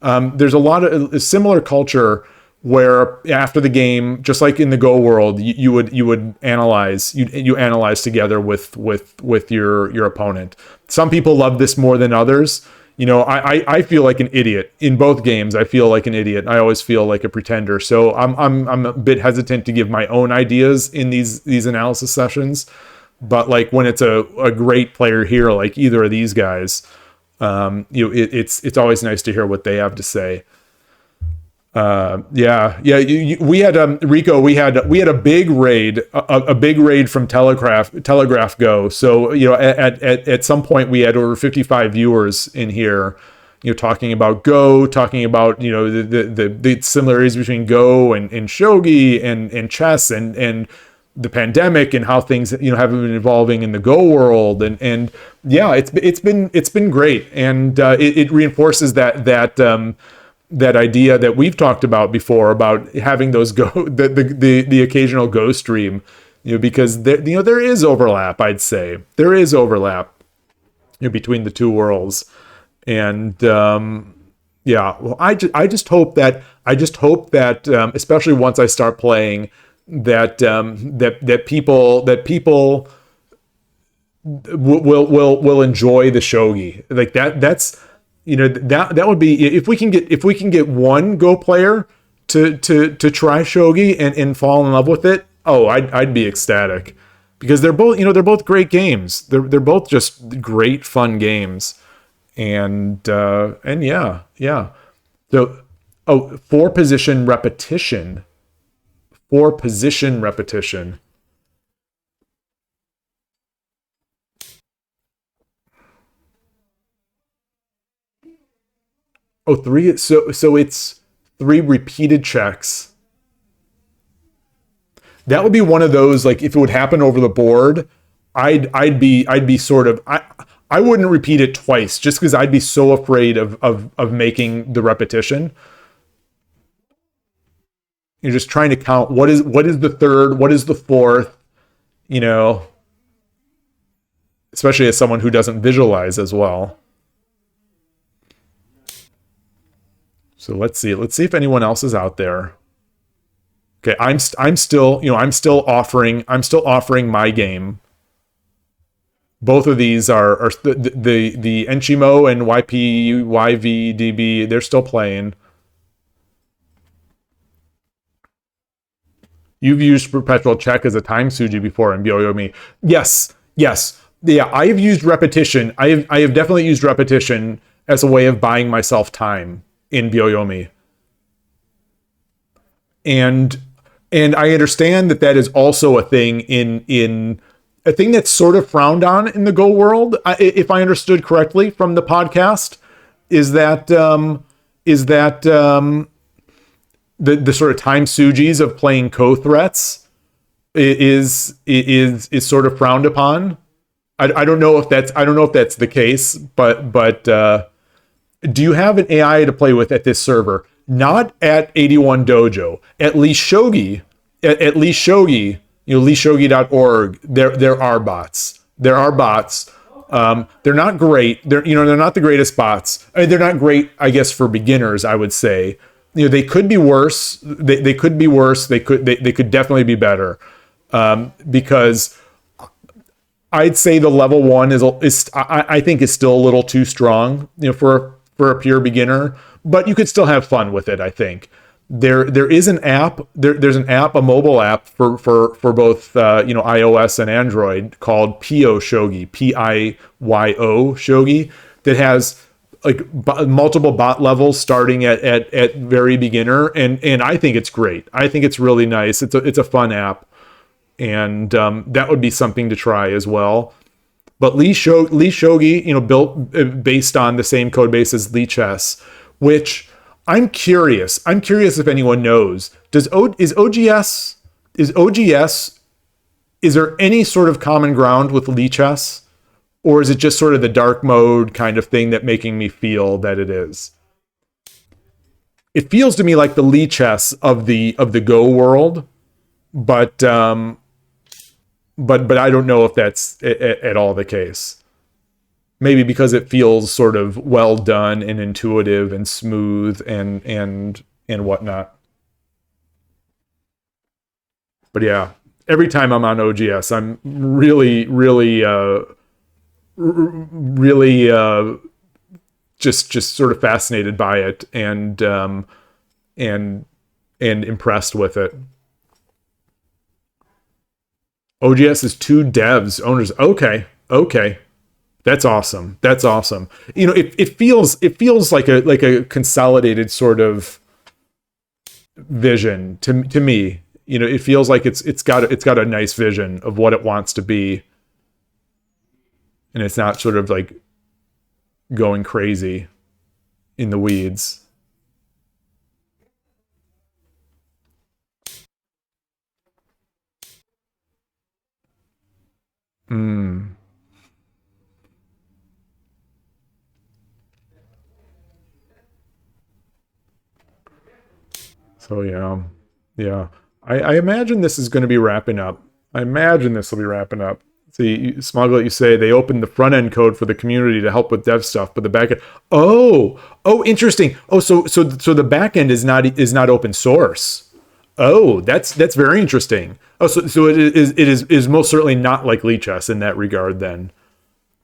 There's a lot of a similar culture where after the game, just like in the Go world, you would analyze together with your opponent. Some people love this more than others. I feel like an idiot in both games. I feel like an idiot. I always feel like a pretender. So I'm a bit hesitant to give my own ideas in these analysis sessions. But like when it's a great player here, like either of these guys, it's always nice to hear what they have to say. We had Rico. We had a big raid, a big raid from telegraphgo. So at some point we had over 55 viewers in here, talking about Go, talking about the similarities between Go and Shogi and chess and the pandemic and how things have been evolving in the Go world, and yeah, it's been great, and it reinforces that idea that we've talked about before about having those the occasional Go stream, because there is overlap. I'd say there is overlap between the two worlds, and well, I just hope that especially once I start playing, that people will enjoy the Shogi like that. That's that would be, if we can get one Go player to try Shogi and fall in love with it. Oh, I'd be ecstatic, because they're both great games. They're both just great fun games, and yeah. So, four position repetition. Oh, three. So it's three repeated checks. That would be one of those, like, if it would happen over the board, I'd be sort of, I wouldn't repeat it twice just because I'd be so afraid of making the repetition. You're just trying to count what is the third, what is the fourth, you know, especially as someone who doesn't visualize as well. So let's see if anyone else is out there. Okay, I'm still, I'm still offering my game. Both of these are the Enchimo and YPYVDB, they're still playing. You've used perpetual check as a time suji before in Byoyomi. Yes. Yeah, I have used repetition. I have definitely used repetition as a way of buying myself time in Byoyomi. And I understand that is also a thing in a thing that's sort of frowned on in the Go world, if I understood correctly from the podcast, is that the sort of time sujis of playing co-threats is sort of frowned upon. I don't know if that's the case, but do you have an AI to play with at this server? Not at 81 Dojo. At least Shogi, leastshogi.org, there are bots. There are bots. They're not great. They're not the greatest bots. I mean, they're not great, I guess, for beginners, I would say. They could be worse. They could be worse. They could definitely be better. Because I'd say the level 1 I think is still a little too strong, for a pure beginner, but you could still have fun with it, I think. There is an app, there's an app, a mobile app for both iOS and Android called Pio Shogi, Piyo Shogi, that has like multiple bot levels starting at very beginner, and I think it's great. I think it's really nice. It's a fun app, and that would be something to try as well. But Lee Shogi, built based on the same code base as Lee Chess, which I'm curious if anyone knows. Is there any sort of common ground with Lee Chess? Or is it just sort of the dark mode kind of thing that making me feel that it is? It feels to me like the Lee Chess of the Go world, but I don't know if that's at all the case. Maybe because it feels sort of well done and intuitive and smooth and whatnot. But yeah, every time I'm on OGS, I'm really just sort of fascinated by it and impressed with it. OGS is 2 devs, owners. Okay. That's awesome. It feels like a consolidated sort of vision to me. It feels like it's got a nice vision of what it wants to be. And it's not sort of like going crazy in the weeds. So yeah. I imagine this is going to be wrapping up. See, Smuglet, you say they opened the front end code for the community to help with dev stuff, but the back end. Oh, interesting. Oh, so the back end is not open source. Oh, that's very interesting. Oh, so it is most certainly not like Lichess in that regard then.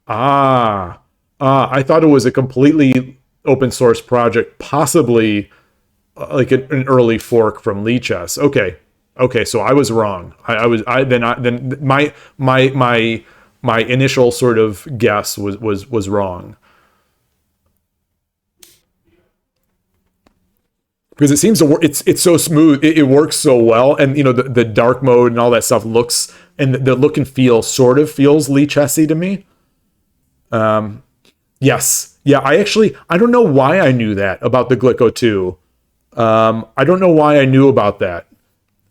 I thought it was a completely open source project, possibly like an early fork from Lichess. Okay, so I was wrong. My initial sort of guess was wrong. Because it seems to work, it's so smooth, it works so well, and the dark mode and all that stuff looks, and the look and feel sort of feels Lichessy to me. Yes. Yeah, I don't know why I knew that about the Glico 2. I don't know why I knew about that.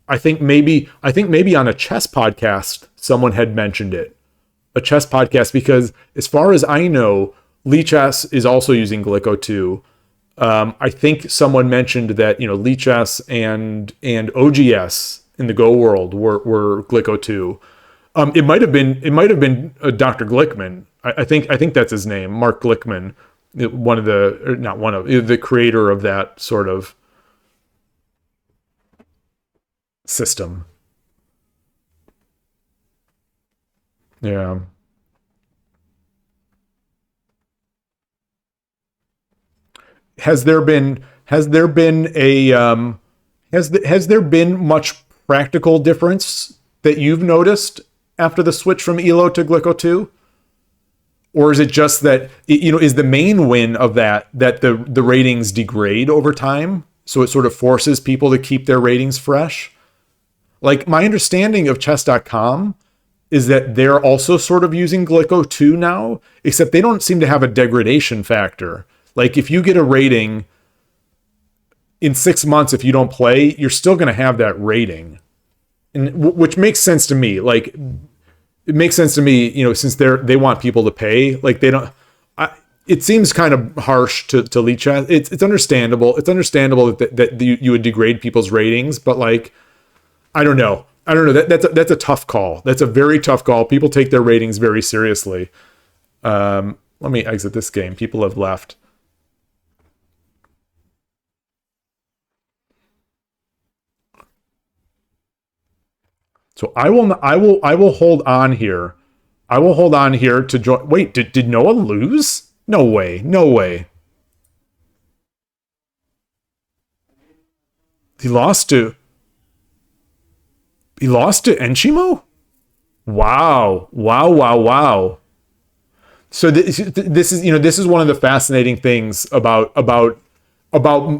I think maybe on a chess podcast someone had mentioned it. A chess podcast, because as far as I know, Lee Chess is also using Glico 2. I think someone mentioned that, Lee Chess and OGS in the Go world were Glico 2. It might have been Dr. Glickman. I think that's his name, Mark Glickman, one of the or not one of the creator of that sort of system. Yeah. Has there been a has there been much practical difference that you've noticed after the switch from Elo to Glico 2? Or is it just that, is the main win of that the ratings degrade over time, so it sort of forces people to keep their ratings fresh? Like, my understanding of chess.com is that they're also sort of using Glico 2 now, except they don't seem to have a degradation factor. Like, if you get a rating in 6 months, if you don't play, you're still going to have that rating, and which makes sense to me. Like, it makes sense to me, since they want people to pay. Like, they don't. It seems kind of harsh to Lee Chat. It's understandable. It's understandable that you would degrade people's ratings, but like, I don't know. That's a tough call. That's a very tough call. People take their ratings very seriously. Let me exit this game. People have left. So I will hold on here. I will hold on here to join. Wait, did Noah lose? No way. No way. He lost to Enshimo? Wow. Wow, wow, wow. So this is one of the fascinating things about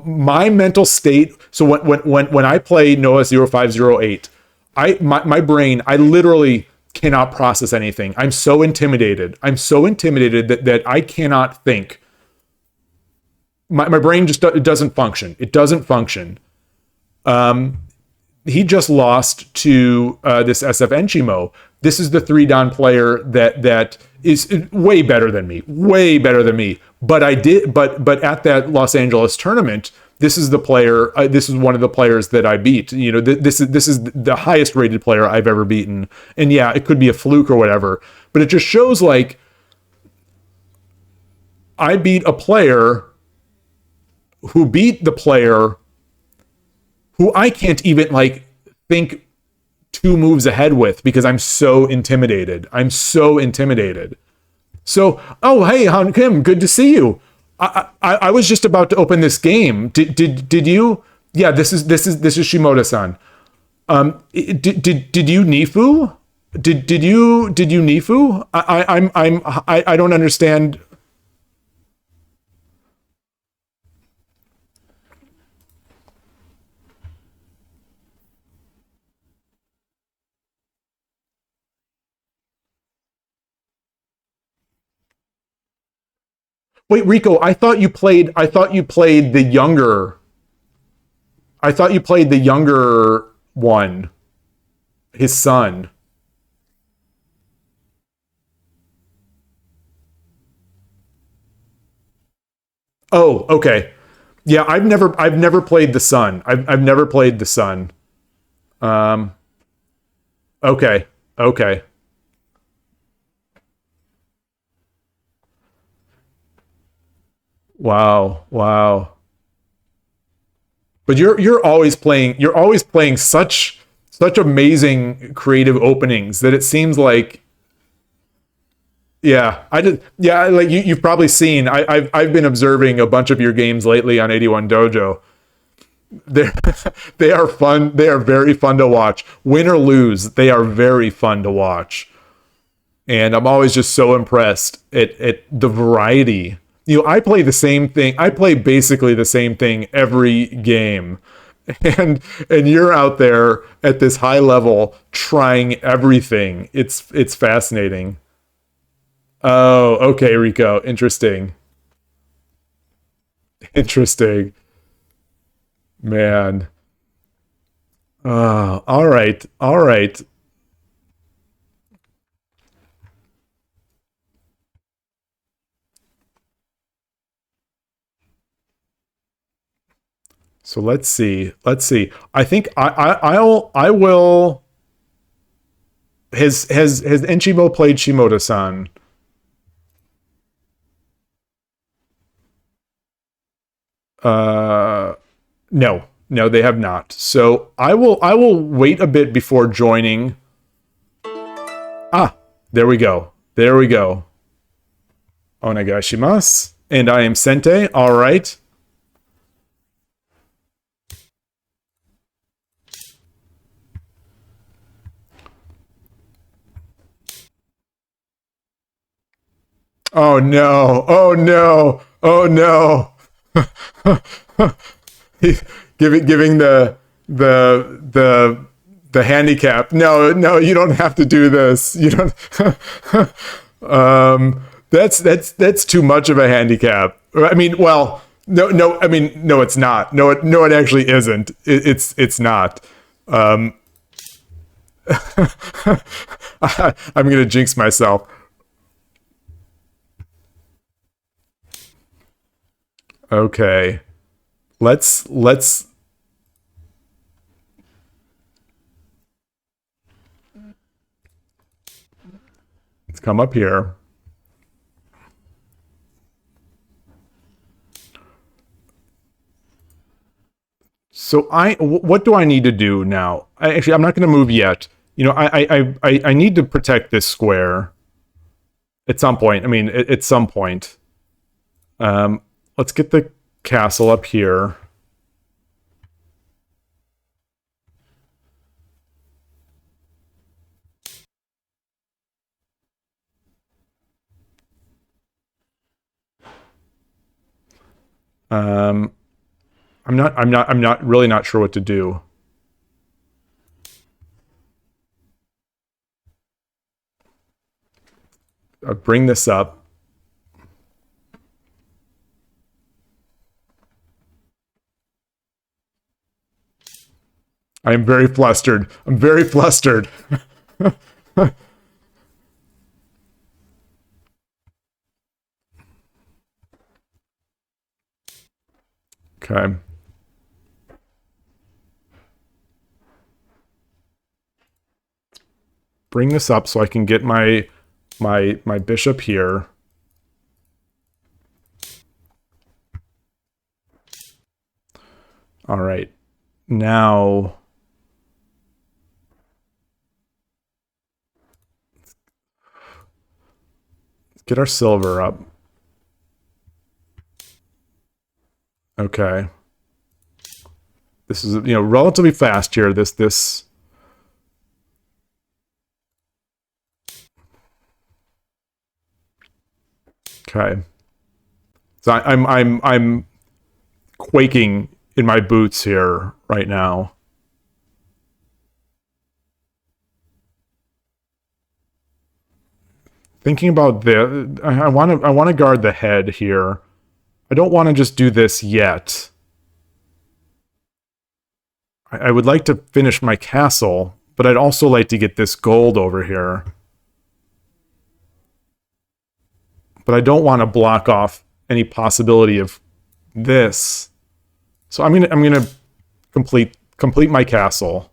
my mental state. So when I play Noah 0508, my brain, I literally cannot process anything. I'm so intimidated. I'm so intimidated that I cannot think. My brain just it doesn't function. It doesn't function. He just lost to this SF Enchimo. This is the 3-dan player that is way better than me. Way better than me. But at that Los Angeles tournament, this is the player. This is one of the players that I beat. This is the highest rated player I've ever beaten. And yeah, it could be a fluke or whatever, but it just shows like I beat a player who beat the player who I can't even like think 2 moves ahead with, because I'm so intimidated. I'm so intimidated. So, oh hey, Han Kim, good to see you. I was just about to open this game. Did you? Yeah, this is Shimoda-san. Did you Nifu? Did you Nifu? I don't understand. Wait, Rico, I thought you played the younger. I thought you played the younger one, his son. Oh, okay. Yeah, I've never played the son. I've never played the son. Um, okay. Okay. Wow. Wow. But you're always playing such amazing creative openings that it seems like, yeah, like you've probably seen. I've been observing a bunch of your games lately on 81 Dojo. They're they are fun. They are very fun to watch. Win or lose, they are very fun to watch. And I'm always just so impressed at the variety. I play the same thing. I play basically the same thing every game. And you're out there at this high level trying everything. It's fascinating. Oh, okay, Rico. Interesting. Interesting. Man. All right. All right. So let's see. Let's see. I think I will. Has Enchimo played Shimoda-san? Uh, no, no, they have not. So I will wait a bit before joining. Ah, there we go. There we go. Onegaishimasu. And I am Sente. All right. Oh no. Oh no. Oh no. Giving the handicap. No, no, you don't have to do this. You don't that's too much of a handicap. I mean, well, no, I mean, no, it's not. No, it actually isn't. It's not. I'm gonna jinx myself. Okay. Let's come up here. So what do I need to do now? Actually, I'm not going to move yet. You know, I need to protect this square at some point. I mean, at some point. Let's get the castle up here. Um, I'm not really not sure what to do. Bring this up. I am very flustered. I'm very flustered. Okay. Bring this up so I can get my bishop here. All right. Now let's get our silver up. Okay. This is, you know, relatively fast here. This Okay. So I'm quaking in my boots here right now. Thinking about this, I want to guard the head here. I don't want to just do this yet. I would like to finish my castle, but I'd also like to get this gold over here. But I don't want to block off any possibility of this. So I'm gonna complete my castle.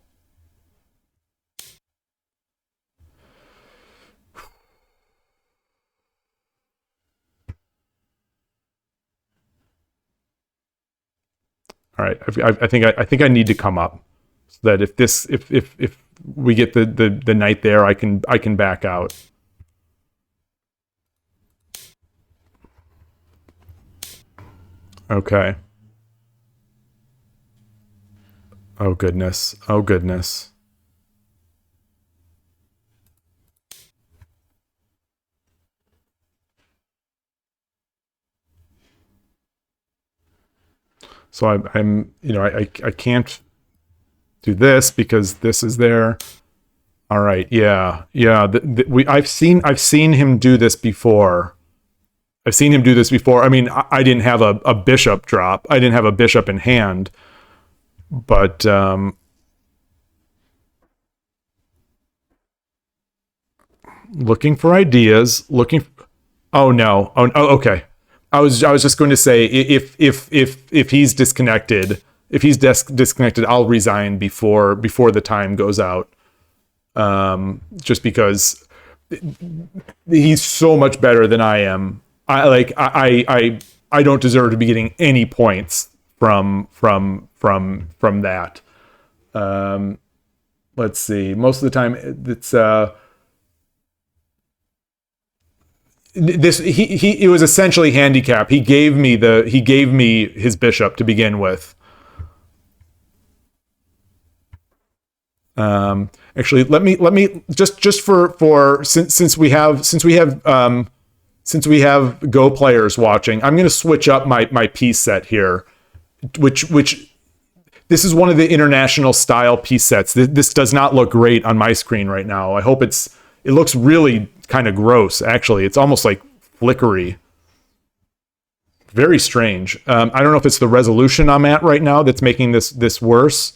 All right, I think I need to come up so that if we get the knight there, I can back out. Okay. Oh goodness. Oh goodness. So I'm you know I can't do this because this is there. All right. Yeah. Yeah. I've seen him do this before. I've seen him do this before. I mean, I didn't have a bishop drop. I didn't have a bishop in hand, but looking for ideas. Looking. Oh no. Oh, okay. I was just going to say if he's disconnected, if he's disconnected, I'll resign before the time goes out. Just because he's so much better than I am. I don't deserve to be getting any points from that. Let's see. Most of the time, it's this he it was essentially handicap. He gave me his bishop to begin with. Actually, let me just for since we have Go players watching, I'm going to switch up my piece set here, which this is one of the international style piece sets. This does not look great on my screen right now. I hope it looks really kind of gross. Actually, it's almost like flickery. Very strange. I don't know if it's the resolution I'm at right now that's making this worse.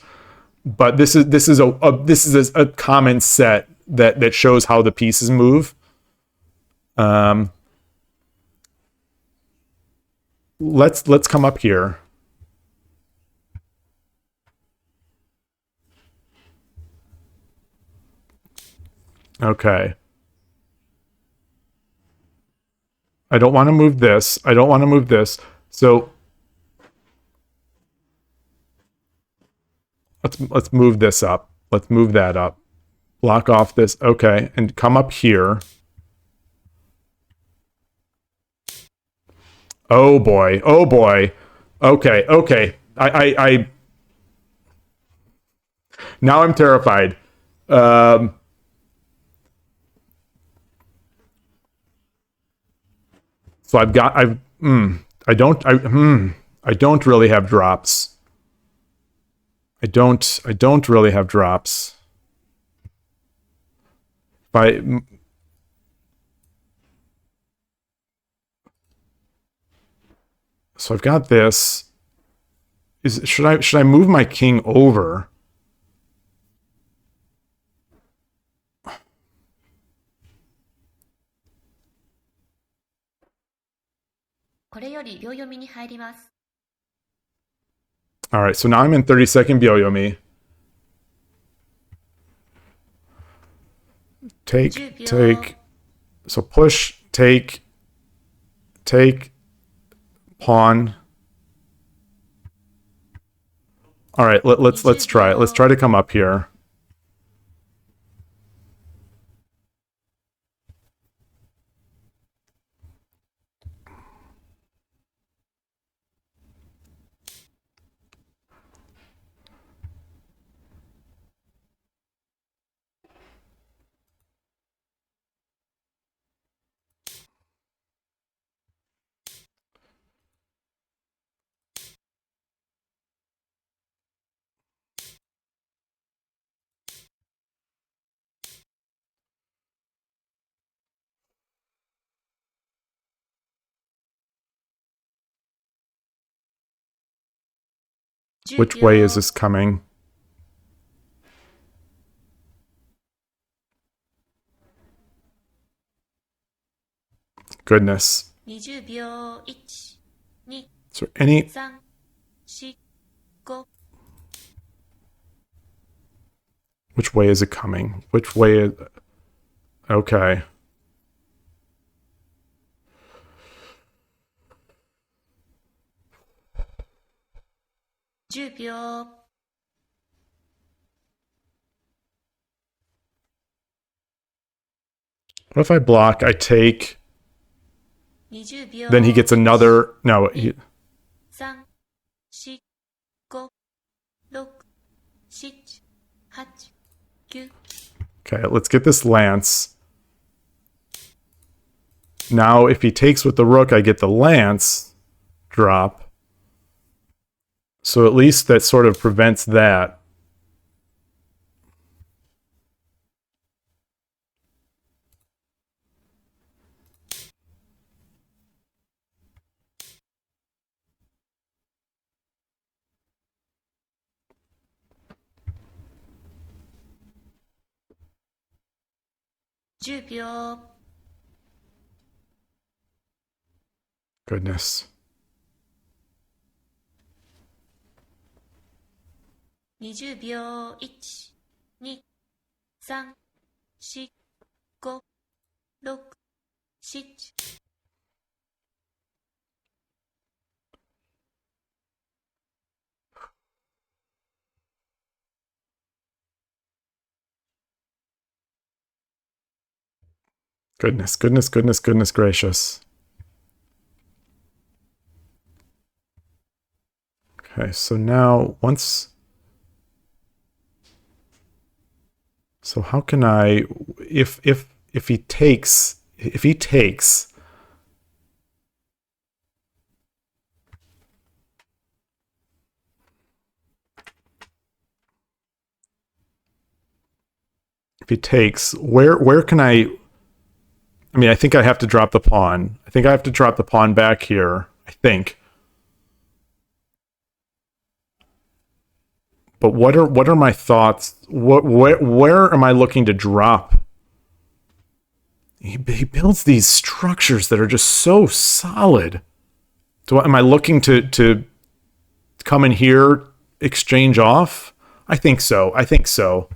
But this is a common set that shows how the pieces move. Let's come up here. Okay. I don't want to move this. I don't want to move this. So let's move this up. Let's move that up. Block off this. Okay, and come up here. Oh boy. Oh boy. Okay. Okay. I now I'm terrified. So I don't really have drops. I don't really have drops. So I've got this. Should I move my king over? All right, so now I'm in 30-second Byoyomi. Take. So push, take, pawn. All right, let's try it. Let's try to come up here. Which way is this coming? Goodness. Is there any... Which way is it coming? Which way is... Okay. What if I block, I take... Then he gets another... No, he... Okay, let's get this lance. Now, if he takes with the rook, I get the lance drop. So at least that sort of prevents that. 10秒、 Goodness. 20秒、1、2、3、4、5、6、7。Goodness, goodness, goodness, goodness gracious. Okay, so now once... So how can I... If he takes... If he takes... If he takes, where can I mean, I think I have to drop the pawn. I think I have to drop the pawn back here. I think. But what are my thoughts? Where am I looking to drop? He builds these structures that are just so solid. So am I looking to come in here, exchange off? I think so. I think so.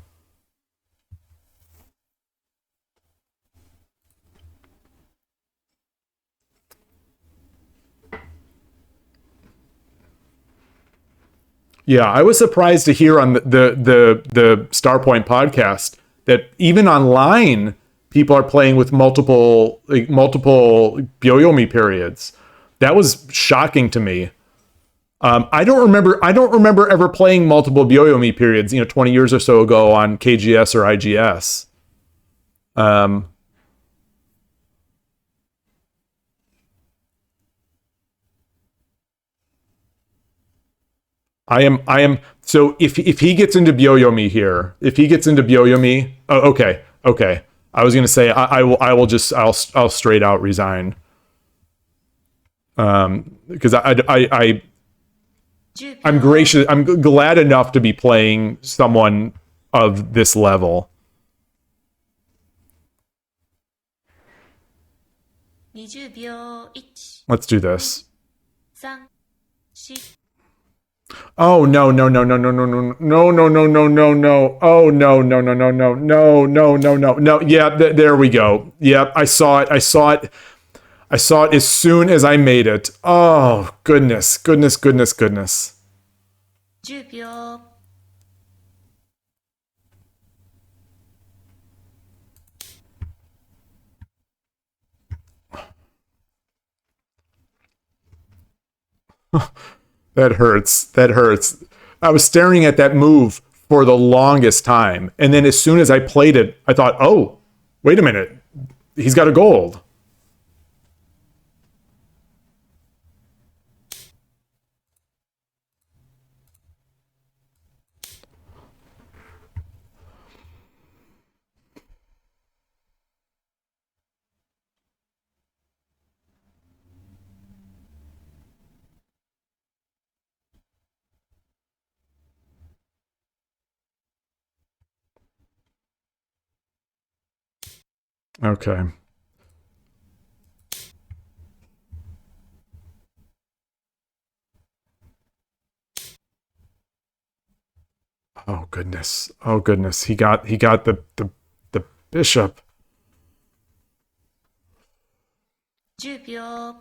Yeah, I was surprised to hear on the Starpoint podcast that even online people are playing with multiple Byoyomi periods. That was shocking to me. I don't remember ever playing multiple Byoyomi periods. 20 years or so ago on KGS or IGS. I am so if he gets into Byoyomi here, if he gets into Byoyomi, oh, okay. I was gonna say I'll straight out resign. Because I'm gracious. I'm glad enough to be playing someone of this level. 20秒、1、Let's do this. 3、4。 Oh no. Oh no. Yeah, there we go. Yeah, I saw it as soon as I made it. Oh goodness. 10秒。 That hurts. I was staring at that move for the longest time, and then as soon as I played it, I thought, "Oh, wait a minute. He's got a gold." Okay. Oh goodness. He got the bishop. 10秒。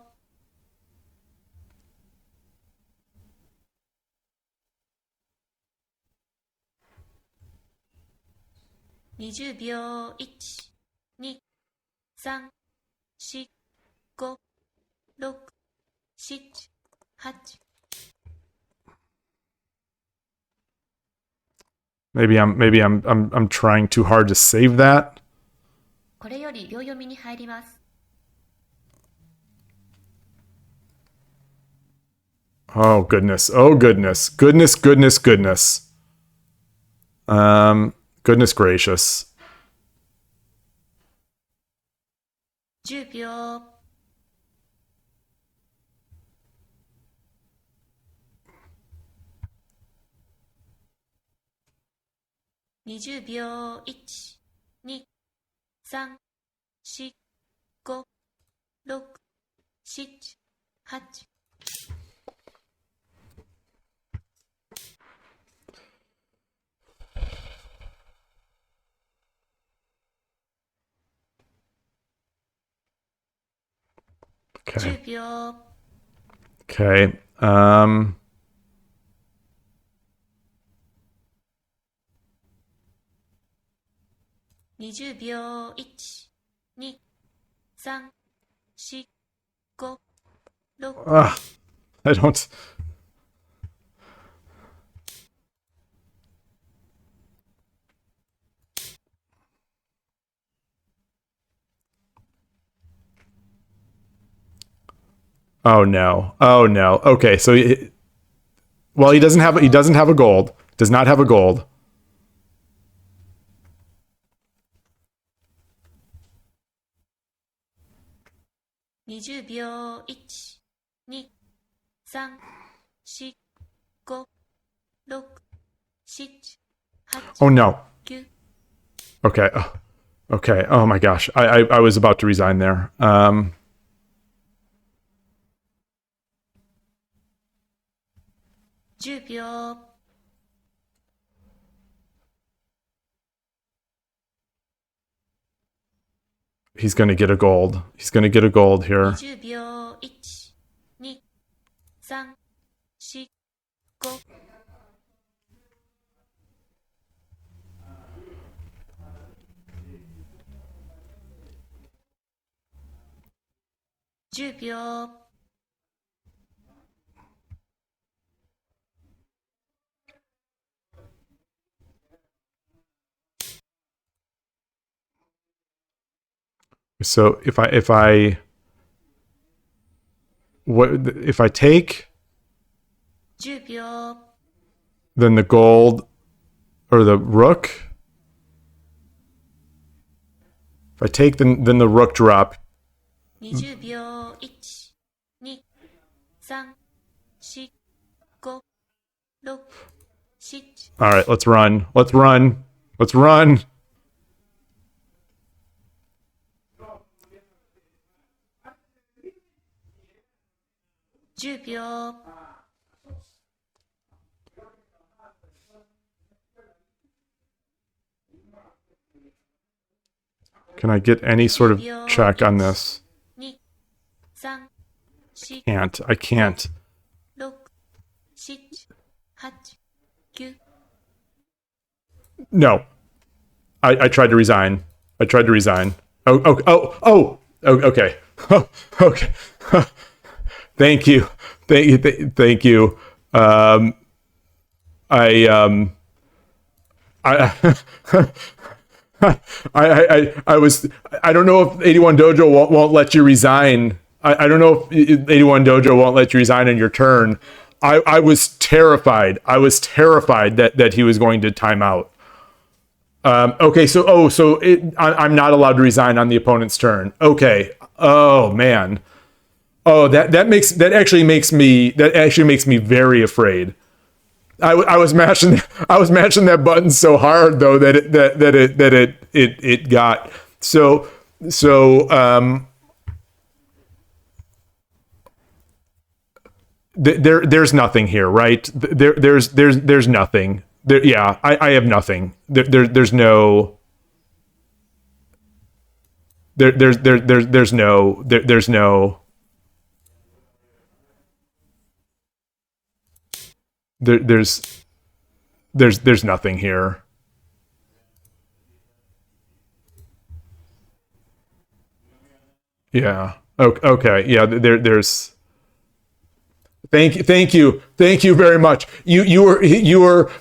20秒。 1、2、3、4、5、6、7、8。 Maybe I'm trying too hard to save that. これより秒読みに入ります。 Oh goodness. Goodness gracious. 10秒。 20秒。 1、2、3、4、5、6、7、8。Okay. 10秒。 Okay. 20秒。1、2、3、4、5、6。I don't. Oh no. Oh no. Okay. So, well, he doesn't have a gold. Does not have a gold. 20秒。1、2、3、4、5、6、7、8、Oh no. 9。 Okay. Okay. Oh my gosh. I was about to resign there.10秒。 He's gonna get a gold. He's gonna get a gold here. 20秒。1、2、3、4、5。10秒。 So if I take 10秒。 then the gold or the rook. If I take then the rook drop. 20秒。1、2、3、4、5、6、7。 All right, let's run. Let's run. Let's run.10秒。 Can I get any sort of check on this? 2、3、4、Can't. I can't. 6、7、8、9。 No. I tried to resign. I tried to resign. Oh, okay. Okay. Thank you. Thank you. I was, I don't know if 81 Dojo won't let you resign. I don't know if 81 Dojo won't let you resign on your turn. I was terrified. I was terrified that he was going to time out. Okay, so I'm not allowed to resign on the opponent's turn. Okay. Oh man. Oh, that actually makes me very afraid. I was mashing that button so hard though that it got so there's nothing here, right? There's nothing. Yeah, I have nothing. There's no there's no there's nothing here. Yeah. Okay. Yeah. There's. Thank you very much. You were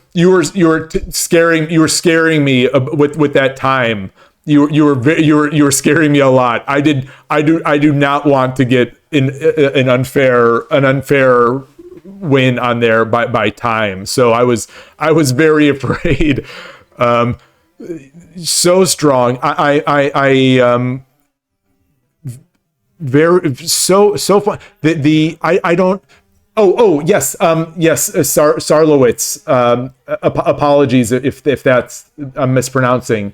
scaring me with that time. You were scaring me a lot. I do not want to get an unfair win on there by time. So I was very afraid. So strong. I very so fun. I don't. Yes, Sarlowitz. Apologies if that's I'm mispronouncing.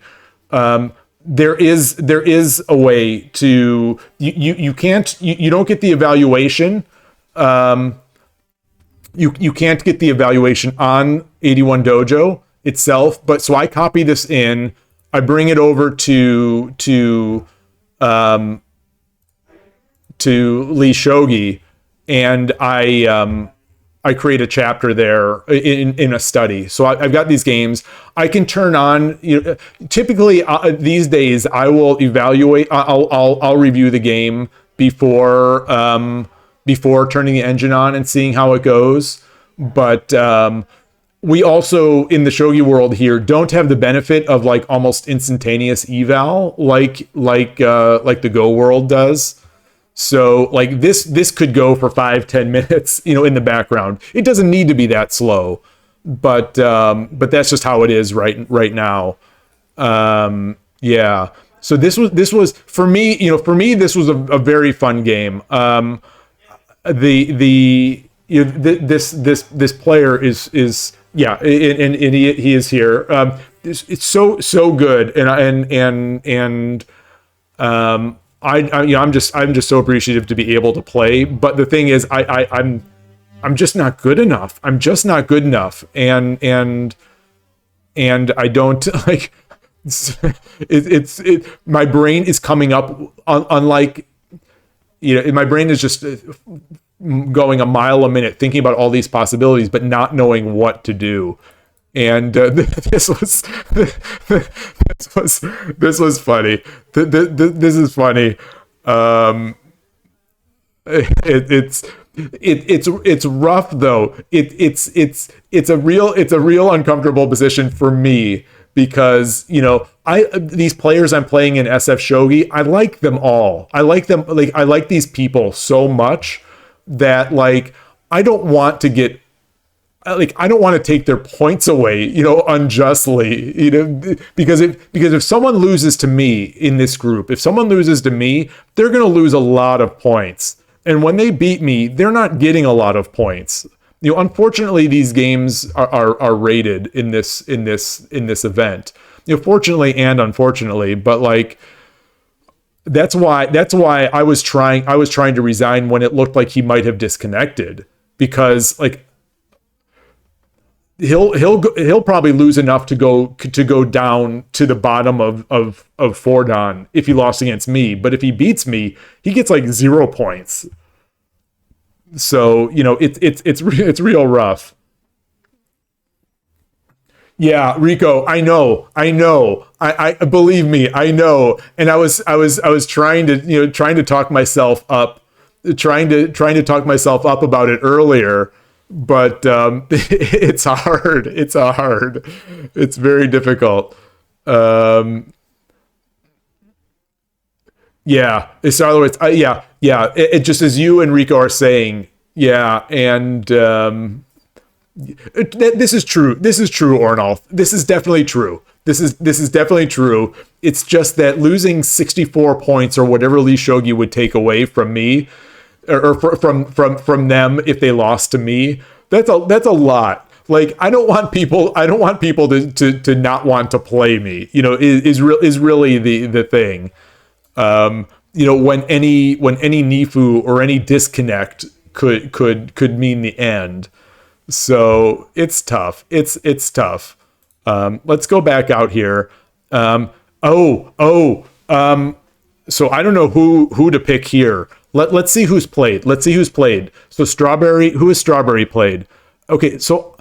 there is a way to you can't you don't get the evaluation. You can't get the evaluation on 81 Dojo itself, but so I copy this in, I bring it over to Lee Shogi, and I create a chapter there in a study. So I've got these games. I can turn on. Typically these days I will evaluate. I'll review the game before turning the engine on and seeing how it goes. But we also in the shogi world here don't have the benefit of like almost instantaneous eval like the Go world does. So like this could go for 5-10 minutes, in the background. It doesn't need to be that slow, but that's just how it is right now. Yeah. So this was for me, this was a very fun game. This player is yeah, and he is here. It's so good, and I'm just so appreciative to be able to play. But the thing is, I'm just not good enough. I'm just not good enough, and I don't like. My brain is coming up unlike, my brain is just going a mile a minute thinking about all these possibilities, but not knowing what to do. And this was funny. This is funny. It's rough though. It's a real uncomfortable position for me because these players I'm playing in SF Shogi, I like them all. I like them, like I like these people so much that like I don't want to take their points away, unjustly, because if someone loses to me in this group, if someone loses to me, they're going to lose a lot of points. And when they beat me, they're not getting a lot of points. Unfortunately, these games are rated in this event. Fortunately and unfortunately, but like that's why I was trying to resign when it looked like he might have disconnected, because like he'll probably lose enough to go down to the bottom of Fordan if he lost against me. But if he beats me, he gets like 0 points. So it's real rough. Yeah, Rico, I know. I believe me, I know. And I was trying to talk myself up, trying to talk myself up about it earlier. But it's hard. It's very difficult. Yeah, it's yeah. It just as you and Rico are saying, yeah, and this is true. This is true, Ornolf. This is definitely true. This is definitely true. It's just that losing 64 points or whatever Lee Shogi would take away from me, or from them if they lost to me, that's a lot. Like I don't want people to not want to play me, is really the thing. When any Nifu or any disconnect could mean the end. So it's tough. It's tough. Let's go back out here. So I don't know who to pick here. Let's see who's played. So who has Strawberry played? Okay, so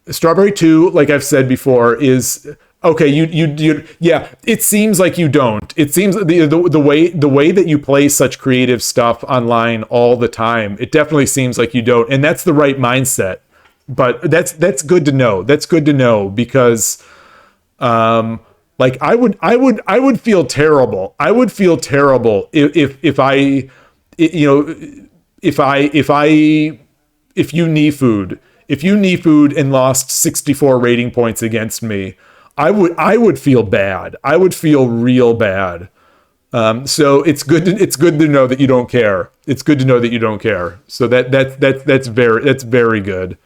Strawberry 2, like I've said before, is okay. You yeah. It seems like you don't. It seems the way that you play such creative stuff online all the time. It definitely seems like you don't, and that's the right mindset. But that's good to know. That's good to know because, like I would feel terrible. I would feel terrible if you Nifu'd and lost 64 rating points against me. I would feel bad. I would feel real bad. So it's good to know that you don't care. It's good to know that you don't care. So that's very good.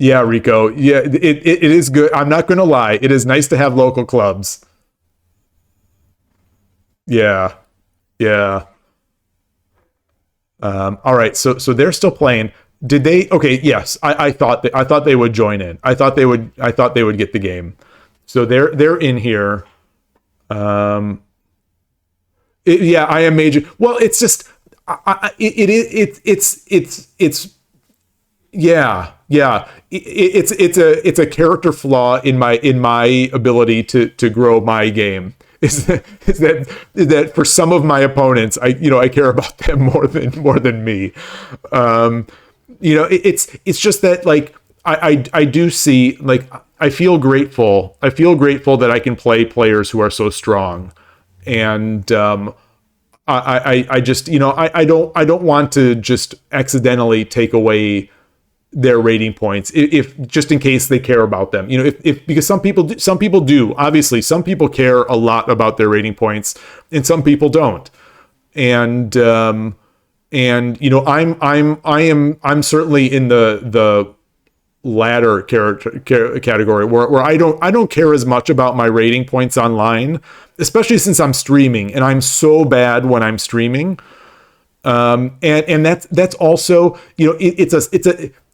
Yeah, Rico. Yeah, it is good. I'm not gonna lie. It is nice to have local clubs. Yeah, yeah. All right, so they're still playing. Did they? Okay, yes. I thought they would join in. I thought they would get the game. So they're in here. Um, yeah, I am major. Well, it's just it's yeah, yeah. It's a character flaw in my ability to grow my game. Is that for some of my opponents, I care about them more than me. Um, it's just that like I do see like I feel grateful. I feel grateful that I can play players who are so strong, and I just I don't want to just accidentally take away their rating points if just in case they care about them, if because some people do, obviously some people care a lot about their rating points and some people don't. And I'm certainly in the latter category where I don't care as much about my rating points online, especially since I'm streaming and I'm so bad when I'm streaming. And that's also,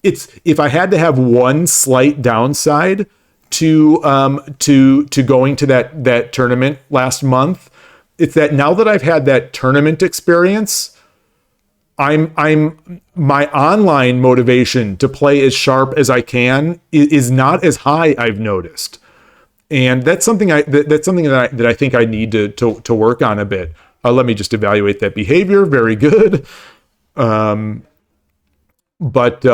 it's if I had to have one slight downside to going to that tournament last month, it's that now that I've had that tournament experience, I'm my online motivation to play as sharp as I can is not as high, I've noticed. And that's something that's something that I think I need to work on a bit. Let me just evaluate that behavior. Very good. But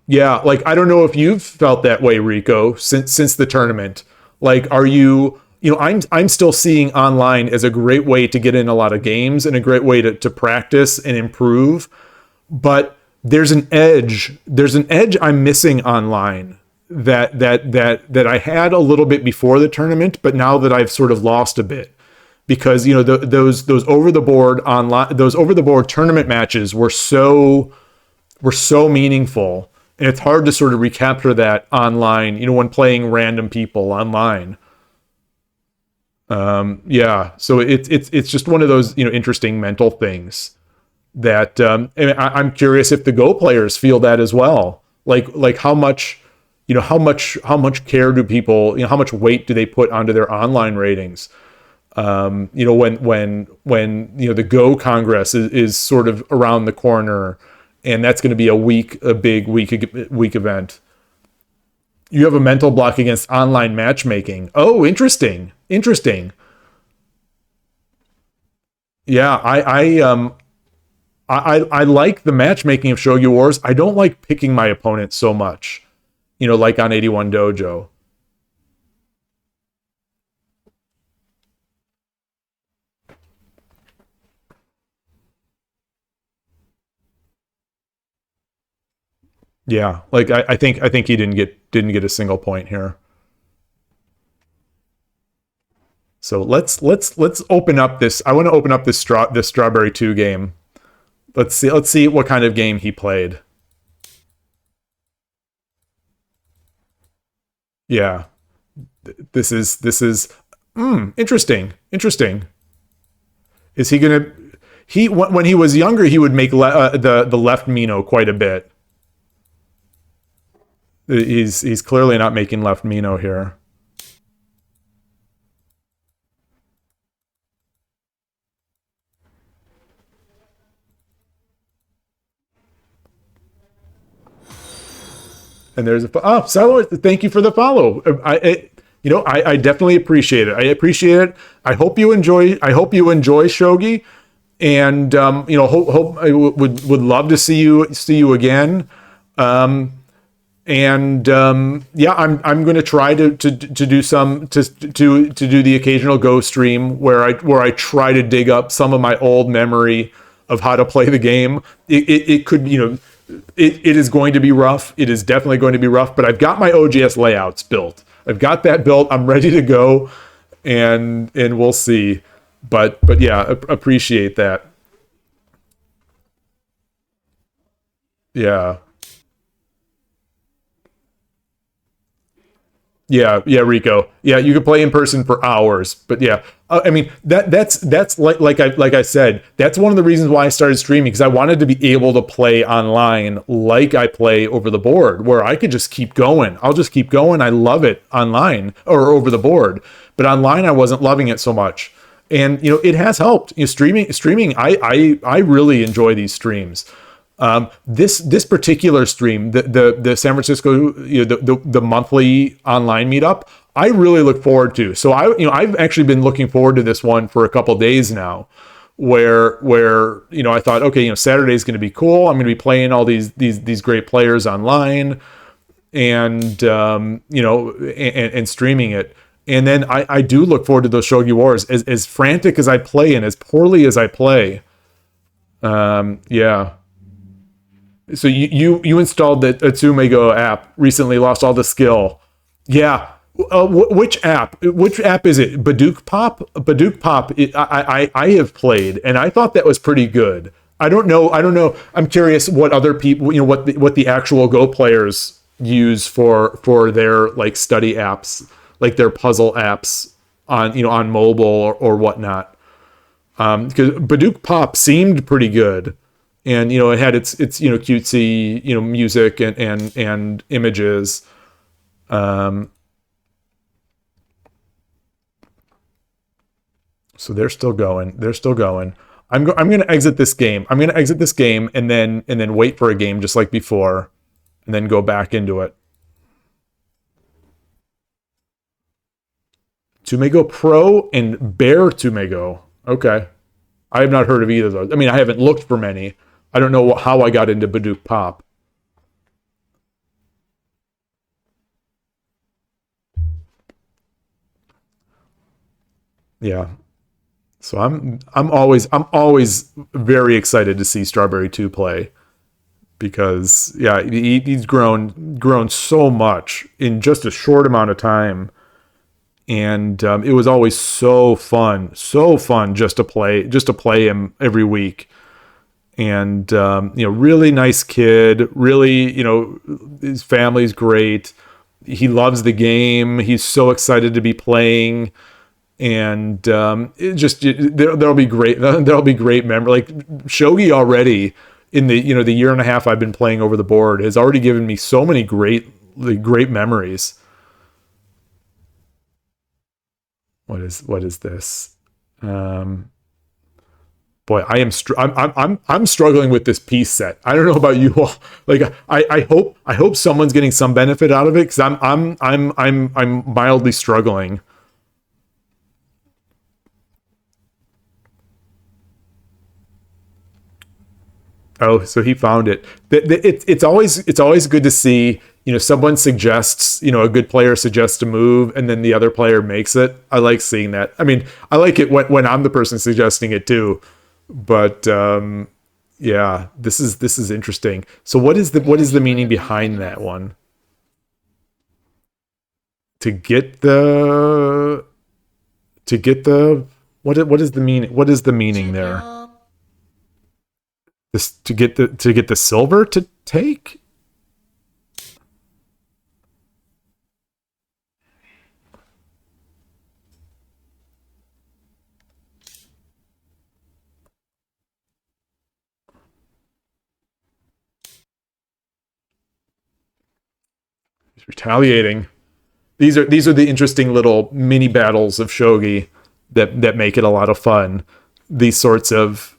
yeah, like I don't know if you've felt that way, Rico, since the tournament. Like, are you? I'm still seeing online as a great way to get in a lot of games and a great way to practice and improve. But there's an edge. There's an edge I'm missing online that I had a little bit before the tournament, but now that I've sort of lost a bit. Because those over the board online, those over the board tournament matches were so meaningful, and it's hard to sort of recapture that online, when playing random people online. Yeah, so it's just one of those interesting mental things that and I'm curious if the Go players feel that as well. Like how much care do people, how much weight do they put onto their online ratings? When the Go Congress is sort of around the corner, and that's going to be a big week event. You have a mental block against online matchmaking. Oh, interesting. Yeah, I like the matchmaking of Shogi Wars. I don't like picking my opponent so much, like on 81 Dojo. Yeah, like I think he didn't get a single point here. So let's open up this. I want to open up this Strawberry 2 game. Let's see what kind of game he played. Yeah, this is interesting. Is he gonna? When he was younger, he would make the left Mino quite a bit. He's clearly not making left Mino here. And there's Salo, thank you for the follow. I definitely appreciate it. I appreciate it. I hope you enjoy Shogi, and hope I would love to see you again. Yeah, I'm going to try to do some to do the occasional Go stream where I try to dig up some of my old memory of how to play the game. It could, it is going to be rough. It is definitely going to be rough, but I've got my OGS layouts built. I've got that built. I'm ready to go, and we'll see. But yeah, appreciate that. Yeah. Yeah, Rico. Yeah, you could play in person for hours, but yeah, I mean that's like I said, that's one of the reasons why I started streaming because I wanted to be able to play online like I play over the board, where I could just keep going. I'll just keep going. I love it online or over the board, but online I wasn't loving it so much, and it has helped. Streaming. I really enjoy these streams. This particular stream, the San Francisco, the monthly online meetup, I really look forward to. So I've actually been looking forward to this one for a couple of days now, where I thought, okay, Saturday's going to be cool. I'm going to be playing all these great players online, and and streaming it. And then I do look forward to those Shogi Wars. As frantic as I play and as poorly as I play, yeah. So you installed the Atsumego app recently, lost all the skill. Yeah. Which app? Which app is it? Baduk Pop. Baduk Pop. I have played, and I thought that was pretty good. I don't know. I don't know. I'm curious what other people, what the actual Go players use for their like study apps, like their puzzle apps on mobile or whatnot. Because Baduk Pop seemed pretty good, and it had its cutesy music and images. Um, so they're still going. They're still going. I'm going to exit this game. I'm going to exit this game and then wait for a game just like before, and then go back into it. Tumego Pro and Bear Tumego. Okay, I have not heard of either of those. I mean, I haven't looked for many. I don't know how I got into Baduk Pop. Yeah. So I'm always very excited to see Strawberry 2 play because yeah, he's grown so much in just a short amount of time, and it was always so fun just to play him every week. And really nice kid, really, his family's great. He loves the game. He's so excited to be playing, and there'll be great memory. Like Shogi already in the year and a half I've been playing over the board has already given me so many great memories. What is this? Um, Boy, I'm struggling with this piece set. I don't know about you all. Like I hope someone's getting some benefit out of it because I'm mildly struggling. Oh, so he found it. It's always good to see someone suggests a good player suggests a move and then the other player makes it. I like seeing that. I mean, I like it when I'm the person suggesting it too. But yeah, this is interesting. So what is the meaning behind that one? To get the what is the meaning? What is the meaning10 there?秒 This to get the silver to take? He's retaliating. These are the interesting little mini battles of shogi that make it a lot of fun. These sorts of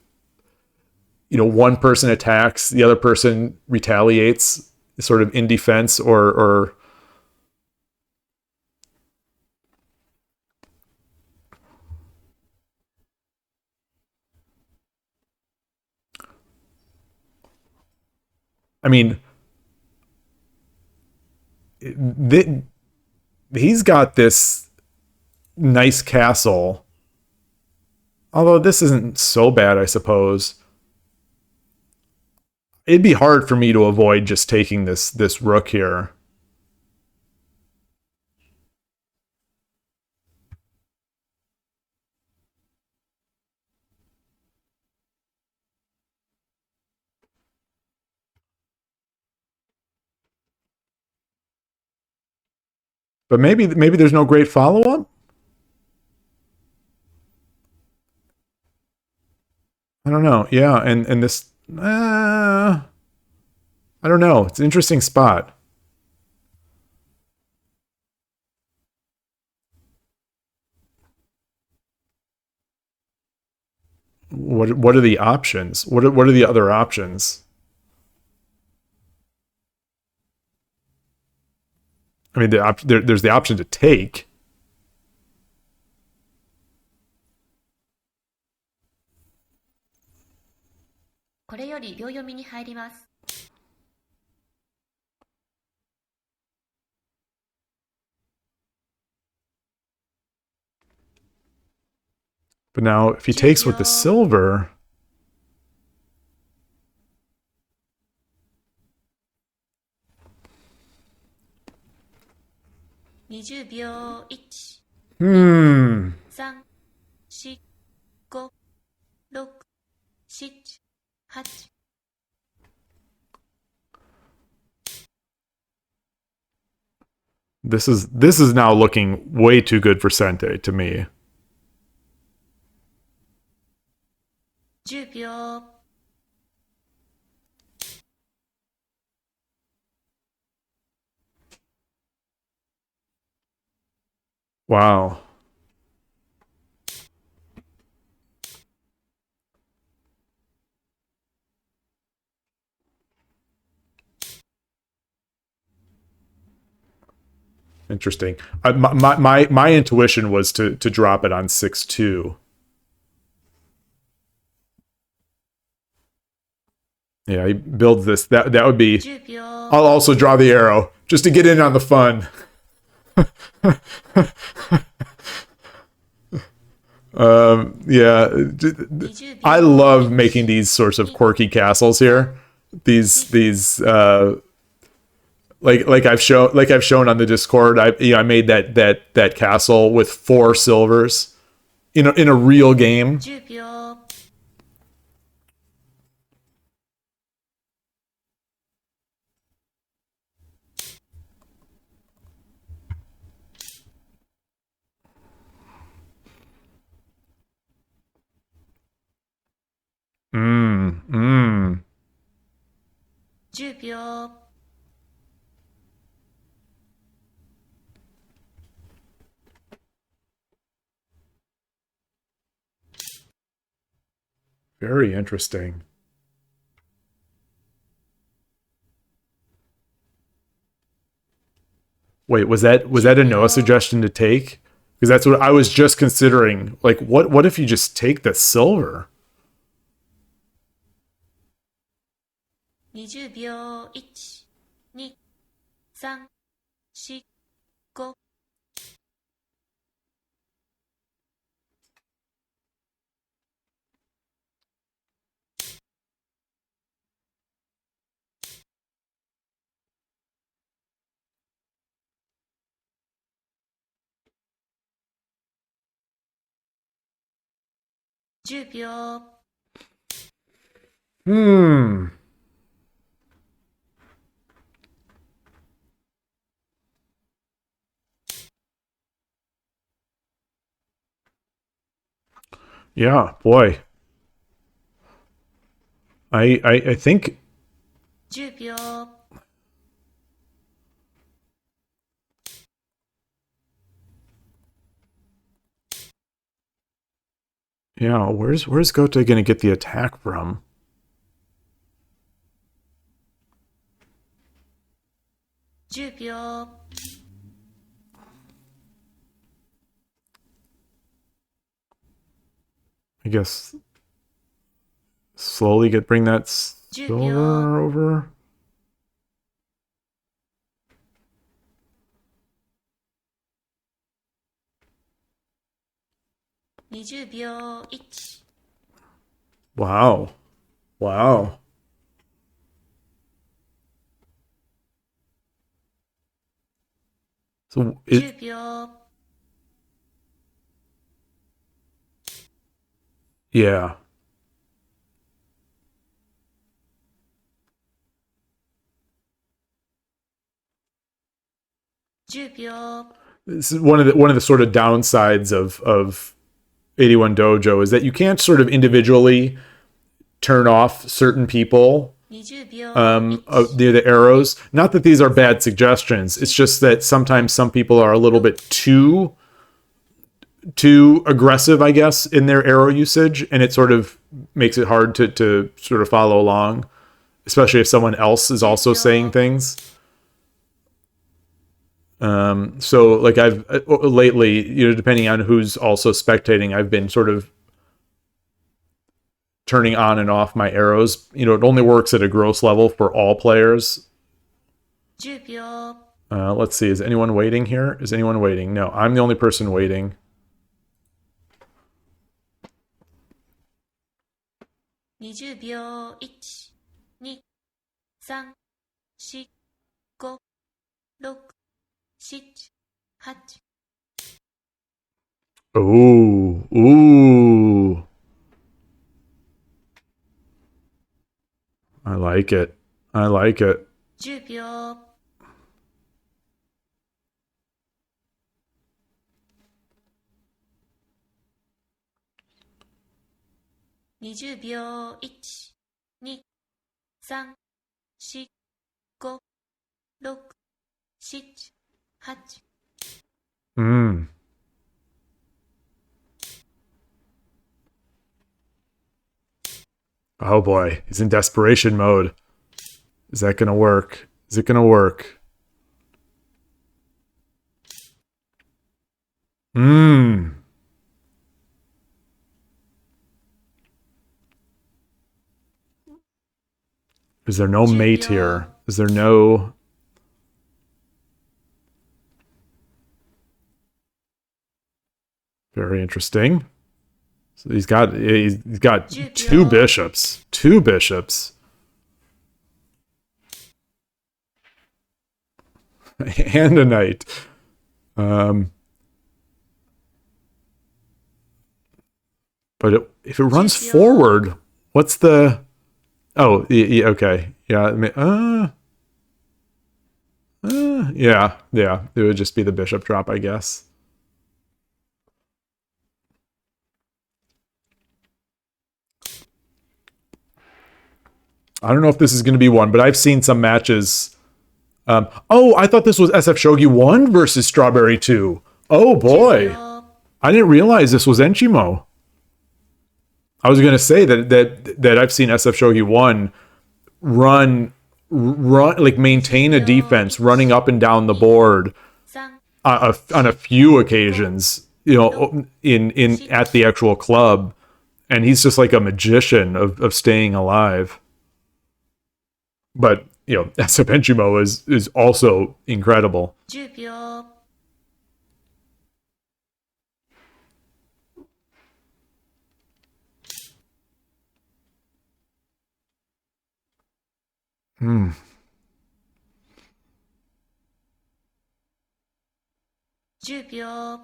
one person attacks, the other person retaliates, sort of in defense or I mean, th- he's got this nice castle. Although this isn't so bad, I suppose. It'd be hard for me to avoid just taking this rook here. But maybe there's no great follow up. I don't know. Yeah, and this I don't know. It's an interesting spot. What are the options? What are the other options? I mean, there's the option to take. これより秒読みに入ります。But now, if he takes with the silver, 20秒1、hmm. 3、4、5、6、7、8。This is now looking way too good for Sente to me. 10秒。Wow. Interesting. My intuition was to drop it on 6-2. Yeah, he builds this. That would be. 10秒。I'll also draw the arrow just to get in on the fun. Yeah, I love making these sorts of quirky castles here. These like I've shown on the Discord. I made that castle with 4 silvers in a real game. 10秒。10秒。Very interesting. Wait, was that a Noah suggestion to take? Because that's what I was just considering. Like, what if you just take the silver? 20秒。1、2、3、4、5。10秒。Hmm. Yeah, boy. I think 10秒。yeah. Where's Gota gonna get the attack from? 10秒。I guess slowly bring that 10秒。silver over. 20秒。1。Wow. Wow. So 10秒。yeah. 10 10秒、This is one of the sort of downsides of 81 Dojo is that you can't sort of individually turn off certain people 20秒、near the arrows. Not that these are bad suggestions. It's just that sometimes some people are a little bit too aggressive, I guess, in their arrow usage, and it sort of makes it hard to sort of follow along, especially if someone else is also saying things. So like I've lately, depending on who's also spectating, I've been sort of turning on and off my arrows. It only works at a gross level for all players. 10秒、Let's see. Is anyone waiting here? Is anyone waiting? No, I'm the only person waiting. 20秒、1、2、3、4、5、6、7、8。 Ooh. I like it. 10秒、20秒、1、2、3、4、5、6、7、8。 Oh boy, he's in desperation mode. Is that gonna work? Is it gonna work? Is there no mate here? Is there no... Very interesting. So he's got two bishops. Two bishops. And a knight. But if it runs forward, what's the... Oh, okay. Yeah. Yeah. It would just be the bishop drop, I guess. I don't know if this is going to be one, but I've seen some matches. I thought this was SF Shogi 1 versus Strawberry 2. Oh boy. I didn't realize this was Enchimo. I was going to say that I've seen SF Shogi 1 run like maintain a defense running up and down the board on a few occasions, in at the actual club, and he's just like a magician of staying alive. But SF Enchimo is also incredible. 10秒、 10秒、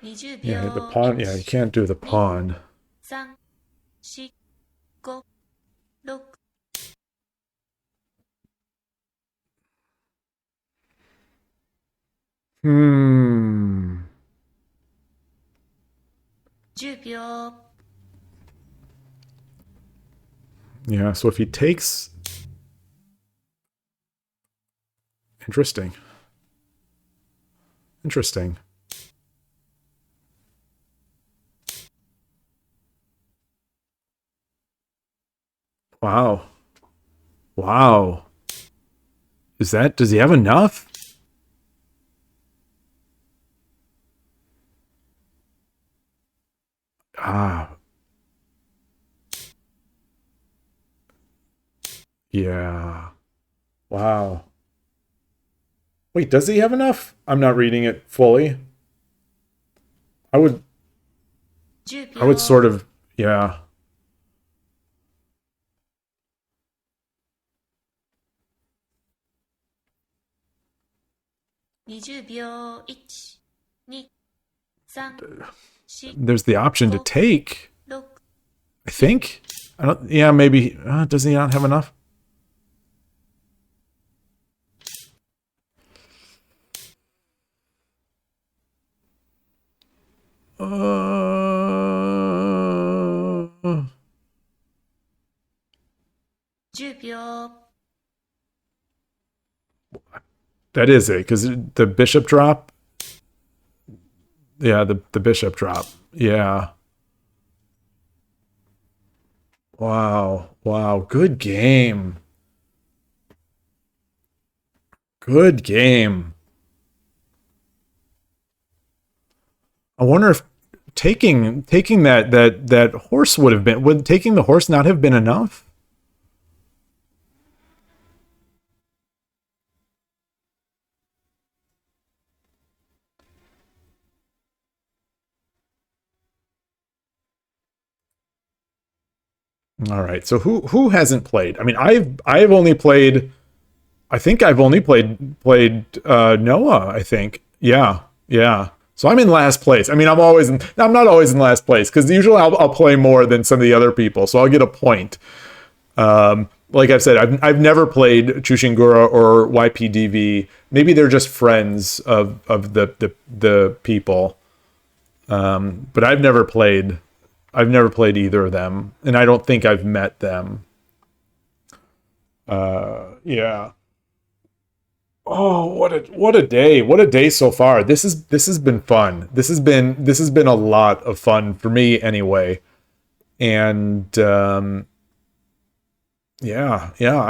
20 Yeah, the 秒、 pawn. Yeah, you can't do the pawn. 3、4、5、6。 10秒、 Yeah, so if he takes... Interesting. Wow. Does he have enough? Yeah. Wow. Wait, does he have enough? I'm not reading it fully. I would 10 sort of, yeah. 20秒、1、2、3、4、There's the option to take. 6、I think. I don't. Yeah, maybe. Does he not have enough? Uh, 10秒。that is it, because the bishop drop. Yeah, the bishop drop. Yeah. Wow. Wow. Good game. Good game. I wonder if taking that horse would taking the horse not have been enough? All right. So who hasn't played? I mean, I've only played. I think I've only played Noah. I think. Yeah. Yeah. So I'm in last place. I mean, I'm not always in last place because usually I'll play more than some of the other people, so I'll get a point. Like I've said, I've never played Chushingura or YPDV. Maybe they're just friends of the people. But I've never played. I've never played either of them, and I don't think I've met them. Yeah. Oh, what a day! What a day so far. This has been fun. This has been a lot of fun for me anyway. And yeah, yeah.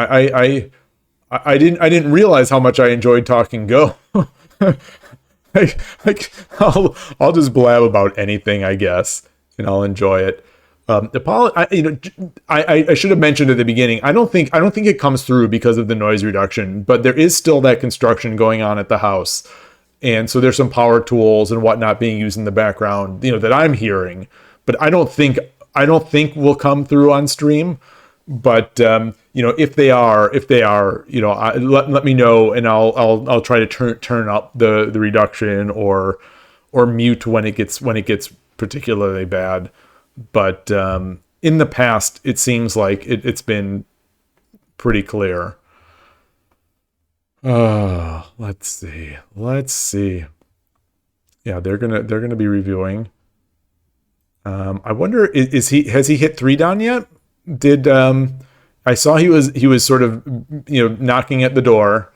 I didn't realize how much I enjoyed talking Go. I'll just blab about anything, I guess, and I'll enjoy it. I should have mentioned at the beginning. I don't think it comes through because of the noise reduction, but there is still that construction going on at the house, and so there's some power tools and whatnot being used in the background, that I'm hearing. But I don't think will come through on stream. But if they are, let me know, and I'll try to turn up the reduction or mute when it gets particularly bad. But in the past, it seems like it's been pretty clear. Let's see. Yeah, they're gonna be reviewing. I wonder, has he hit 3 down yet? Did I saw he was sort of knocking at the door.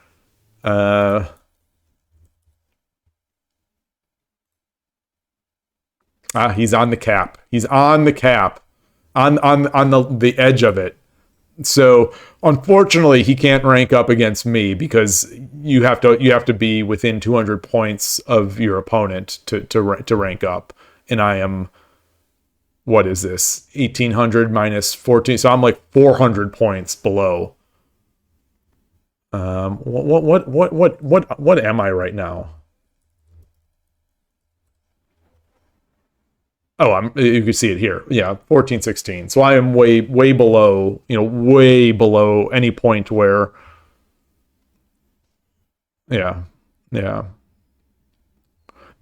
He's on the cap. He's on the cap, on the edge of it. So unfortunately, he can't rank up against me because you have to be within 200 points of your opponent to rank up, and I am. What is this? 1800 minus 14. So I'm like 400 points below. What am I right now? Oh, you can see it here. Yeah, 14, 16. So I am way below, way below any point where. Yeah, yeah.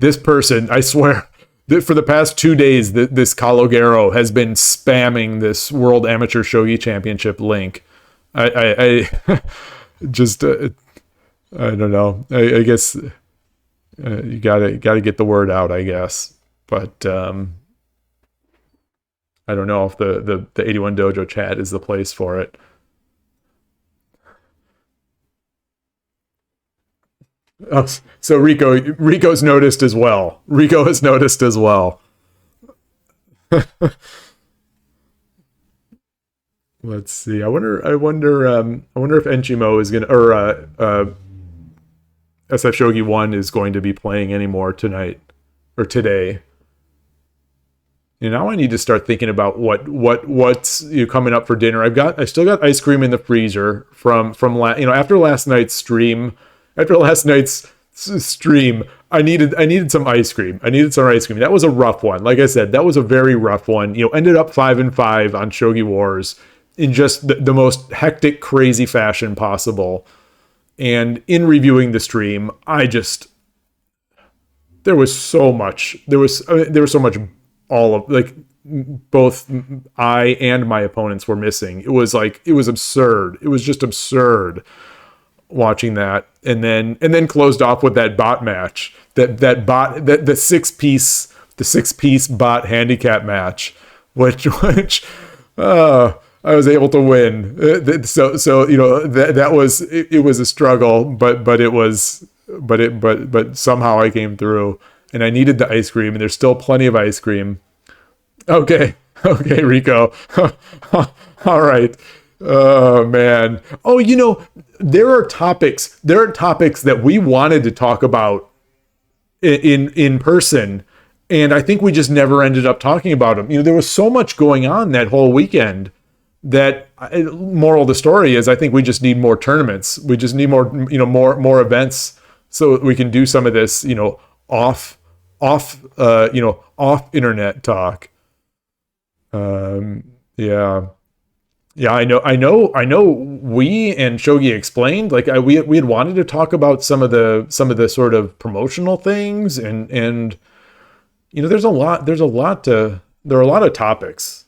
This person, I swear, for the past 2 days, this Calogero has been spamming this World Amateur Shogi Championship link. I just I don't know. I guess you gotta get the word out, I guess. But I don't know if the 81 Dojo chat is the place for it. Oh, so Rico's noticed as well. Rico has noticed as well. Let's see. I wonder if Enchimo is gonna, or SF Shogi 1 is going to be playing anymore tonight or today. Now I need to start thinking about what's coming up for dinner. I still got ice cream in the freezer from after last night's stream. After last night's stream, I needed some ice cream. That was a rough one. Like I said, that was a very rough one. Ended up 5-5 on Shogi Wars in just the most hectic, crazy fashion possible. And in reviewing the stream, there was so much. There was so much. All of both I and my opponents were missing. It was like, it was absurd. It was just absurd watching that, and then closed off with that bot match, the six piece bot handicap match, which I was able to win. So that was, it was a struggle, but somehow I came through, and I needed the ice cream, and there's still plenty of ice cream. Okay, Rico. All right. Oh man. Oh, there are topics that we wanted to talk about in person, and I think we just never ended up talking about them. There was so much going on that whole weekend that, moral of the story is, I think we just need more tournaments. We just need more, more events, so we can do some of this, off internet talk. Yeah. I know. We and Shogi explained, like, we had wanted to talk about some of the sort of promotional things, and there are a lot of topics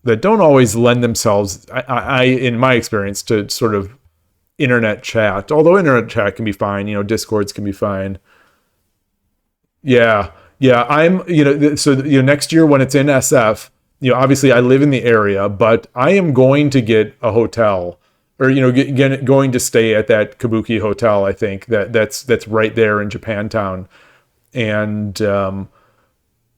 that don't always lend themselves, I in my experience, to sort of internet chat. Although internet chat can be fine, Discords can be fine. Yeah. I'm, next year when it's in SF, obviously I live in the area, but I am going to get a hotel, or, going to stay at that Kabuki hotel. I think that's right there in Japantown. And,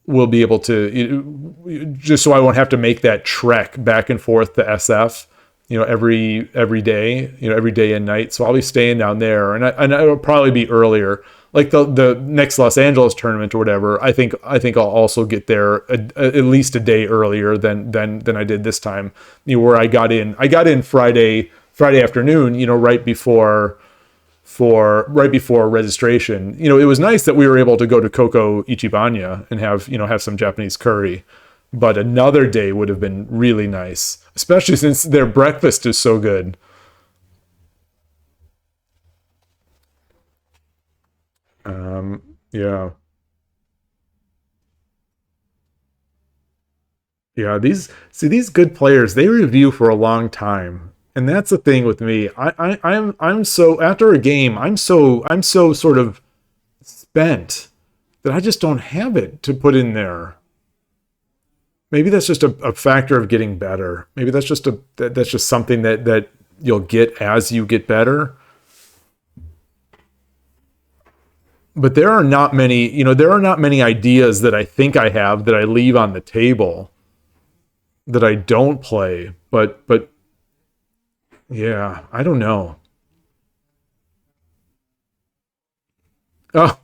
we'll be able to, just so I won't have to make that trek back and forth to SF, every day, every day and night. So I'll be staying down there, and it'll probably be earlier, like the next Los Angeles tournament or whatever. I think I'll also get there at least a day earlier than I did this time. Where I got in Friday afternoon, right before registration. It was nice that we were able to go to Coco Ichibanya and have some Japanese curry, but another day would have been really nice, especially since their breakfast is so good. Yeah. These good players, they review for a long time. And that's the thing with me. I'm so, after a game, I'm so sort of spent that I just don't have it to put in there. Maybe that's just a factor of getting better. Maybe that's just something that you'll get as you get better. But there are not many ideas that I think I have that I leave on the table that I don't play. But yeah, I don't know. Oh,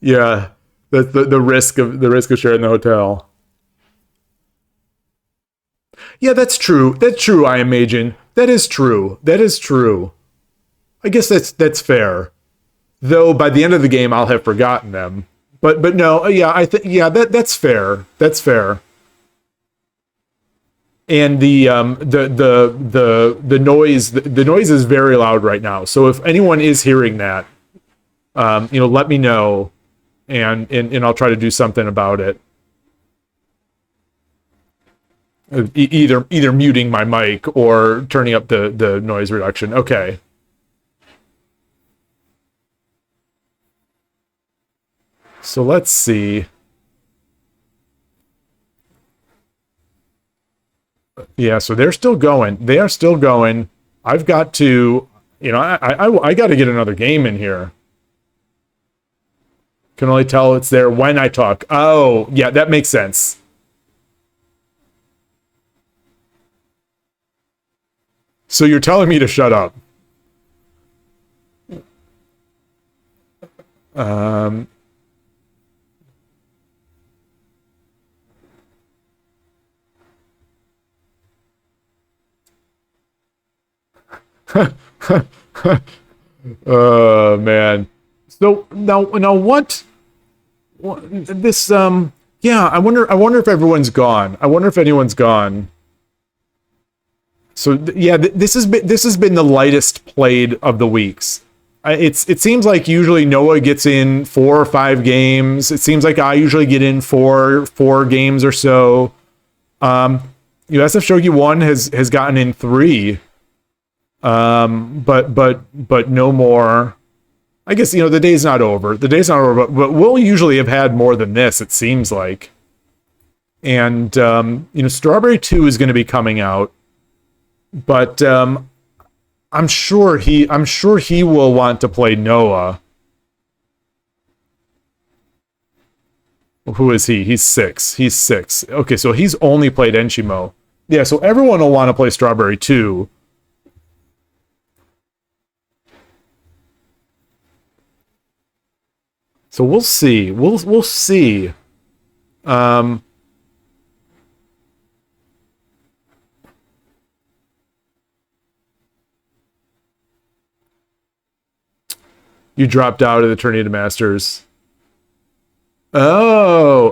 yeah. That's the risk of sharing the hotel. Yeah, that's true. That's true. I imagine that is true. That is true. I guess that's fair. Though by the end of the game, I'll have forgotten them. But no, yeah, that's fair. That's fair. And the noise is very loud right now. So if anyone is hearing that, let me know, and I'll try to do something about it. Either muting my mic or turning up the noise reduction. Okay. So let's see. Yeah, so they're still going. They are still going. I've got to, I got to get another game in here. Can only tell it's there when I talk. Oh, yeah, that makes sense. So you're telling me to shut up. Oh man. So now what this yeah, I wonder if everyone's gone. I wonder if anyone's gone. So yeah, this has been the lightest played of the weeks. it seems like usually Noah gets in 4 or 5 games. It seems like I usually get in four games or so. SF Shogi 1 has gotten in 3. But no more. I guess, the day's not over. The day's not over, but we'll usually have had more than this, it seems like. And Strawberry 2 is going to be coming out, but I'm sure he will want to play Noah. Who is he? He's 6. He's 6. Okay, so he's only played Enshimo. Yeah, so everyone will want to play Strawberry 2. So we'll see. We'll see. You dropped out of the Tourney to Masters. Oh.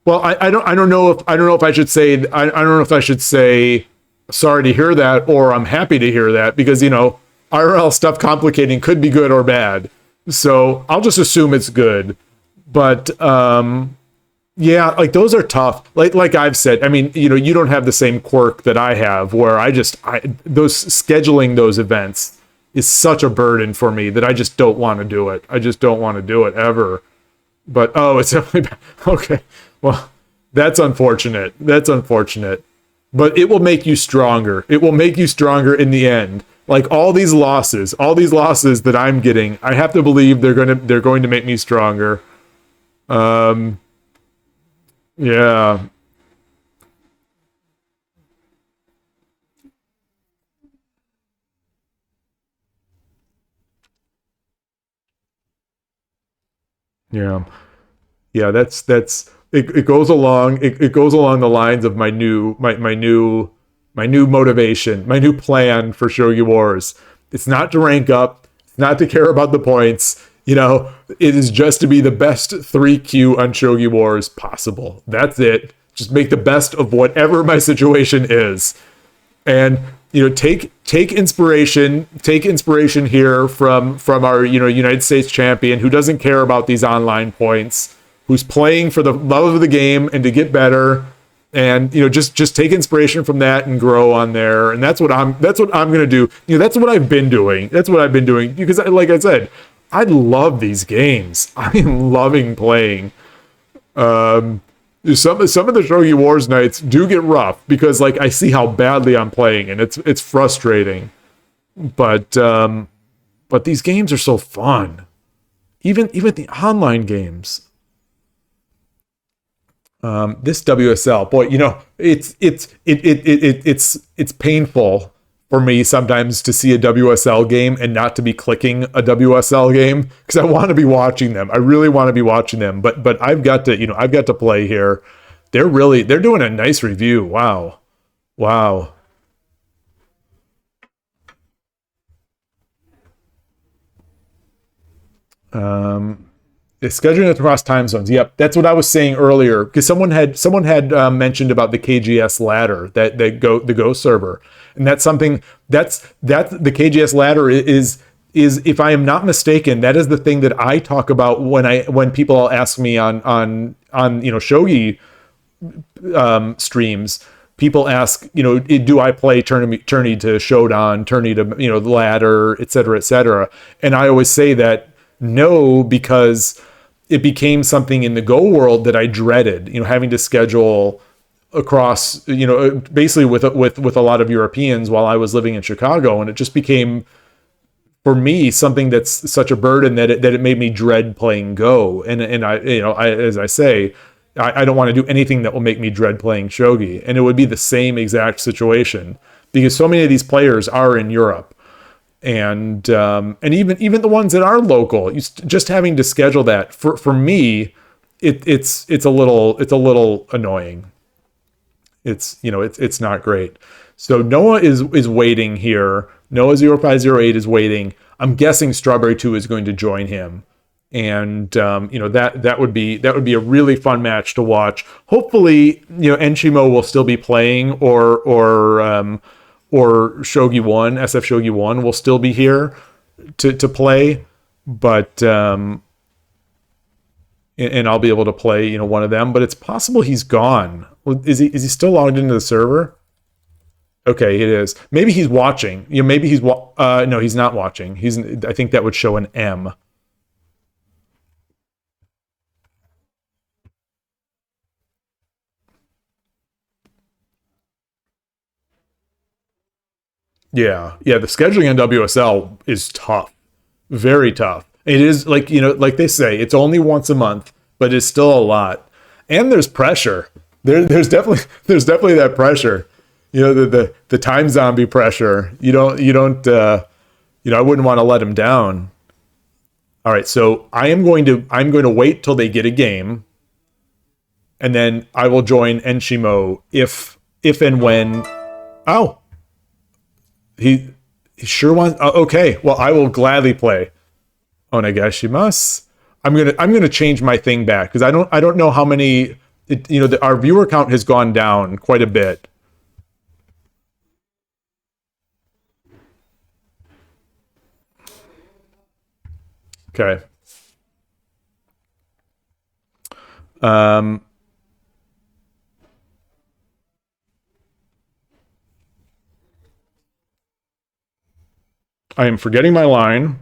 Well, I don't know if I should say I don't know if I should say sorry to hear that or I'm happy to hear that, because IRL stuff complicating could be good or bad. So I'll just assume it's good. But yeah, like those are tough. Like I've said, I mean, you don't have the same quirk that I have, where those scheduling those events is such a burden for me that I just don't want to do it. I just don't want to do it ever. But it's definitely okay. Well, that's unfortunate. That's unfortunate. But it will make you stronger. It will make you stronger in the end. Like all these losses that I'm getting, I have to believe they're going to make me stronger. Yeah. Yeah. Yeah, that's it goes along it goes along the lines of my new motivation, my new plan for Shogi Wars. It's not to rank up, it's not to care about the points. It is just to be the best 3Q on Shogi Wars possible. That's it. Just make the best of whatever my situation is. And take inspiration here from our United States champion, who doesn't care about these online points, who's playing for the love of the game and to get better, and just take inspiration from that and grow on there. And that's what I'm gonna do. That's what I've been doing. Because like I said, I love these games. I'm loving playing. Some of the Shogi Wars nights do get rough because I see how badly I'm playing, and it's frustrating. But these games are so fun. Even the online games. This WSL, boy, it's painful for me sometimes to see a WSL game and not to be clicking a WSL game, because I want to be watching them. I really want to be watching them, but I've got to play here. They're doing a nice review. Wow. It's scheduling across time zones. Yep, that's what I was saying earlier, because someone had mentioned about the KGS ladder, the Go server, and that's something that's the KGS ladder is, if I am not mistaken, that is the thing that I talk about when people ask me on Shogi streams. People ask, do I play tourney to Shodan, tourney to the ladder, etc., and I always say that no, because it became something in the Go world that I dreaded, having to schedule across, basically with a lot of Europeans while I was living in Chicago, and it just became, for me, something that's such a burden that it made me dread playing Go, and I as I say, I don't want to do anything that will make me dread playing Shogi, and it would be the same exact situation, because so many of these players are in Europe. And even the ones that are local, just having to schedule that for me, it's a little annoying. It's not great. So Noah is waiting here. Noah 0508 is waiting. I'm guessing Strawberry 2 is going to join him, and that would be a really fun match to watch. Hopefully, Enshimo will still be playing, or or Shogi 1, SF Shogi 1 will still be here to play, but and I'll be able to play, one of them, but it's possible he's gone. Is he still logged into the server? Okay, it is. Maybe he's watching. Maybe he's no, he's not watching. I think that would show an M. Yeah. Yeah, the scheduling on WSL is tough. Very tough. It is like they say, it's only once a month, but it's still a lot. And there's pressure. There's definitely that pressure. The time zombie pressure. I wouldn't want to let him down. All right, so I'm going to wait till they get a game, and then I will join Enshimo if and when. Oh, he sure wants. Oh, okay, well I will gladly play Onegashimasu. I'm gonna change my thing back because I don't know how many. Our viewer count has gone down quite a bit. Okay. Um, I am forgetting my line.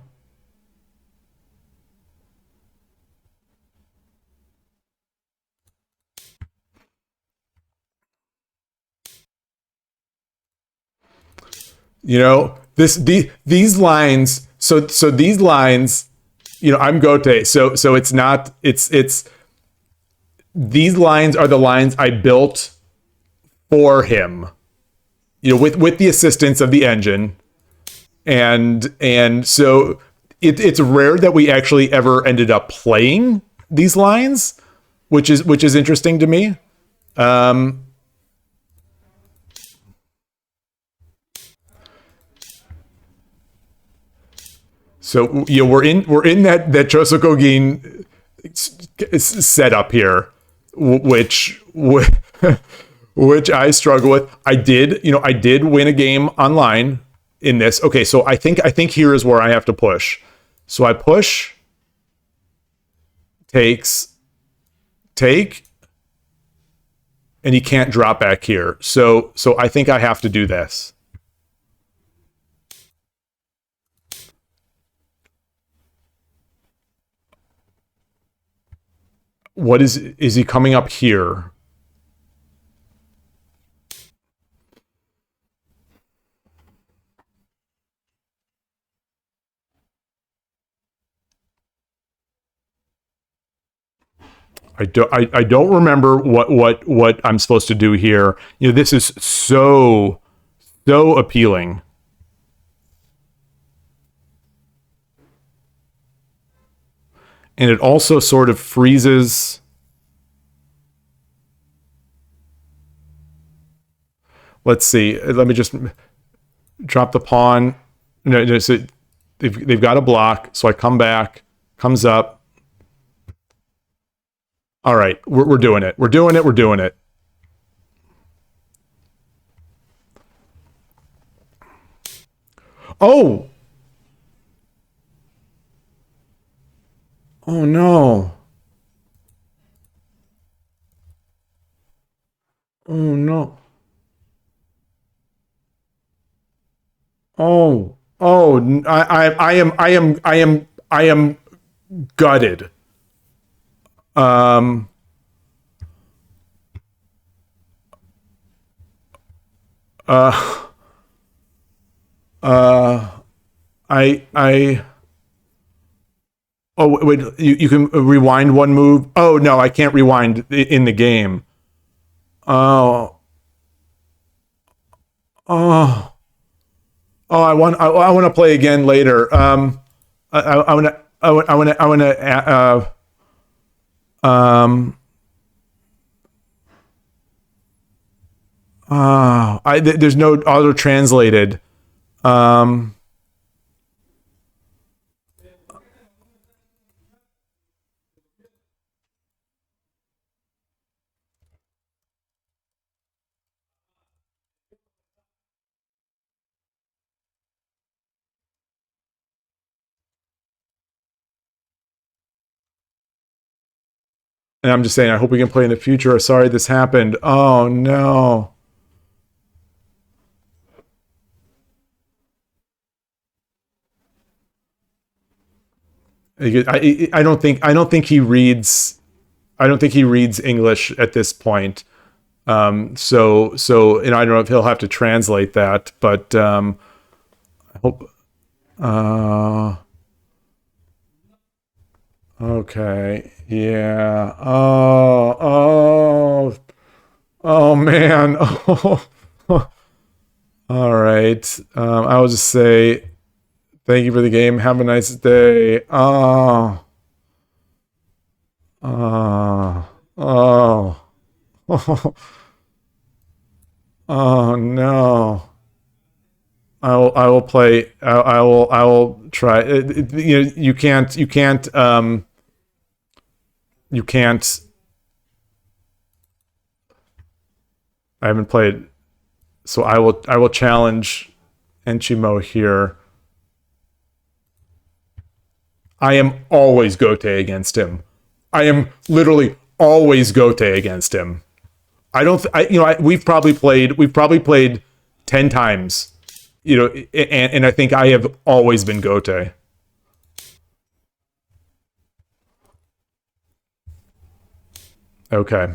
These lines. So these lines. I'm Gote. So it's not. It's these lines are the lines I built for him. With the assistance of the engine, and so it's rare that we actually ever ended up playing these lines, which is interesting to me. Um, so we're in that Chosokogin setup here, which which I struggle with. I did win a game online in this. Okay, so I think here is where I have to push. So I push, takes, take, and he can't drop back here. So I think I have to do this. What is he coming up here? I don't remember what I'm supposed to do here. This is so appealing. And it also sort of freezes. Let's see. Let me just drop the pawn. No, no, so they've got a block. So I come back, comes up. All right, we're doing it. We're doing it. We're doing it. Oh, oh no. Oh no. I am gutted. Um, uh, uh, I. Oh wait, you can rewind one move. Oh no, I can't rewind in the game. Oh, oh, oh! I want to play again later. I want to. I want to. Um. There's no auto translated. Um. And I'm just saying, I hope we can play in the future. Sorry this happened. Oh no. I don't think he reads. I don't think he reads English at this point. And I don't know if he'll have to translate that, but I hope. Uh, okay, yeah. Oh man. Oh, all right. I will just say thank you for the game. Have a nice day. Oh, oh, oh no. I will play. I will try. You can't. I haven't played, so I will challenge Enchimo here. I am always Gote against him. I am literally always Gote against him. I don't. We've probably played 10 times. And I think I have always been Gote. Okay.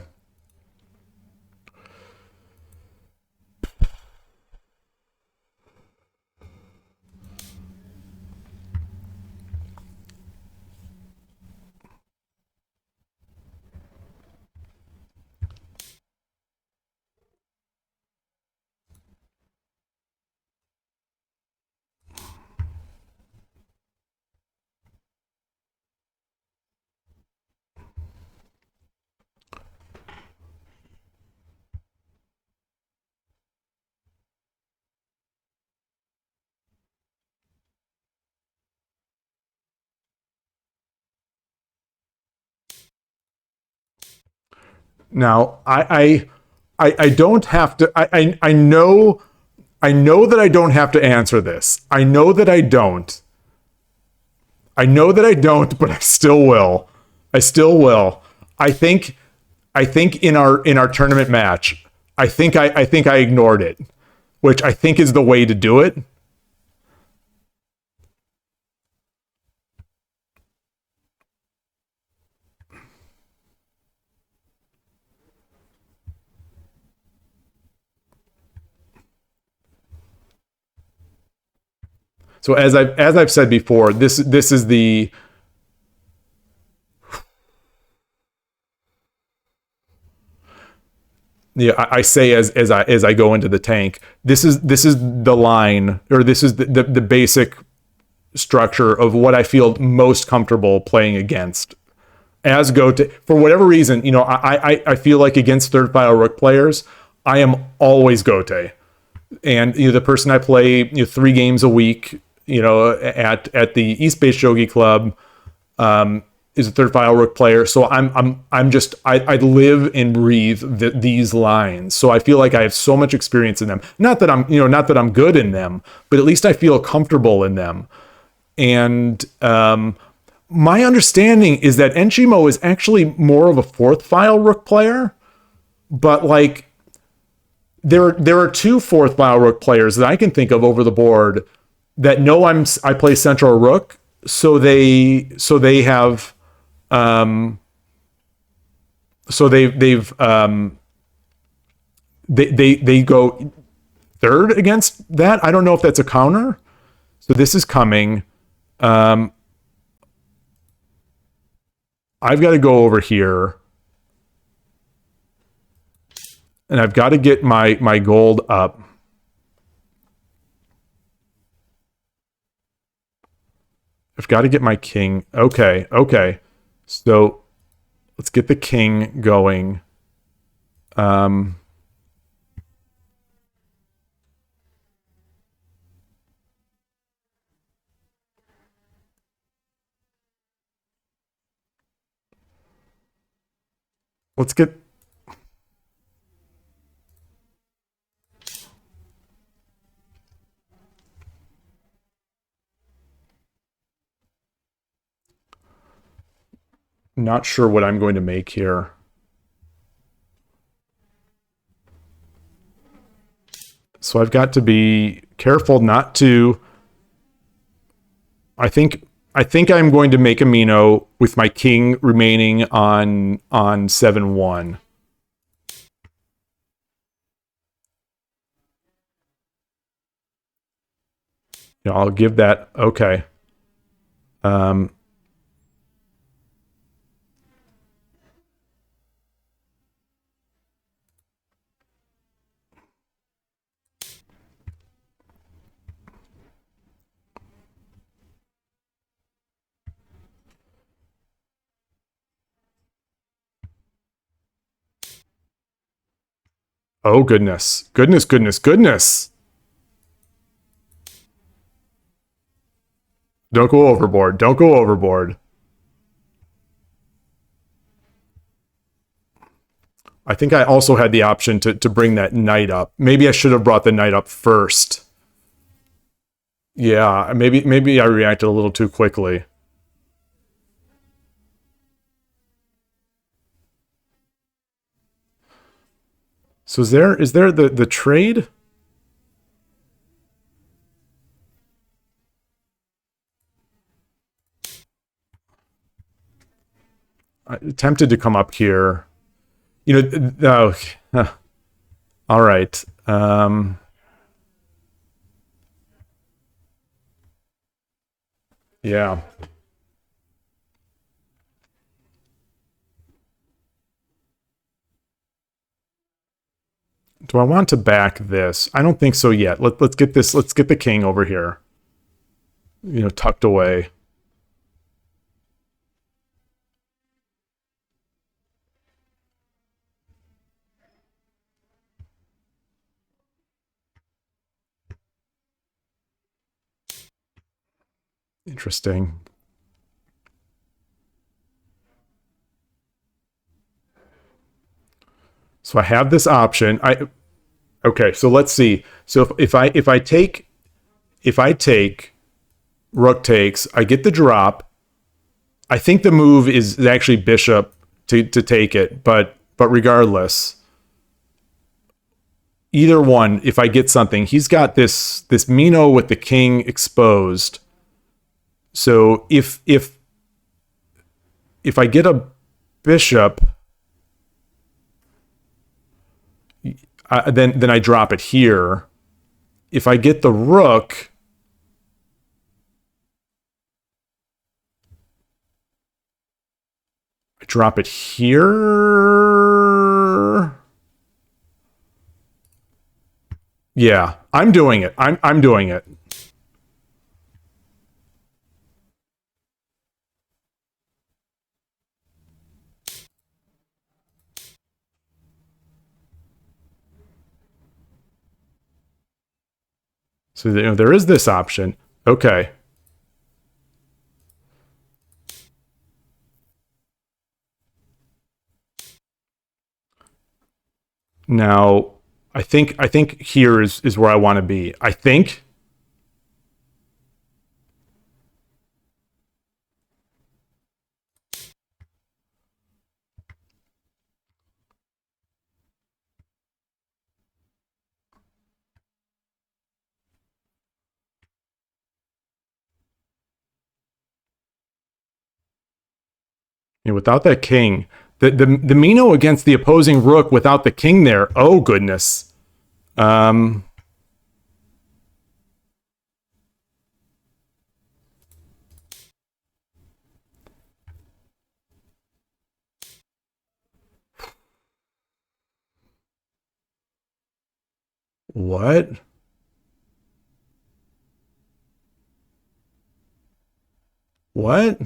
Now I don't have to. I know that I don't have to answer this. I know that I don't. I know that I don't, but I still will. I still will. I think in our tournament match, I think I ignored it, which I think is the way to do it. So as I've said before, this is the yeah, I say as I go into the tank. This is the line, or this is the basic structure of what I feel most comfortable playing against. As go to For whatever reason, I feel like against third file rook players, I am always Gote. And the person I play 3 games a week, at the East Bay Shogi Club, is a third file rook player. So I live and breathe these lines. So I feel like I have so much experience in them. Not that I'm good in them, but at least I feel comfortable in them. And my understanding is that Enchimo is actually more of a fourth file rook player, but like there are 2 fourth file rook players that I can think of over the board that know I play central rook, so they have so they go third against that. I don't know if that's a counter. So this is coming. Um, I've got to go over here, and I've got to get my gold up. I've got to get my king. Okay. So let's get the king going. Um, let's get. not sure what I'm going to make here. So I've got to be careful not to. I think I'm going to make a Mino with my king remaining on 7-1. You know, I'll give that okay. Oh goodness. Goodness, goodness, goodness. Don't go overboard. Don't go overboard. I think I also had the option to bring that knight up. Maybe I should have brought the knight up first. Yeah, maybe I reacted a little too quickly. So is there the trade? I attempted to come up here. You know, all right. Yeah. Do I want to back this? I don't think so yet. Let's get this. Let's get the king over here. You know, tucked away. Interesting. So I have this option. Okay, so let's see. So if I take rook takes, I get the drop. I think the move is actually bishop to take it, but regardless, either one, if I get something, he's got this Mino with the king exposed. So if I get a bishop, then I drop it here. If I get the rook, I drop it here. Yeah, I'm doing it. I'm doing it. So you know, there is this option. Okay. Now, I think here is where I want to be. I think. You know, without that king, the Mino against the opposing rook without the king there. Oh goodness. What? What?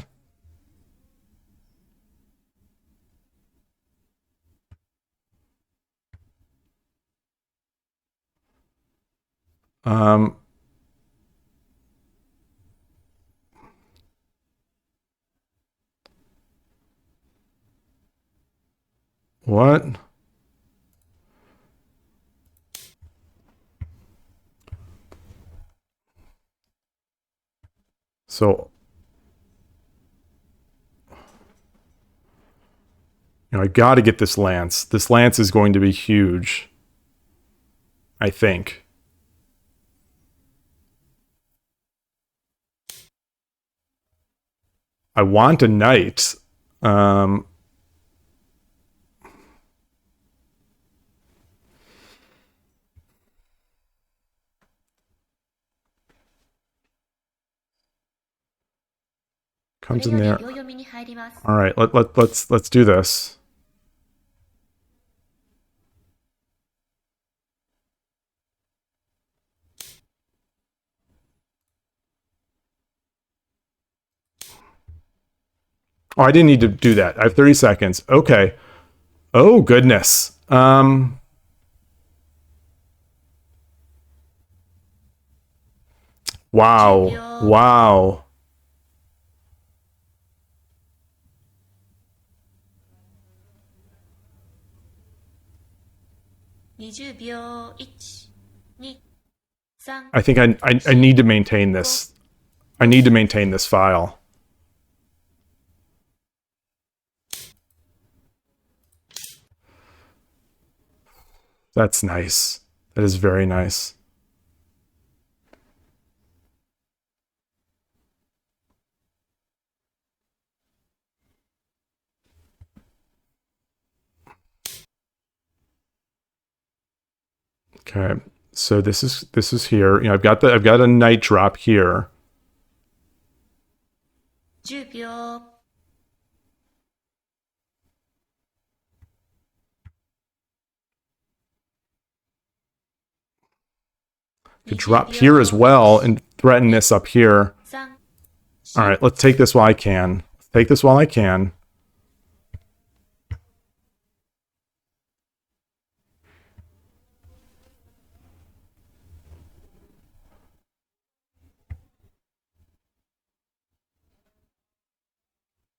Um, what? So I got to get this lance. This lance is going to be huge, I think. I want a knight. Comes in there. 秒読みに入ります。 All right, let's do this. Oh, I didn't need to do that. I have 30 seconds. Okay. Oh, goodness. Wow. Wow. I think I need to maintain this. I need to maintain this file. That's nice. That is very nice. Okay, so this is here. You know, I've got a night drop here. 10秒 Could drop here as well and threaten this up here. 3 All right, let's take this while I can. Take this while I can.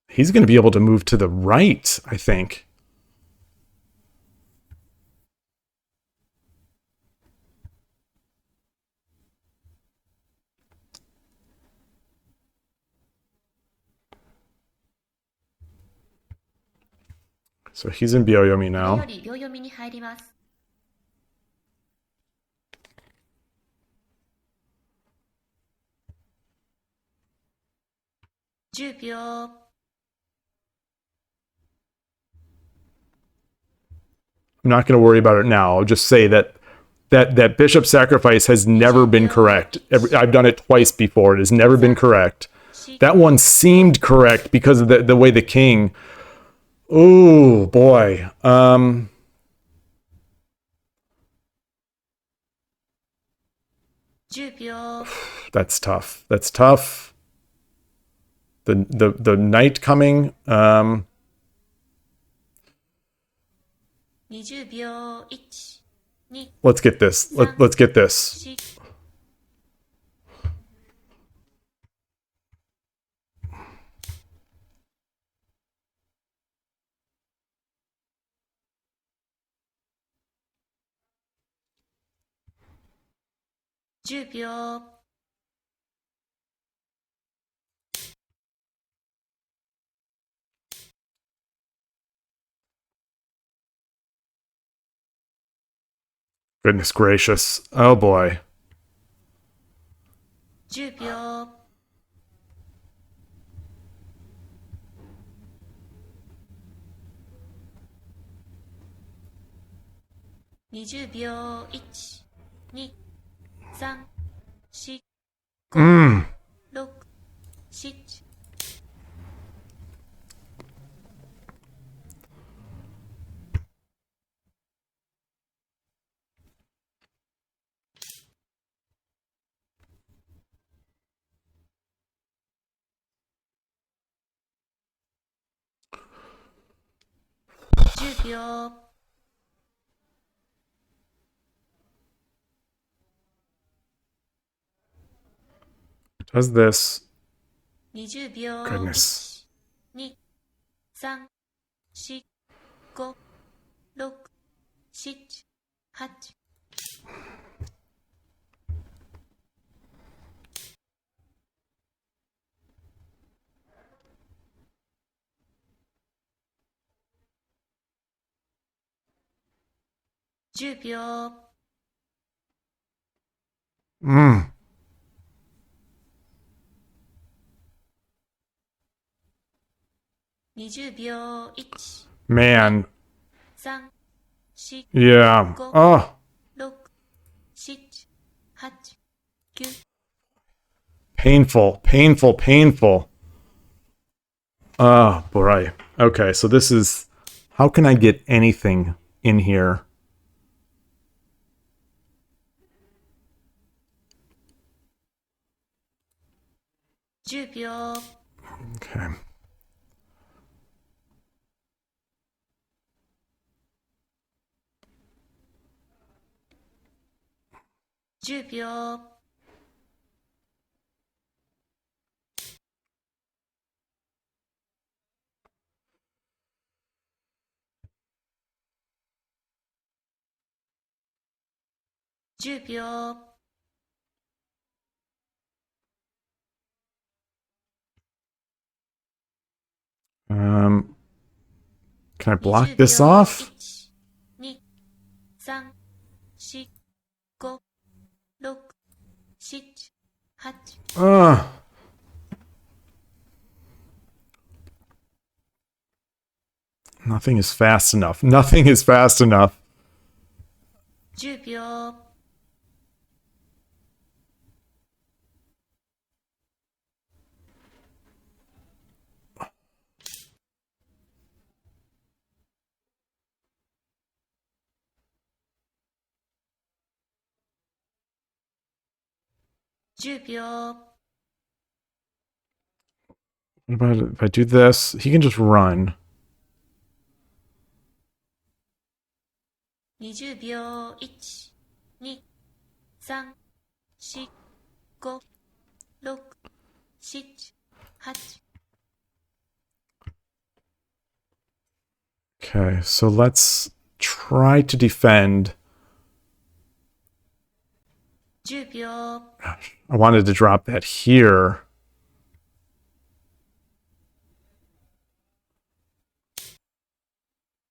He's going to be able to move to the right, I think. So he's in Byoyomi これ now. より秒読みに入ります。 10秒 I'm not going to worry about it now. I'll just say that bishop sacrifice has never been correct. I've done it twice before. It has never been correct. That one seemed correct because of the way the king. Oh boy. That's tough. That's tough. The knight coming. 20秒 1 2 Let's get this. Let's get this. 4 10秒 Goodness gracious. Oh boy. 10秒 20秒 1 2 3 4 5 6 7 10秒 Does this. 20秒 Goodness. 1 2 3 4 5 6 7 8 10 10秒、 Mm, 20秒、1、man. 3、4、Yeah. 5、Oh, 6、7、8、9、painful, painful, painful. Oh, boy. Okay, so this is... How can I get anything in here? 10秒、 Okay. 10秒、 10秒、 Can I block 20 this 秒、 off? 1、2、3、4、5、6、7、8、Ugh. Nothing is fast enough. Nothing is fast enough. 10秒、 10秒、 What about if I do this? He can just run. 20秒、1、2、3、4、5、6、7、8、Okay, so let's try to defend. 10秒、 I wanted to drop that here.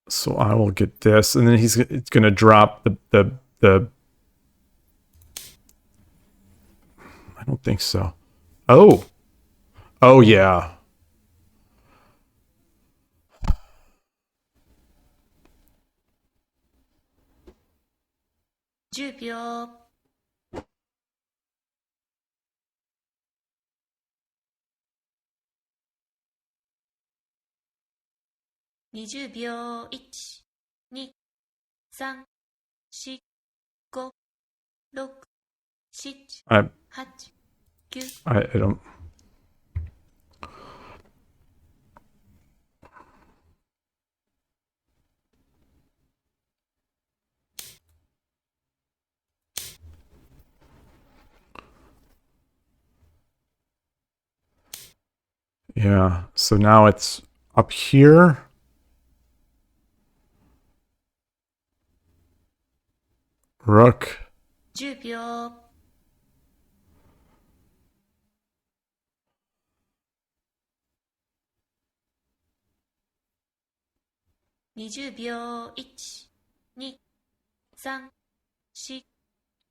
So I will get this, and then he's going to drop the. I don't think so. Oh, oh yeah. 10秒、 20秒、1、2、3、4、5、6、7、 I 8、9、 I don't. Yeah. So now it's up here. Rook. 10秒、 20秒、1、2、3、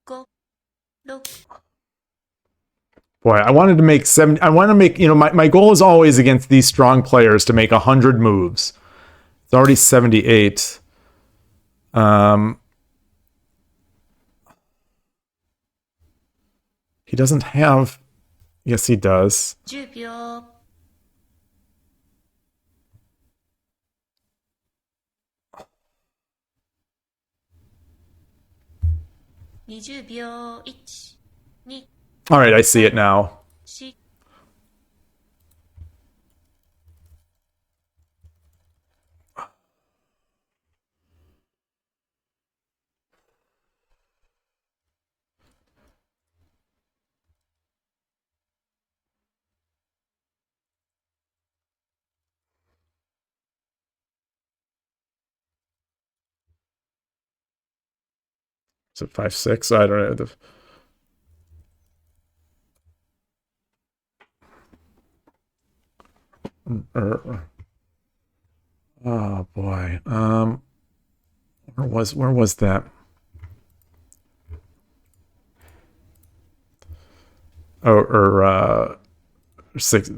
4、5、6、 Boy, I wanted to make 70. I want to make, my goal is always against these strong players to make 100 moves. It's already 78. He doesn't have. Yes, he does. 10秒、 20秒、1、2、 All right, I see it now. 4、 Is it 5-6? I don't know. Oh boy. Where was that? or six.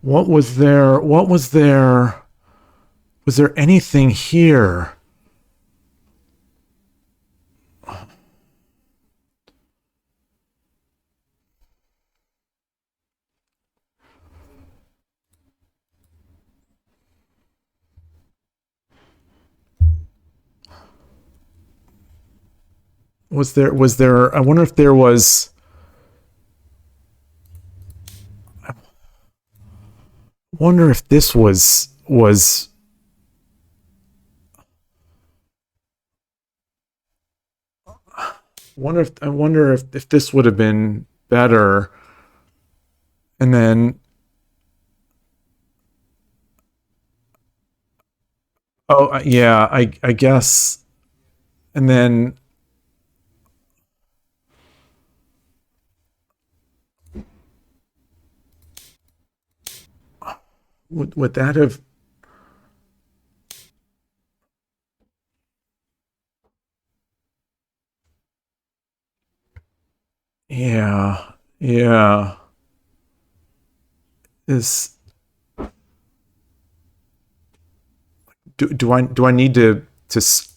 What was there? What was there? Was there anything here? Was there? Was there? I wonder if there was. Wonder if this was. Wonder if I wonder if this would have been better. And then, oh yeah, I guess. And then would that have? Yeah, yeah. Is do I need to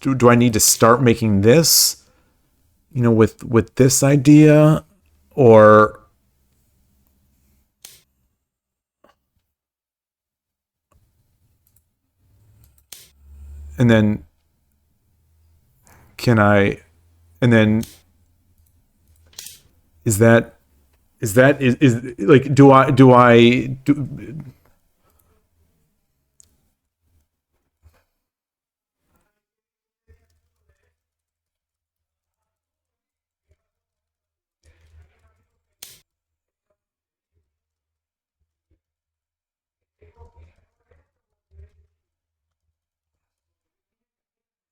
do I need to start making this? With this idea, or and then can I? And then is that is like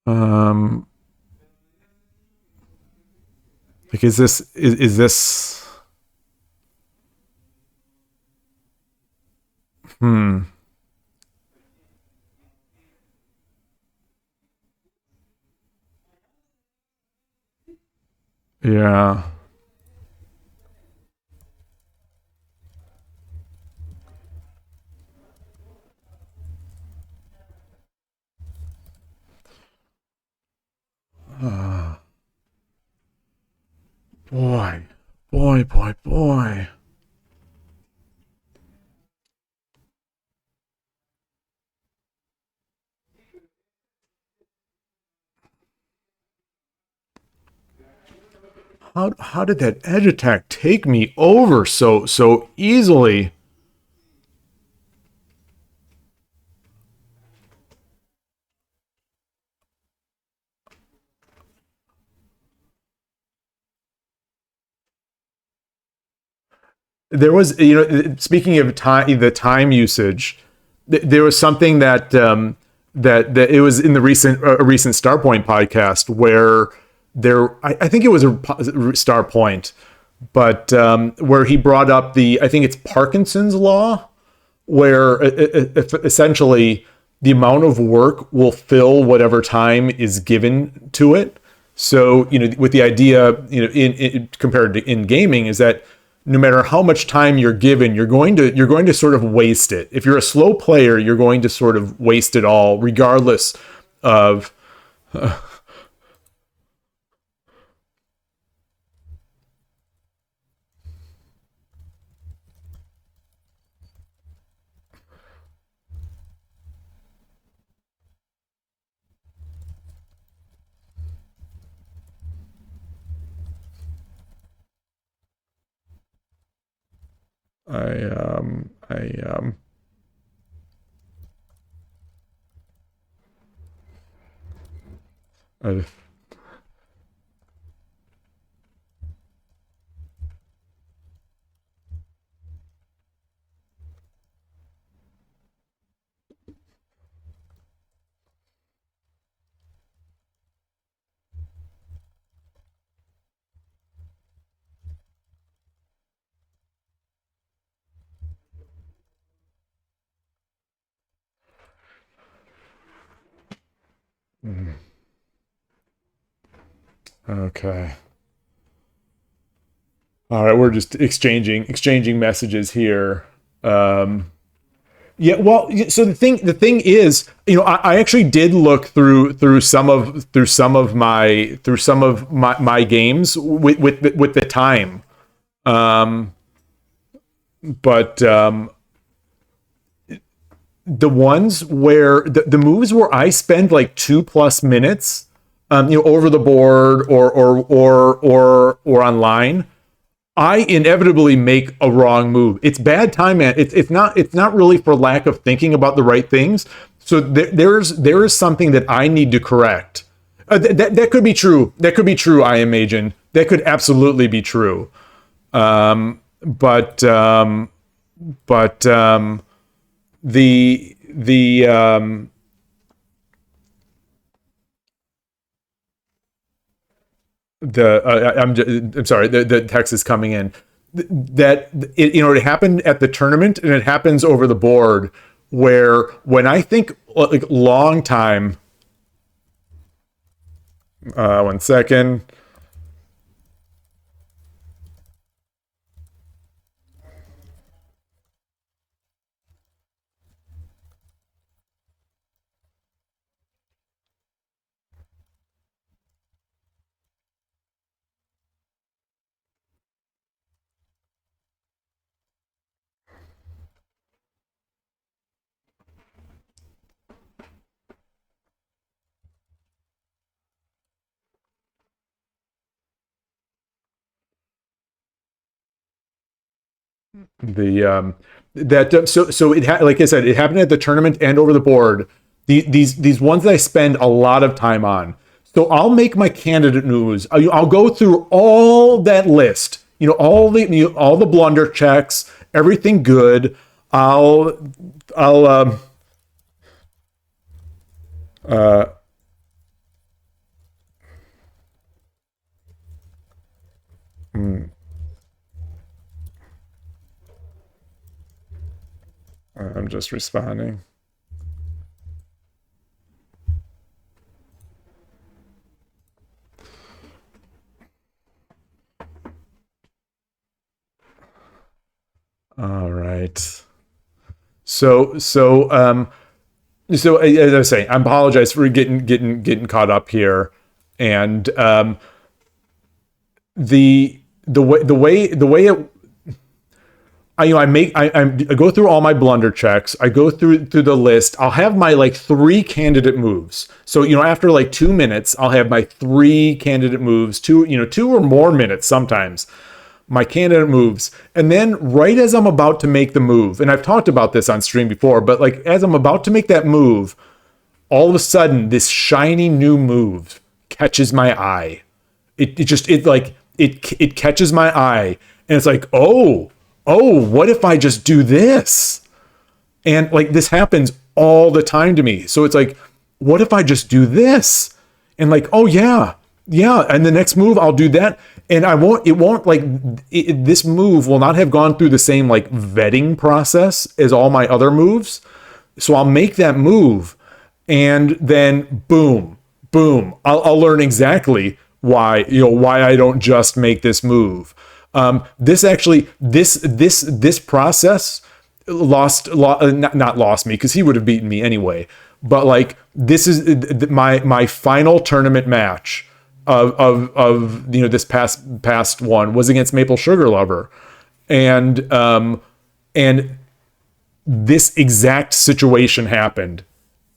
um like is this hmm yeah. Uh, boy, boy. How did that edge attack take me over so easily? There was, speaking of time, the time usage, there was something that that it was in the recent Starpoint podcast where I think it was a Starpoint, but where he brought up I think it's Parkinson's law, where essentially the amount of work will fill whatever time is given to it. So, with the idea, in compared to in gaming, is that no matter how much time you're given, you're going to sort of waste it. If you're a slow player, you're going to sort of waste it all, regardless of. I I Okay. All right, we're just exchanging messages here. Um, yeah, well, so the thing is, I actually did look through some of my games with the time, um, but the ones where the moves where I spend like 2+ minutes, over the board or online, I inevitably make a wrong move. It's bad time, man. It's not really for lack of thinking about the right things. So there is something that I need to correct. That could be true. That could be true. I imagine that could absolutely be true. But the I'm sorry. The text is coming in. That it happened at the tournament and it happens over the board. Where when I think like long time, 1 second. The that so like I said, it happened at the tournament and over the board. These ones that I spend a lot of time on. So I'll make my candidate moves. I'll go through all that list. All the blunder checks, everything good. I'll uh, hmm, I'm just responding. All right. So as I was saying, I apologize for getting caught up here, and the way it I go through all my blunder checks. I go through the list. I'll have my like three candidate moves. So after like 2 minutes, I'll have my three candidate moves. Two or more minutes sometimes. My candidate moves, and then right as I'm about to make the move, and I've talked about this on stream before, but like as I'm about to make that move, all of a sudden this shiny new move catches my eye. It catches my eye, and it's like, oh, what if I just do this? And like this happens all the time to me. So it's like, what if I just do this? And like, oh yeah, and the next move I'll do that, and it won't like this move will not have gone through the same like vetting process as all my other moves. So I'll make that move, and then boom, I'll learn exactly why I don't just make this move. This process not lost me because he would have beaten me anyway. But like this is my final tournament match of this past one was against Maple Sugar Lover, and this exact situation happened,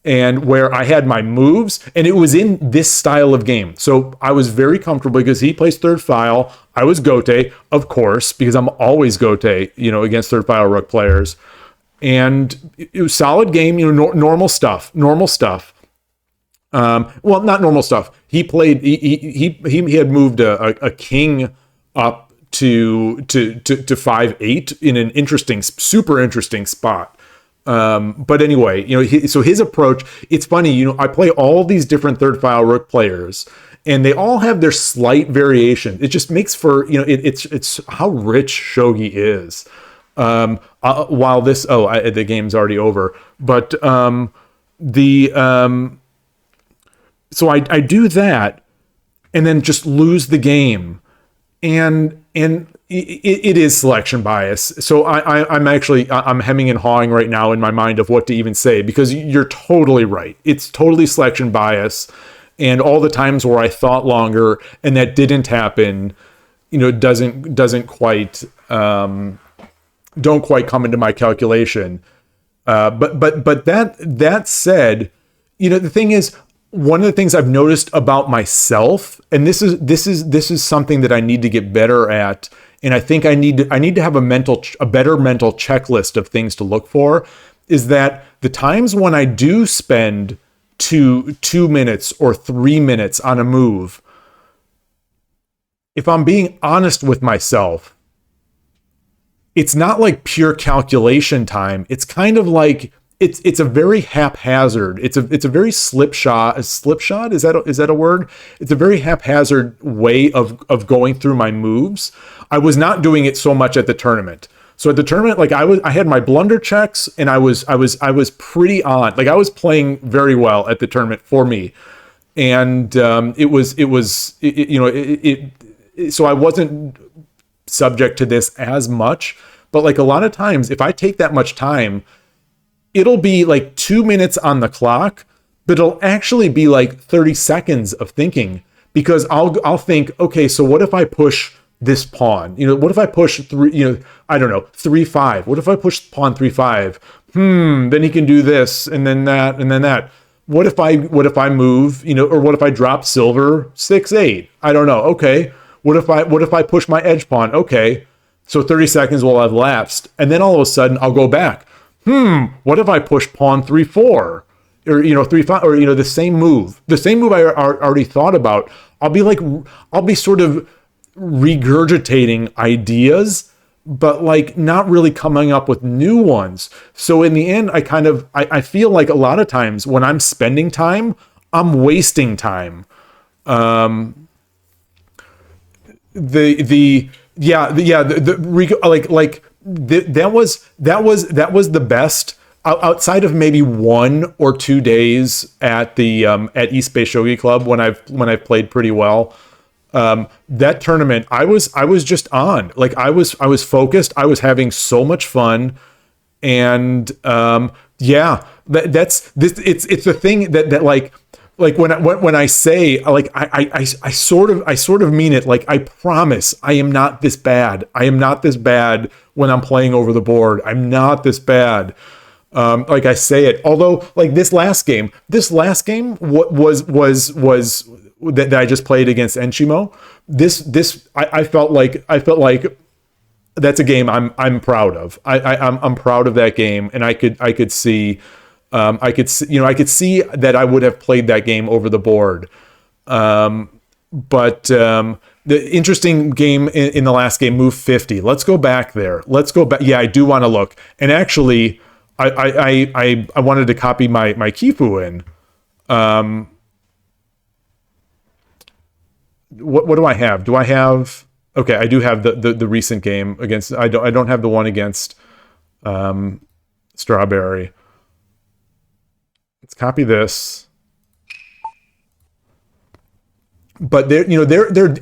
and where I had my moves, and it was in this style of game. So I was very comfortable because he plays third file. I was Gote, of course, because I'm always Gote, against third file rook players. And it was solid game, normal stuff. Well, not normal stuff. He played. He had moved a king up to 5/8 in an super interesting spot. But anyway, so his approach, it's funny, I play all these different third file rook players, and they all have their slight variation. It just makes for, it's how rich Shogi is. While the game's already over, but the So I do that and then just lose the game. And it is selection bias. So I'm hemming and hawing right now in my mind of what to even say, because you're totally right. It's totally selection bias. And all the times where I thought longer and that didn't happen, doesn't quite don't quite come into my calculation. But that said, the thing is, one of the things I've noticed about myself, and this is something that I need to get better at, and I think I need to have a better mental checklist of things to look for, is that the times when I do spend 2 minutes or 3 minutes on a move, if I'm being honest with myself, it's not like pure calculation time. It's kind of like it's a very haphazard. It's a very slipshod. Slipshod, is that a word? It's a very haphazard way of going through my moves. I was not doing it so much at the tournament. So at the tournament, like I had my blunder checks, and I was pretty on. Like I was playing very well at the tournament for me, and so I wasn't subject to this as much. But like a lot of times, if I take that much time, it'll be like 2 minutes on the clock, but it'll actually be like 30 seconds of thinking, because I'll think, okay, so what if I push this pawn? What if I push 3-5? What if I push pawn 3-5? Then he can do this, and then that, and then that. What if I move, or what if I drop silver 6-8? I don't know. Okay. What if I push my edge pawn? Okay. So 30 seconds will have lapsed, and then all of a sudden I'll go back. What if I push pawn 3-4? Or 3-5, or the same move I already thought about. I'll be sort of regurgitating ideas, but like not really coming up with new ones. So in the end, I feel like a lot of times when I'm spending time, I'm wasting time. That was the best, outside of maybe 1 or 2 days at the at East Bay Shogi Club when I've played pretty well. That tournament, I was just on. Like I was focused. I was having so much fun, and that's this. It's the thing that like when I say, like I sort of mean it. Like I promise I am not this bad. I am not this bad when I'm playing over the board. I'm not this bad. Like I say it. Although like this last game was that I just played against Enshimo. I felt like that's a game I'm proud of. I'm proud of that game, and I could see that I would have played that game over the board. But the interesting game in the last game, move 50. Let's go back there. Let's go back. Yeah, I do want to look. And actually, I wanted to copy my Kifu in. What do I have? Do I have? Okay, I do have the recent game against. I don't have the one against Strawberry. Let's copy this. But there,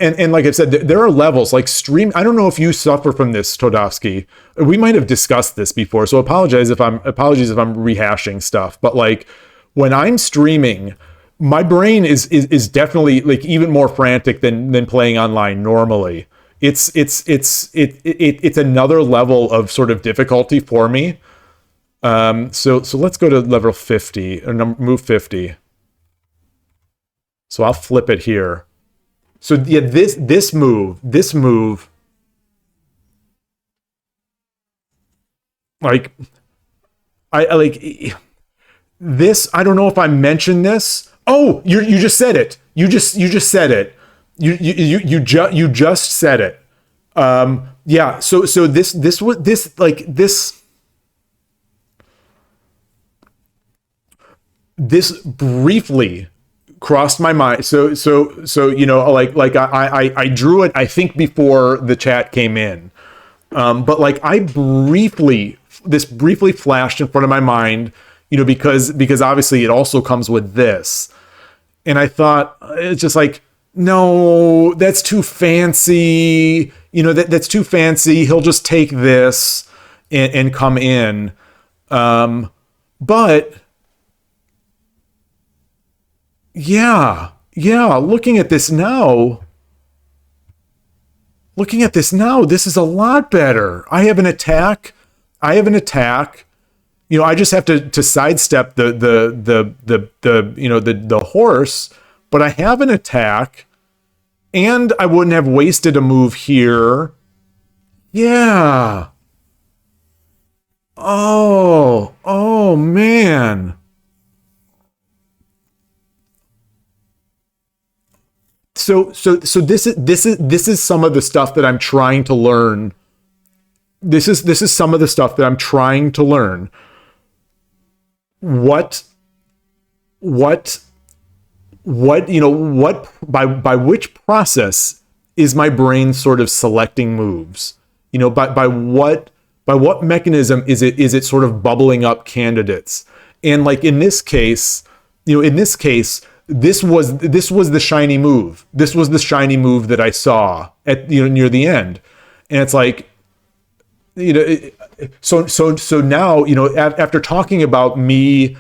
and like I said, there are levels like stream. I don't know if you suffer from this, Todovsky. We might have discussed this before, so apologies if I'm rehashing stuff. But like when I'm streaming, my brain is definitely like even more frantic than playing online normally. It's another level of sort of difficulty for me. So let's go to level 50 or move 50. So I'll flip it here. So yeah, this move, like I like this. I don't know if I mentioned this. Oh, you just said it. You just said it. You just said it. Yeah. So this briefly crossed my mind. So like I drew it, I think, before the chat came in. But like this briefly flashed in front of my mind, because obviously it also comes with this. And I thought, it's just like, no, that's too fancy. That's too fancy. He'll just take this and come in. But yeah, looking at this now, this is a lot better. I have an attack. I just have to sidestep the horse, but I have an attack, and I wouldn't have wasted a move here. Yeah. Oh man. So this is some of the stuff that I'm trying to learn. This is some of the stuff that I'm trying to learn. What by which process is my brain sort of selecting moves? By what mechanism is it sort of bubbling up candidates? And like in this case, this was the shiny move. This was the shiny move that I saw at near the end. And it's like, so now, after talking about me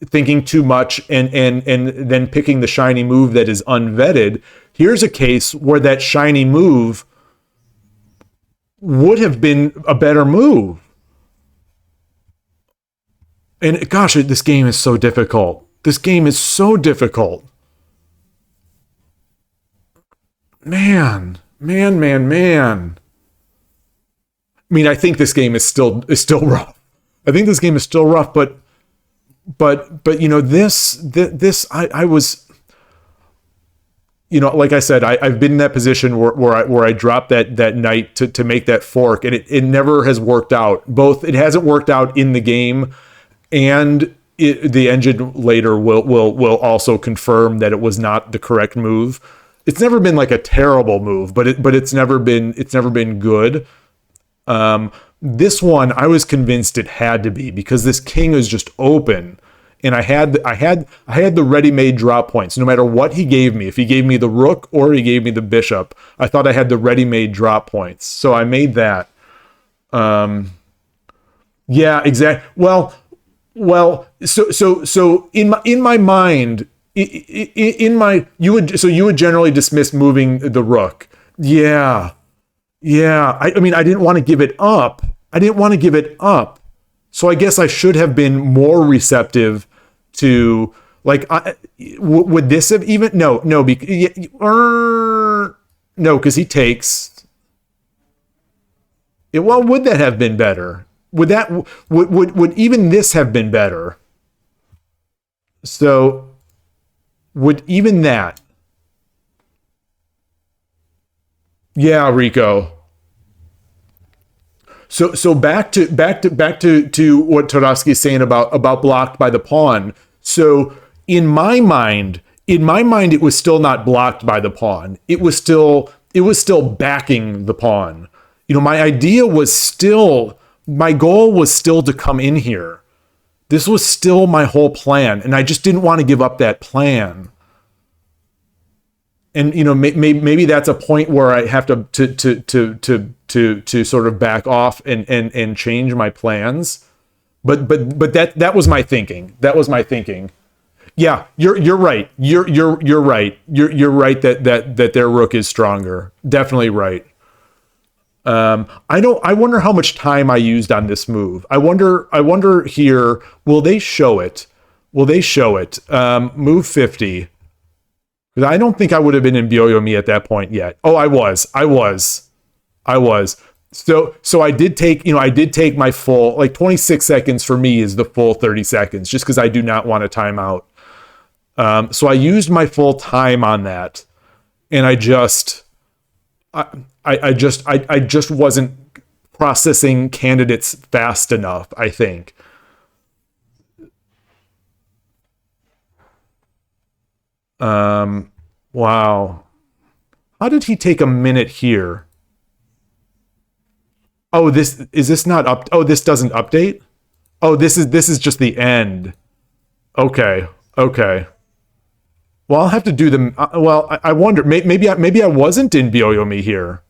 thinking too much and then picking the shiny move that is unvetted, here's a case where that shiny move would have been a better move. And gosh, this game is so difficult. This game is so difficult. Man. I mean, I think this game is still rough. I think this game is still rough, but this I was, like I said, I've been in that position where I dropped that knight to make that fork, and it never has worked out. Both it hasn't worked out in the game, and the engine later will also confirm that it was not the correct move. It's never been like a terrible move, but it's never been good. This one I was convinced it had to be, because this king is just open, and I had the ready-made draw points. No matter what he gave me, if he gave me the rook or he gave me the bishop, I thought I had the ready-made draw points. So I made that. Yeah, exactly. Well, so in my mind, you would generally dismiss moving the rook. Yeah. I mean, I didn't want to give it up. So I guess I should have been more receptive to, like, would this have even no, because he takes it. Well, would that have been better? Would even this have been better? So would even that? Yeah, Rico. So back to what Tarowski is saying about blocked by the pawn. So in my mind, it was still not blocked by the pawn. It was still backing the pawn. My goal was still to come in here. This was still my whole plan, and I just didn't want to give up that plan. And maybe that's a point where I have to sort of back off and change my plans. But that was my thinking. Yeah, you're right. You're right. You're right that their rook is stronger. Definitely right. I wonder how much time I used on this move. I wonder here, will they show it? Move 50. Because I don't think I would have been in Byoyomi at that point yet. Oh, I was. So I did take my full, like 26 seconds for me is the full 30 seconds, just because I do not want a timeout. So I used my full time on that, and I just wasn't processing candidates fast enough, I think. Wow. How did he take a minute here? Oh, this not up? Oh, this doesn't update? Oh, this is just the end. Okay. Well, I'll have to do them. Well, I wonder. Maybe I wasn't in Byoyomi here.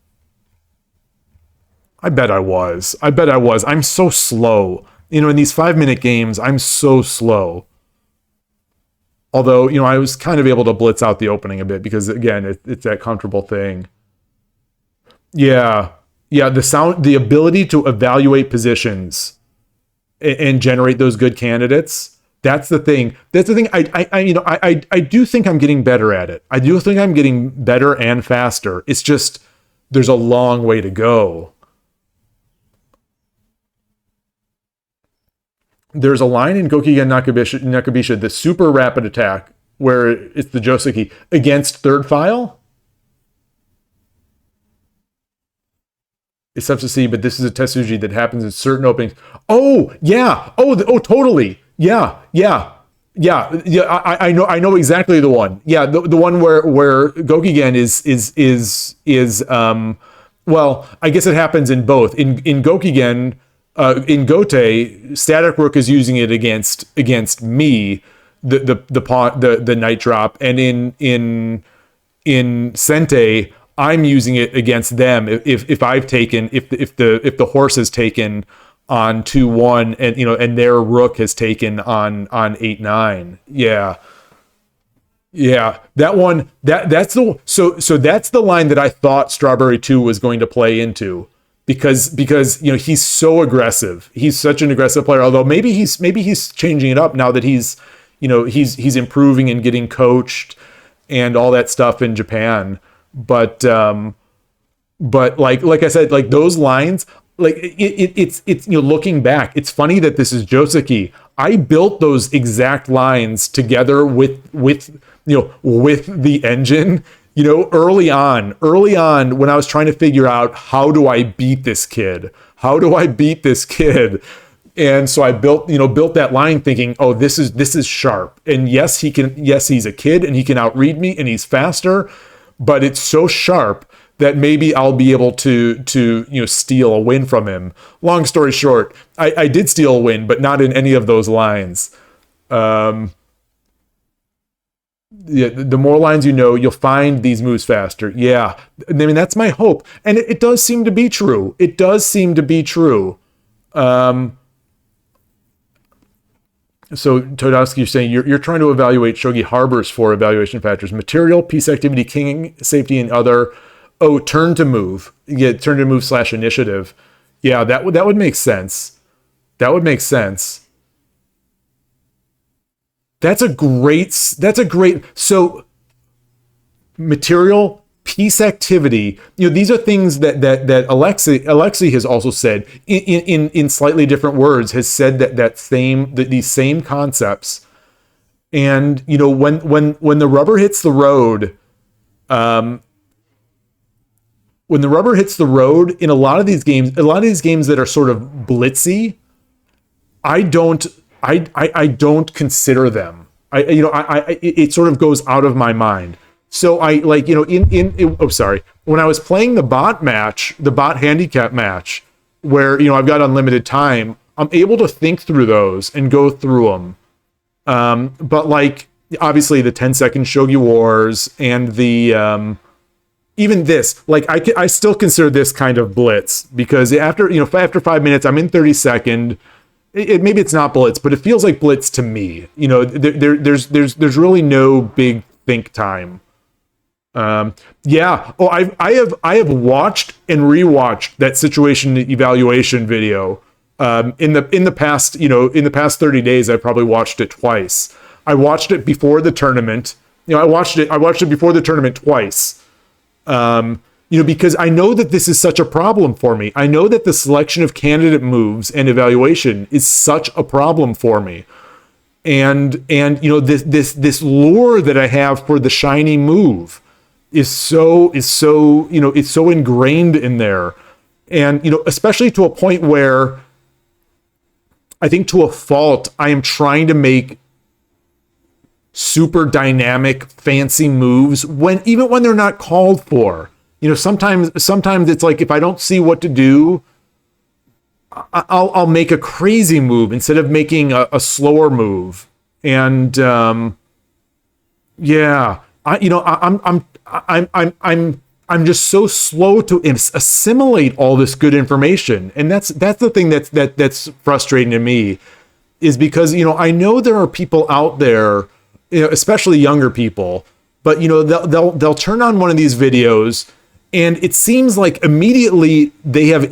I bet I was. I bet I was. I'm so slow. In these 5-minute games, I'm so slow. Although, I was kind of able to blitz out the opening a bit because, again, it's that comfortable thing. Yeah. Yeah, the ability to evaluate positions and generate those good candidates. That's the thing. That's the thing. I do think I'm getting better at it. I do think I'm getting better and faster. It's just there's a long way to go. There's a line in Gokigen Nakabisha, the super rapid attack, where it's the Joseki against third file. It's tough to see, but this is a Tetsuji that happens in certain openings. Oh, yeah. Oh, totally. Yeah. I know exactly the one. Yeah, the one where Gokigen is well, I guess it happens in both. In Gokigen, in Gote, Static Rook is using it against me, the night drop, and in Sente, I'm using it against them if I've taken if the horse has taken on 2-1 and their rook has taken on 8-9. Yeah. Yeah, that one that's the so that's the line that I thought Strawberry 2 was going to play into because he's so aggressive. He's such an aggressive player, although maybe he's changing it up now that he's improving and getting coached and all that stuff in Japan. But like I said, like those lines, like it's looking back, it's funny that this is Joseki. I built those exact lines together with the engine, early on when I was trying to figure out how do I beat this kid? And so I built that line thinking, oh, this is sharp. And yes, he's a kid and he can outread me and he's faster, but it's so sharp that maybe I'll be able to steal a win from him. Long story short, I did steal a win, but not in any of those lines. Yeah, the more lines you'll find these moves faster. Yeah, I mean that's my hope, and it does seem to be true. So Todowski, you're saying you're trying to evaluate Shogi harbors for evaluation factors: material, piece activity, king, safety, and other. Oh, turn to move. Yeah, turn to move / initiative. Yeah, that would make sense. That's a great. So material, piece activity. These are things that Alexei has also said in slightly different words. Has said these same concepts. And when the rubber hits the road, in a lot of these games that are sort of blitzy, I don't consider them. It sort of goes out of my mind. So I when I was playing the bot handicap match, where I've got unlimited time, I'm able to think through those and go through them. But obviously the 10-second Shogi Wars and the even this, I still consider this kind of blitz because after 5 minutes, I'm in 32nd. Maybe it's not blitz, but it feels like blitz to me. There's really no big think time. Yeah. Oh, I have watched and rewatched that situation evaluation video. In the past 30 days, I probably watched it twice. I watched it before the tournament. I watched it before the tournament twice. Because I know that this is such a problem for me. I know that the selection of candidate moves and evaluation is such a problem for me. And this lure that I have for the shiny move is so ingrained in there. And especially to a point where I think to a fault, I am trying to make super dynamic, fancy moves even when they're not called for. Sometimes it's like if I don't see what to do, I'll make a crazy move instead of making a slower move. And Yeah, I'm just so slow to assimilate all this good information, and that's the thing that's frustrating to me, is because I know there are people out there, especially younger people, but they'll turn on one of these videos, and it seems like immediately they have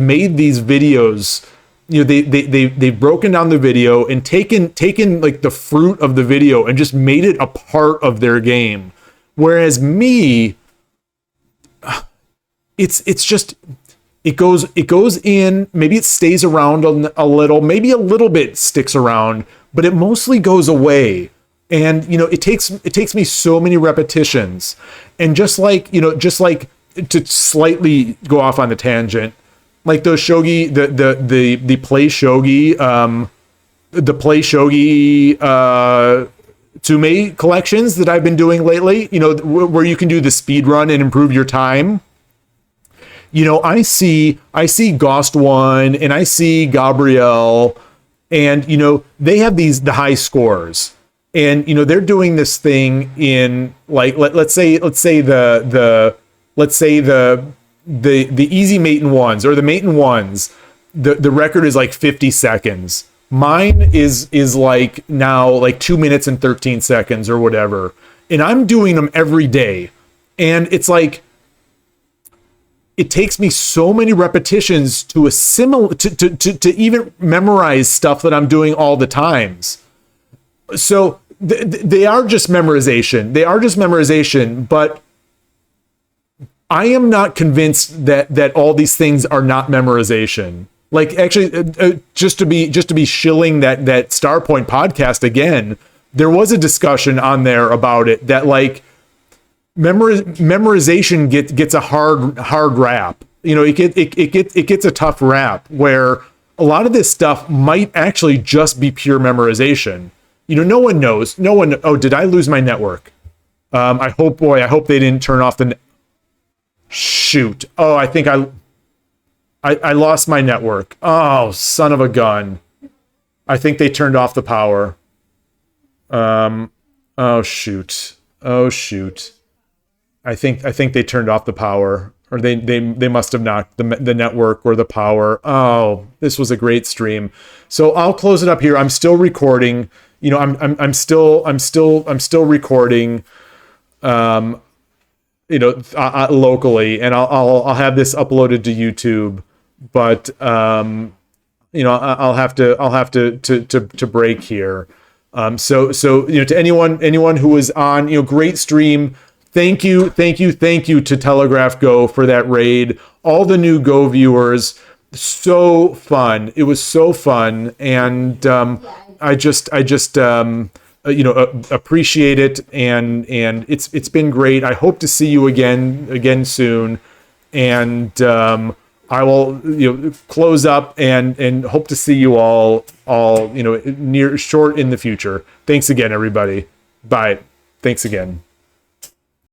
made these videos. They've broken down the video and taken like the fruit of the video and just made it a part of their game. Whereas me, it's just it goes in, maybe it stays around a little, maybe a little bit sticks around, but it mostly goes away. And it takes me so many repetitions. And just like to slightly go off on a tangent, like those shogi, the play shogi, Tsume collections that I've been doing lately, where you can do the speed run and improve your time. I see Ghost One and I see Gabrielle, and they have the high scores, and they're doing this thing in, like, let's say the easy Maiden ones, or the Maiden ones, the record is like 50 seconds. Mine is like now like 2 minutes and 13 seconds or whatever. And I'm doing them every day. And it's like, it takes me so many repetitions to assimilate, to even memorize stuff that I'm doing all the times. So they are just memorization. They are just memorization, but I am not convinced that all these things are not memorization. Like, actually, just to be shilling that Star Point podcast again, there was a discussion on there about it, that like memorization gets a hard rap. It gets a tough rap, where a lot of this stuff might actually just be pure memorization. No one knows. No one. Oh, did I lose my network? I hope they didn't turn off the. Shoot. Oh, I think I lost my network. Oh, son of a gun. I think they turned off the power. Oh shoot. I think they turned off the power, or they must have knocked the network or the power. Oh, this was a great stream. So I'll close it up here. I'm still recording. I'm still recording. Locally, and I'll have this uploaded to YouTube, but I'll have to break here. So to anyone who was on, great stream. Thank you to telegraphgo for that raid. All the new Go viewers, so fun. It was so fun, and I just appreciate it, and it's been great. I hope to see you again soon, and I will close up and hope to see you all near short in the future. Thanks again, everybody. Bye. Thanks again.